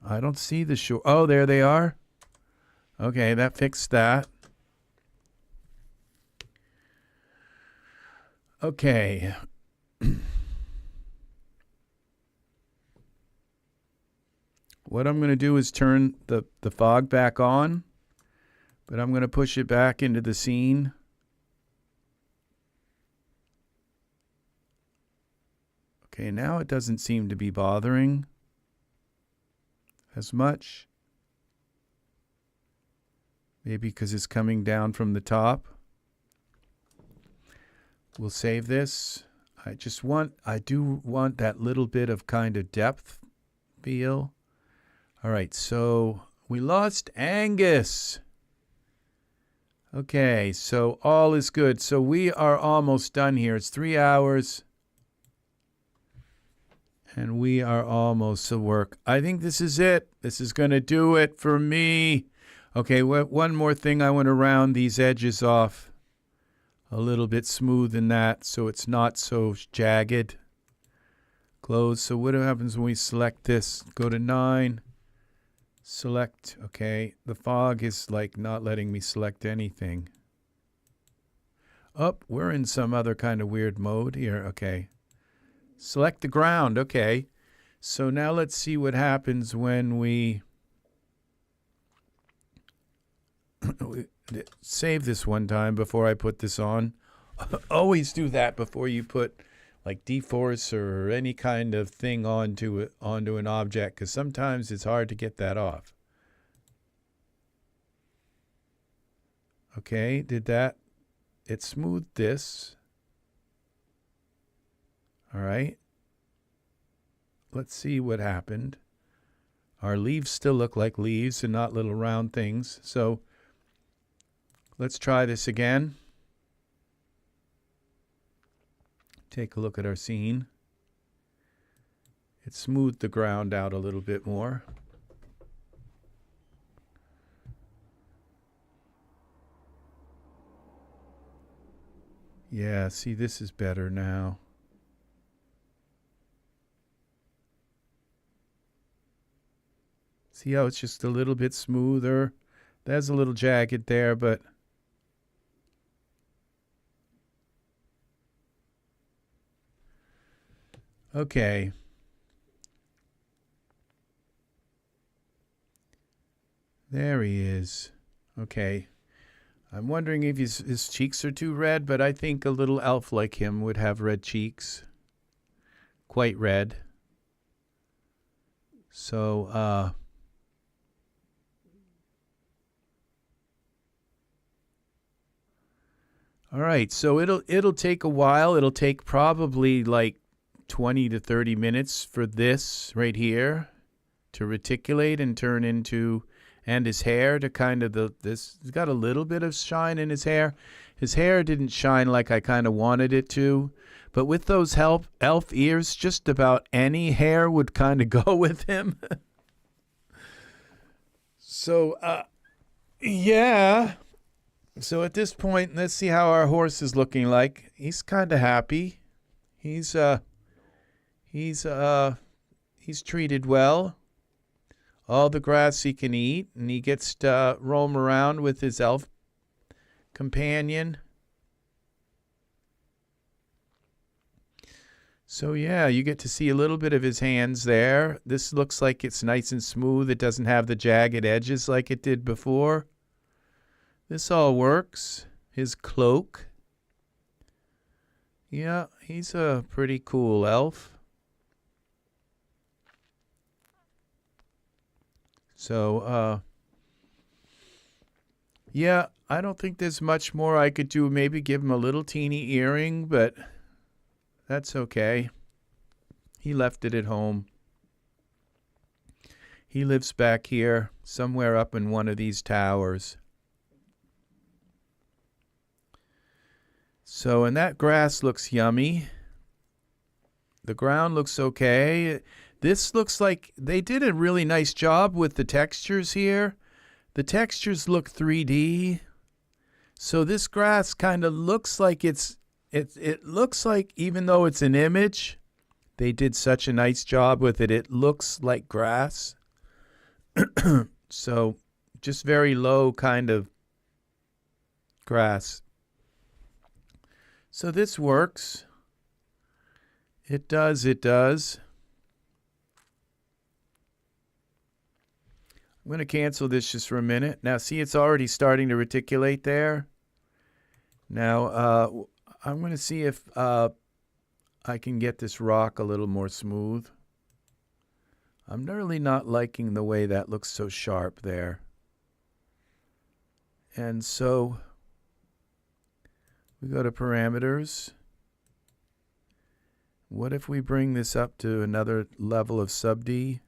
Speaker 1: I don't see the short. Oh, there they are. Okay, that fixed that. Okay. What I'm going to do is turn the fog back on, but I'm going to push it back into the scene. Okay, now it doesn't seem to be bothering as much. Maybe because it's coming down from the top. We'll save this. I do want that little bit of kind of depth feel. All right, so we lost Angus. Okay, so all is good. So we are almost done here. It's 3 hours. And we are almost to work. I think this is it. This is going to do it for me. Okay, one more thing. I want to round these edges off a little bit smooth in that so it's not so jagged. Close. So what happens when we select this? Go to 9. Select. Okay, the fog is like not letting me select anything. Oh, we're in some other kind of weird mode here. Okay. Select the ground. Okay. So now let's see what happens when we save this one time before I put this on. Always do that before you put like dForce or any kind of thing onto an object, because sometimes it's hard to get that off. Okay, did that? It smoothed this. All right. Let's see what happened. Our leaves still look like leaves and not little round things. So let's try this again. Take a look at our scene. It smoothed the ground out a little bit more. Yeah, see, this is better now. See how it's just a little bit smoother? There's a little jagged there, but okay. There he is. Okay. I'm wondering if his cheeks are too red, but I think a little elf like him would have red cheeks. Quite red. So, all right, so it'll take a while. It'll take probably like 20 to 30 minutes for this right here to reticulate and turn into, and his hair to kind of he's got a little bit of shine in his hair. His hair didn't shine like I kind of wanted it to, but with those elf ears, just about any hair would kind of go with him. So, yeah. So at this point, let's see how our horse is looking like. He's kind of happy. He's treated well. All the grass he can eat, and he gets to roam around with his elf companion. So yeah, you get to see a little bit of his hands there. This looks like it's nice and smooth. It doesn't have the jagged edges like it did before. This all works. His cloak. Yeah, he's a pretty cool elf. So, yeah, I don't think there's much more I could do. Maybe give him a little teeny earring, but that's okay. He left it at home. He lives back here, somewhere up in one of these towers. So, and that grass looks yummy. The ground looks okay. This looks like they did a really nice job with the textures here. The textures look 3D. So this grass kind of looks like it looks like, even though it's an image, they did such a nice job with it. It looks like grass. So just very low kind of grass. So this works. It does. I'm going to cancel this just for a minute. Now, see, it's already starting to reticulate there. Now, I'm going to see if I can get this rock a little more smooth. I'm really not liking the way that looks so sharp there. And so we go to parameters. What if we bring this up to another level of sub D?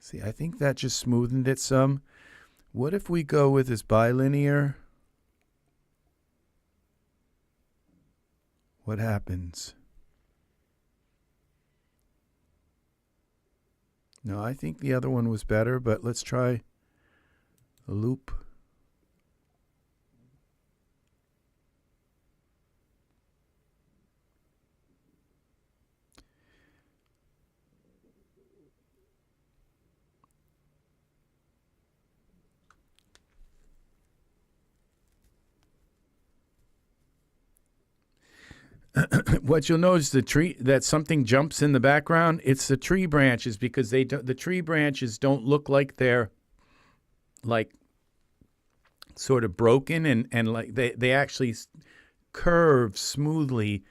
Speaker 1: See, I think that just smoothened it some. What if we go with this bilinear? What happens? No, I think the other one was better, but let's try a loop. What you'll notice, the tree, that something jumps in the background, it's the tree branches, because the tree branches don't look like they're like sort of broken, and like they actually curve smoothly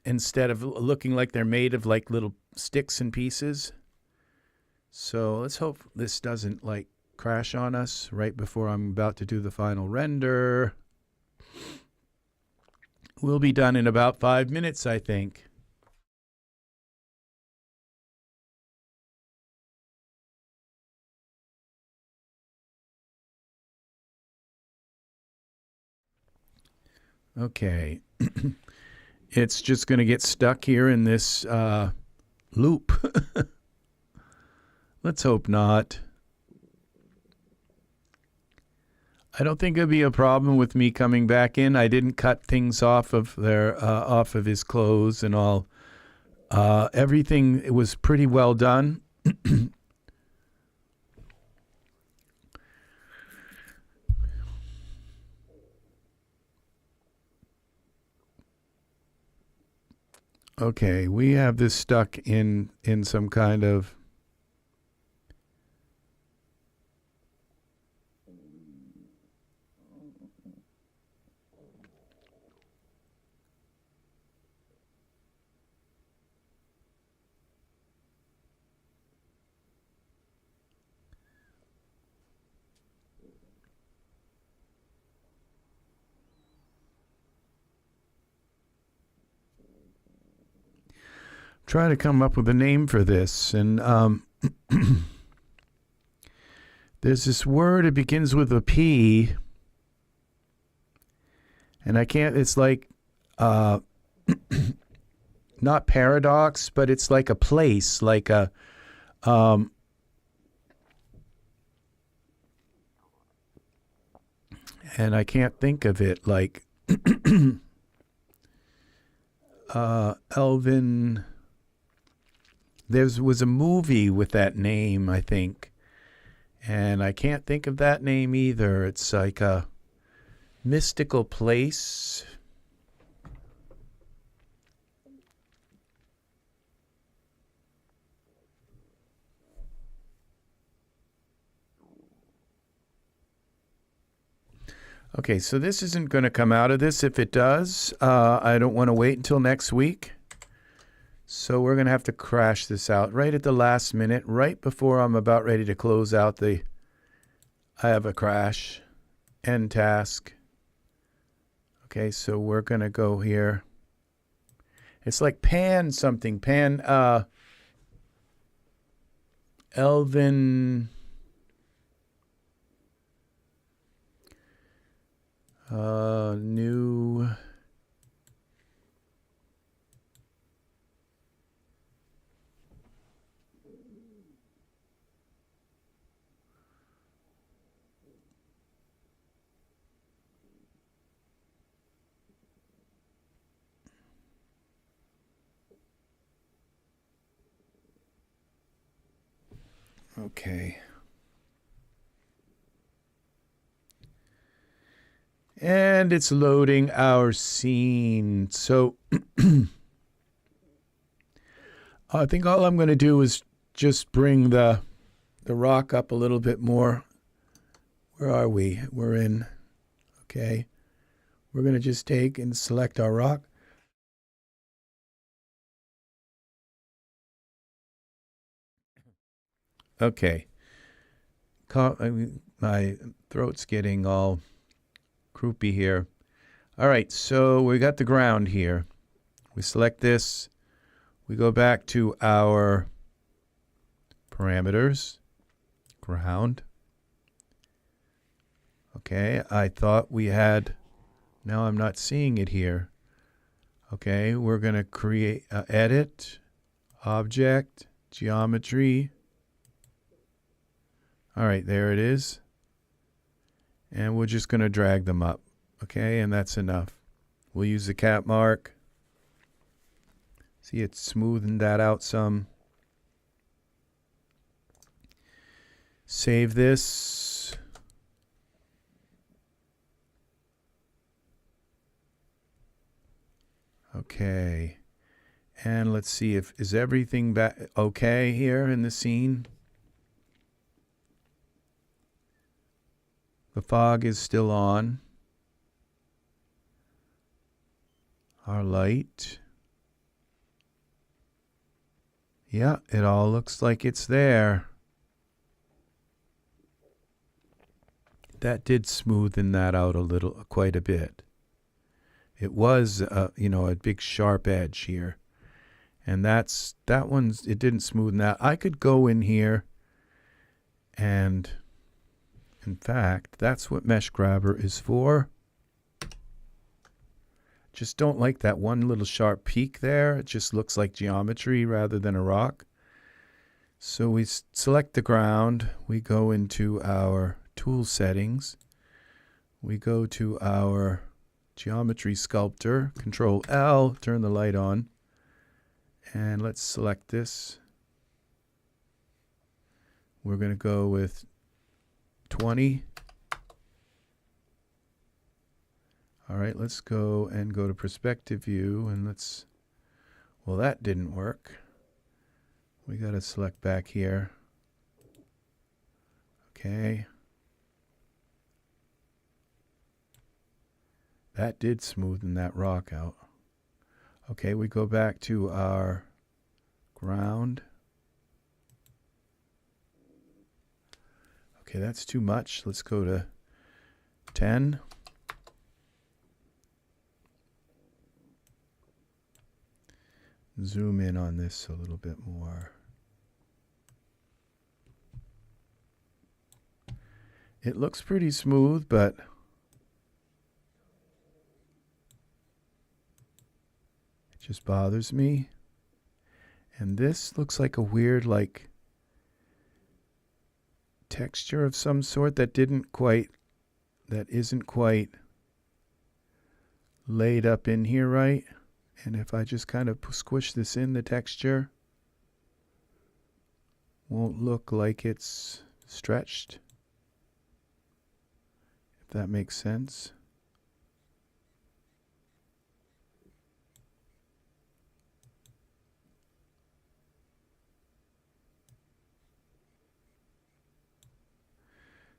Speaker 1: instead of looking like they're made of like little sticks and pieces. So let's hope this doesn't like crash on us right before I'm about to do the final render. We'll be done in about 5 minutes, I think. Okay. It's just going to get stuck here in this loop. Let's hope not. I don't think it'll be a problem with me coming back in. I didn't cut things off of off of his clothes and all. Everything was pretty well done. Okay, we have this stuck in some kind of trying to come up with a name for this, and there's this word, it begins with a P, and I can't, it's like not paradox, but it's like a place, like a and I can't think of it, like Elvin. There was a movie with that name, I think, and I can't think of that name either. It's like a mystical place. Okay, so this isn't going to come out of this. If it does, I don't want to wait until next week. So we're going to have to crash this out right at the last minute, right before I'm about ready to close out I have a crash, end task. Okay, so we're going to go here. It's like pan something, pan, Elvin, new. Okay. And it's loading our scene. So I think all I'm going to do is just bring the rock up a little bit more. Where are we? We're in. Okay. We're going to just take and select our rock. Okay. My throat's getting all croupy here. All right, so we got the ground here. We select this. We go back to our parameters, ground. Okay, I thought we had, now I'm not seeing it here. Okay, we're going to create, edit, object, geometry. All right, there it is. And we're just going to drag them up. Okay, and that's enough. We'll use the cap mark. See, it's smoothing that out some. Save this. Okay. And let's see if, is everything back okay here in the scene? The fog is still on. Our light. Yeah, it all looks like it's there. That did smoothen that out a little, quite a bit. It was, you know, a big sharp edge here. And that one's, it didn't smoothen that. I could go in here and, in fact, that's what Mesh Grabber is for. Just don't like that one little sharp peak there. It just looks like geometry rather than a rock. So we select the ground, we go into our tool settings, we go to our geometry sculptor, Control L, turn the light on, and let's select this. We're going to go with 20. All right, let's go to perspective view, and well, that didn't work. We got to select back here. Okay. That did smoothen that rock out. Okay, we go back to our ground. Okay, that's too much. Let's go to 10. Zoom in on this a little bit more. It looks pretty smooth, but it just bothers me. And this looks like a weird, like, texture of some sort that isn't quite laid up in here right. And if I just kind of squish this in, the texture won't look like it's stretched, if that makes sense.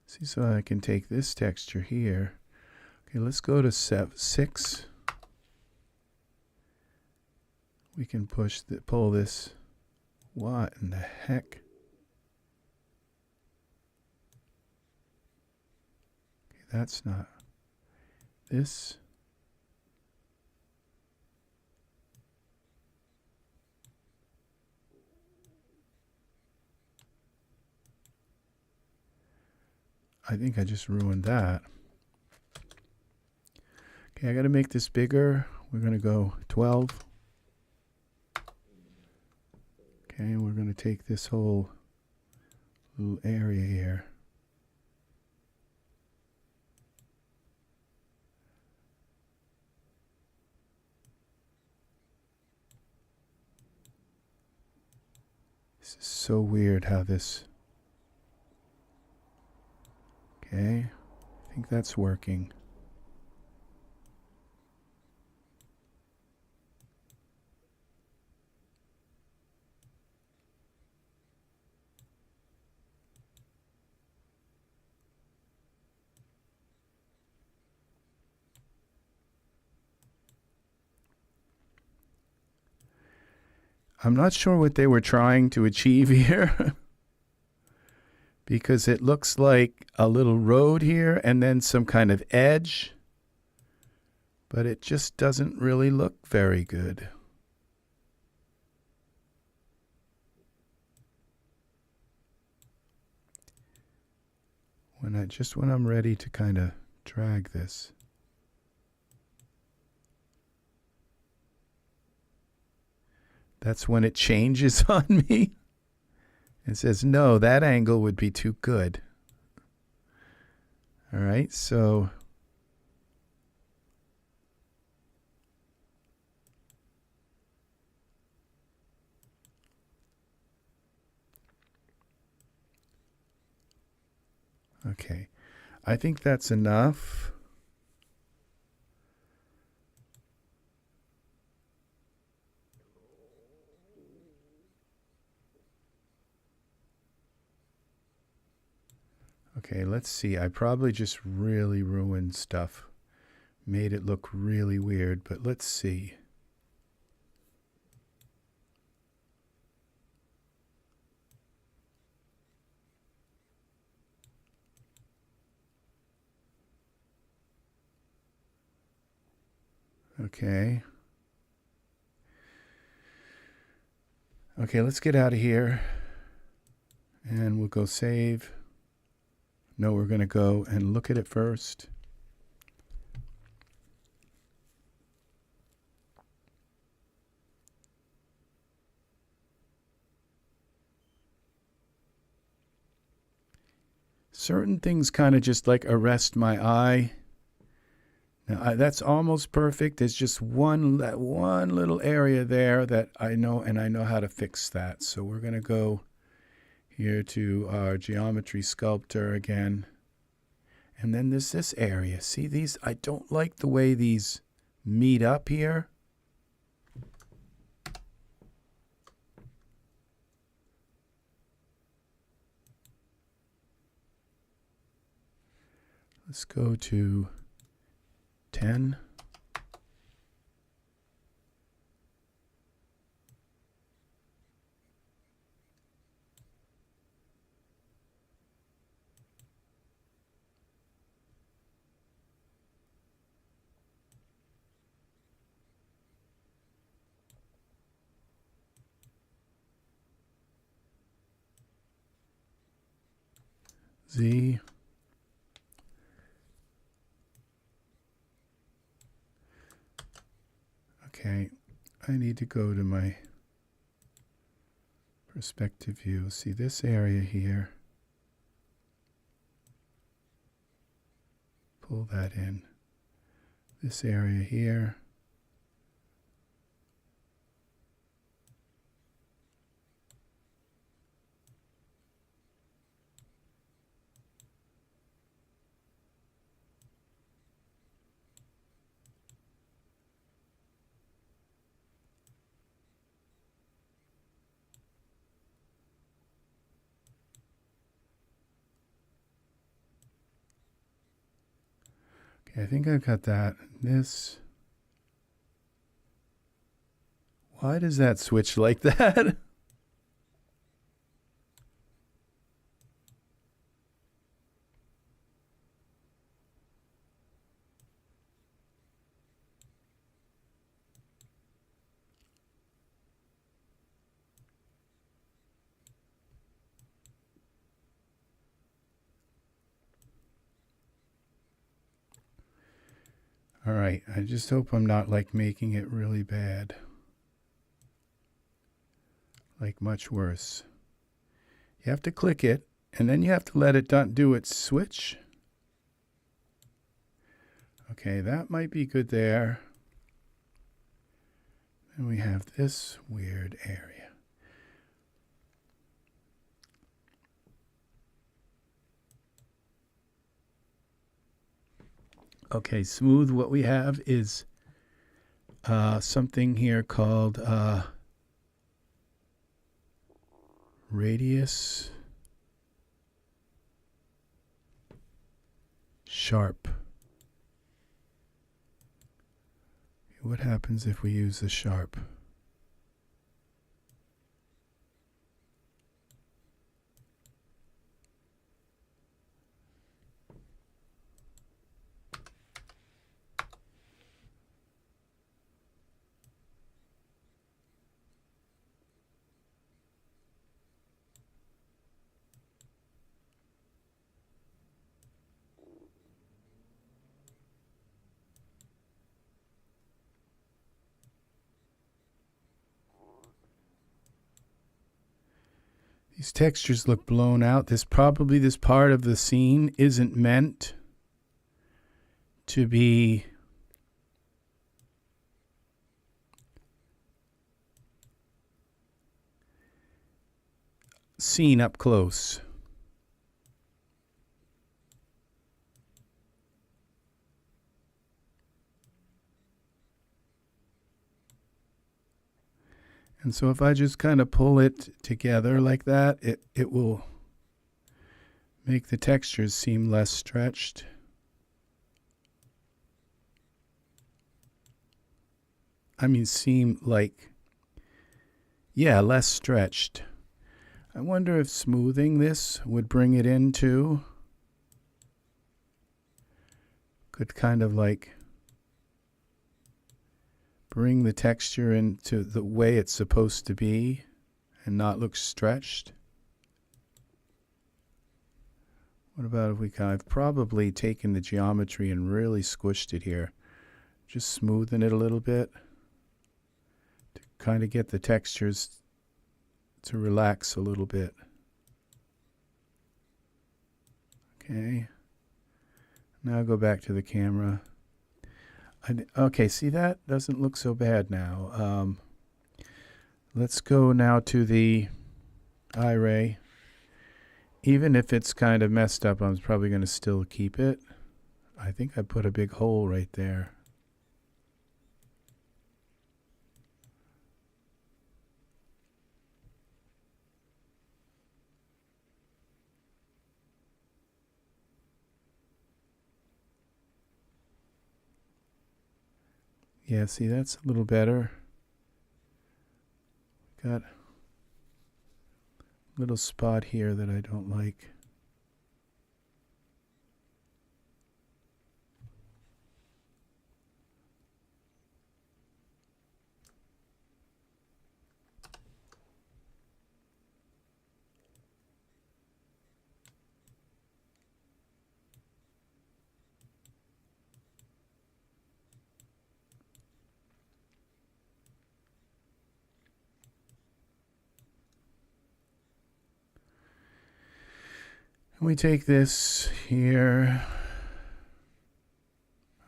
Speaker 1: See, so I can take this texture here. Okay, let's go to 6. We can pull this. What in the heck? Okay, that's not this. I think I just ruined that. Okay, I got to make this bigger. We're going to go 12. Okay, we're going to take this whole little area here. This is so weird how this... Okay, I think that's working. I'm not sure what they were trying to achieve here because it looks like a little road here and then some kind of edge, but it just doesn't really look very good. When I'm ready to kind of drag this. That's when it changes on me. It says, no, that angle would be too good. All right, so okay, I think that's enough. Okay, let's see. I probably just really ruined stuff. Made it look really weird, but let's see. Okay. Okay, let's get out of here. And we'll go save. No, we're going to go and look at it first. certain things kind of just like arrest my eye. Now, that's almost perfect. There's just that one little area there that I know, and I know how to fix that. So we're going to go here to our geometry sculptor again. And then there's this area. See these? I don't like the way these meet up here. Let's go to 10. Z. Okay, I need to go to my perspective view. See this area here. Pull that in. This area here. Okay, I think I've got that. This. Why does that switch like that? All right, I just hope I'm not like making it really bad. Like much worse. You have to click it, and then you have to let it do its switch. Okay, that might be good there. And we have this weird area. Okay, smooth. What we have is something here called radius sharp. What happens if we use the sharp? These textures look blown out. This part of the scene isn't meant to be seen up close. And so if I just kind of pull it together like that, it will make the textures seem less stretched. I mean, seem like, yeah, less stretched. I wonder if smoothing this would bring it in too. Could kind of like bring the texture into the way it's supposed to be and not look stretched. What about if we I've probably taken the geometry and really squished it here. Just smoothing it a little bit to kind of get the textures to relax a little bit. Okay. Now go back to the camera. Okay, see, that doesn't look so bad now. Let's go now to the Iray. Even if it's kind of messed up, I'm probably going to still keep it. I think I put a big hole right there. Yeah, see, that's a little better. Got a little spot here that I don't like. We take this here.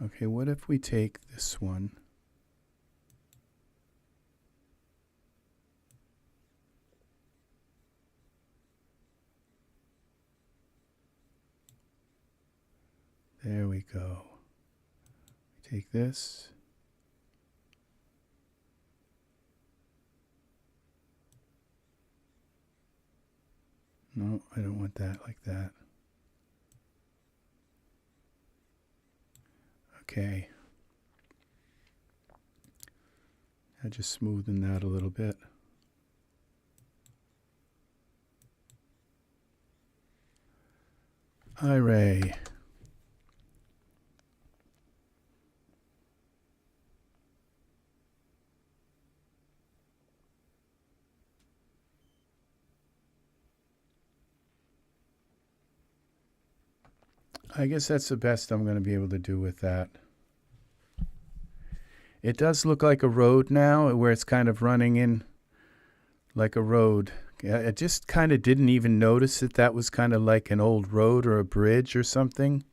Speaker 1: Okay, what if we take this one? There we go. Take this. No, I don't want that like that. Okay. I just smoothen that a little bit. Iray. I guess that's the best I'm going to be able to do with that. It does look like a road now, where it's kind of running in like a road. I just kind of didn't even notice that that was kind of like an old road or a bridge or something.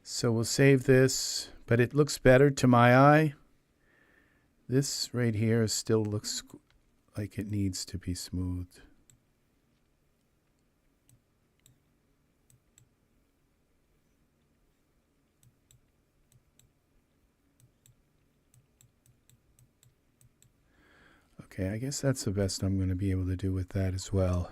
Speaker 1: So we'll save this, but it looks better to my eye. This right here still looks like it needs to be smoothed. Okay, I guess that's the best I'm going to be able to do with that as well.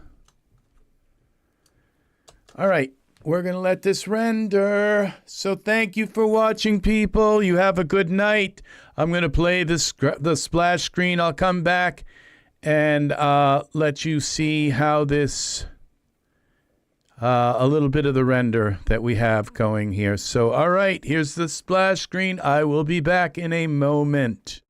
Speaker 1: All right, we're going to let this render. So thank you for watching, people. You have a good night. I'm going to play the splash screen. I'll come back and let you see how this, a little bit of the render that we have going here. So, all right, here's the splash screen. I will be back in a moment.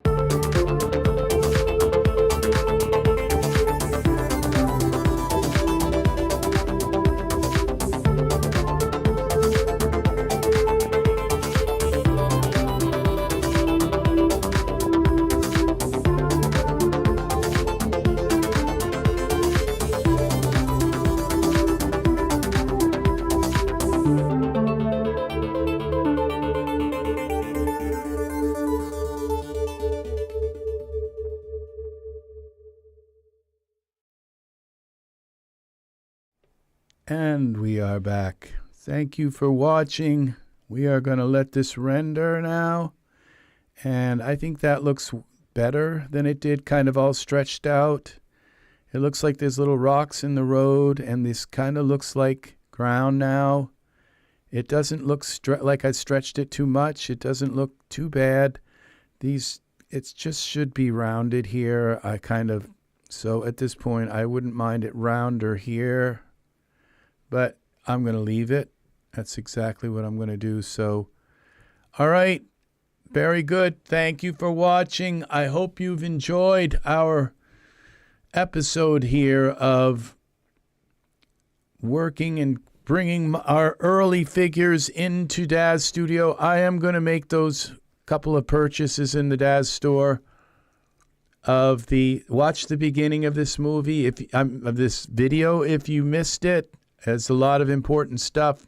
Speaker 1: And we are back. Thank you for watching. We are going to let this render now. And I think that looks better than it did, kind of all stretched out. It looks like there's little rocks in the road, and this kind of looks like ground now. It doesn't look like I stretched it too much. It doesn't look too bad. It just should be rounded here. So at this point, I wouldn't mind it rounder here. But I'm going to leave it. That's exactly what I'm going to do. So, all right. Very good. Thank you for watching. I hope you've enjoyed our episode here of working and bringing our early figures into Daz Studio. I am going to make those couple of purchases in the Daz store watch the beginning of this movie, of this video, if you missed it. It's a lot of important stuff.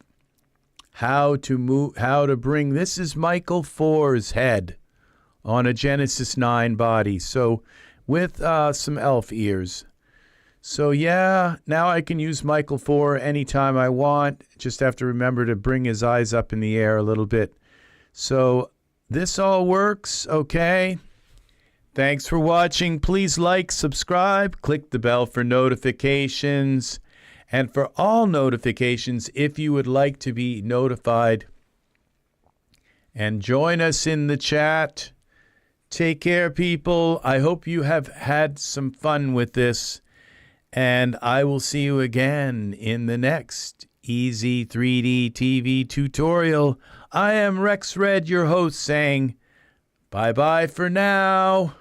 Speaker 1: how to bring, this is Michael 4's head on a Genesis 9 body. So with some elf ears. So yeah, now I can use Michael 4 anytime I want. Just have to remember to bring his eyes up in the air a little bit. So this all works, okay? Thanks for watching. Please like, subscribe, click the bell for notifications. And for all notifications, if you would like to be notified. And join us in the chat. Take care, people. I hope you have had some fun with this. And I will see you again in the next EZ3DTV tutorial. I am Rex Red, your host, saying bye-bye for now.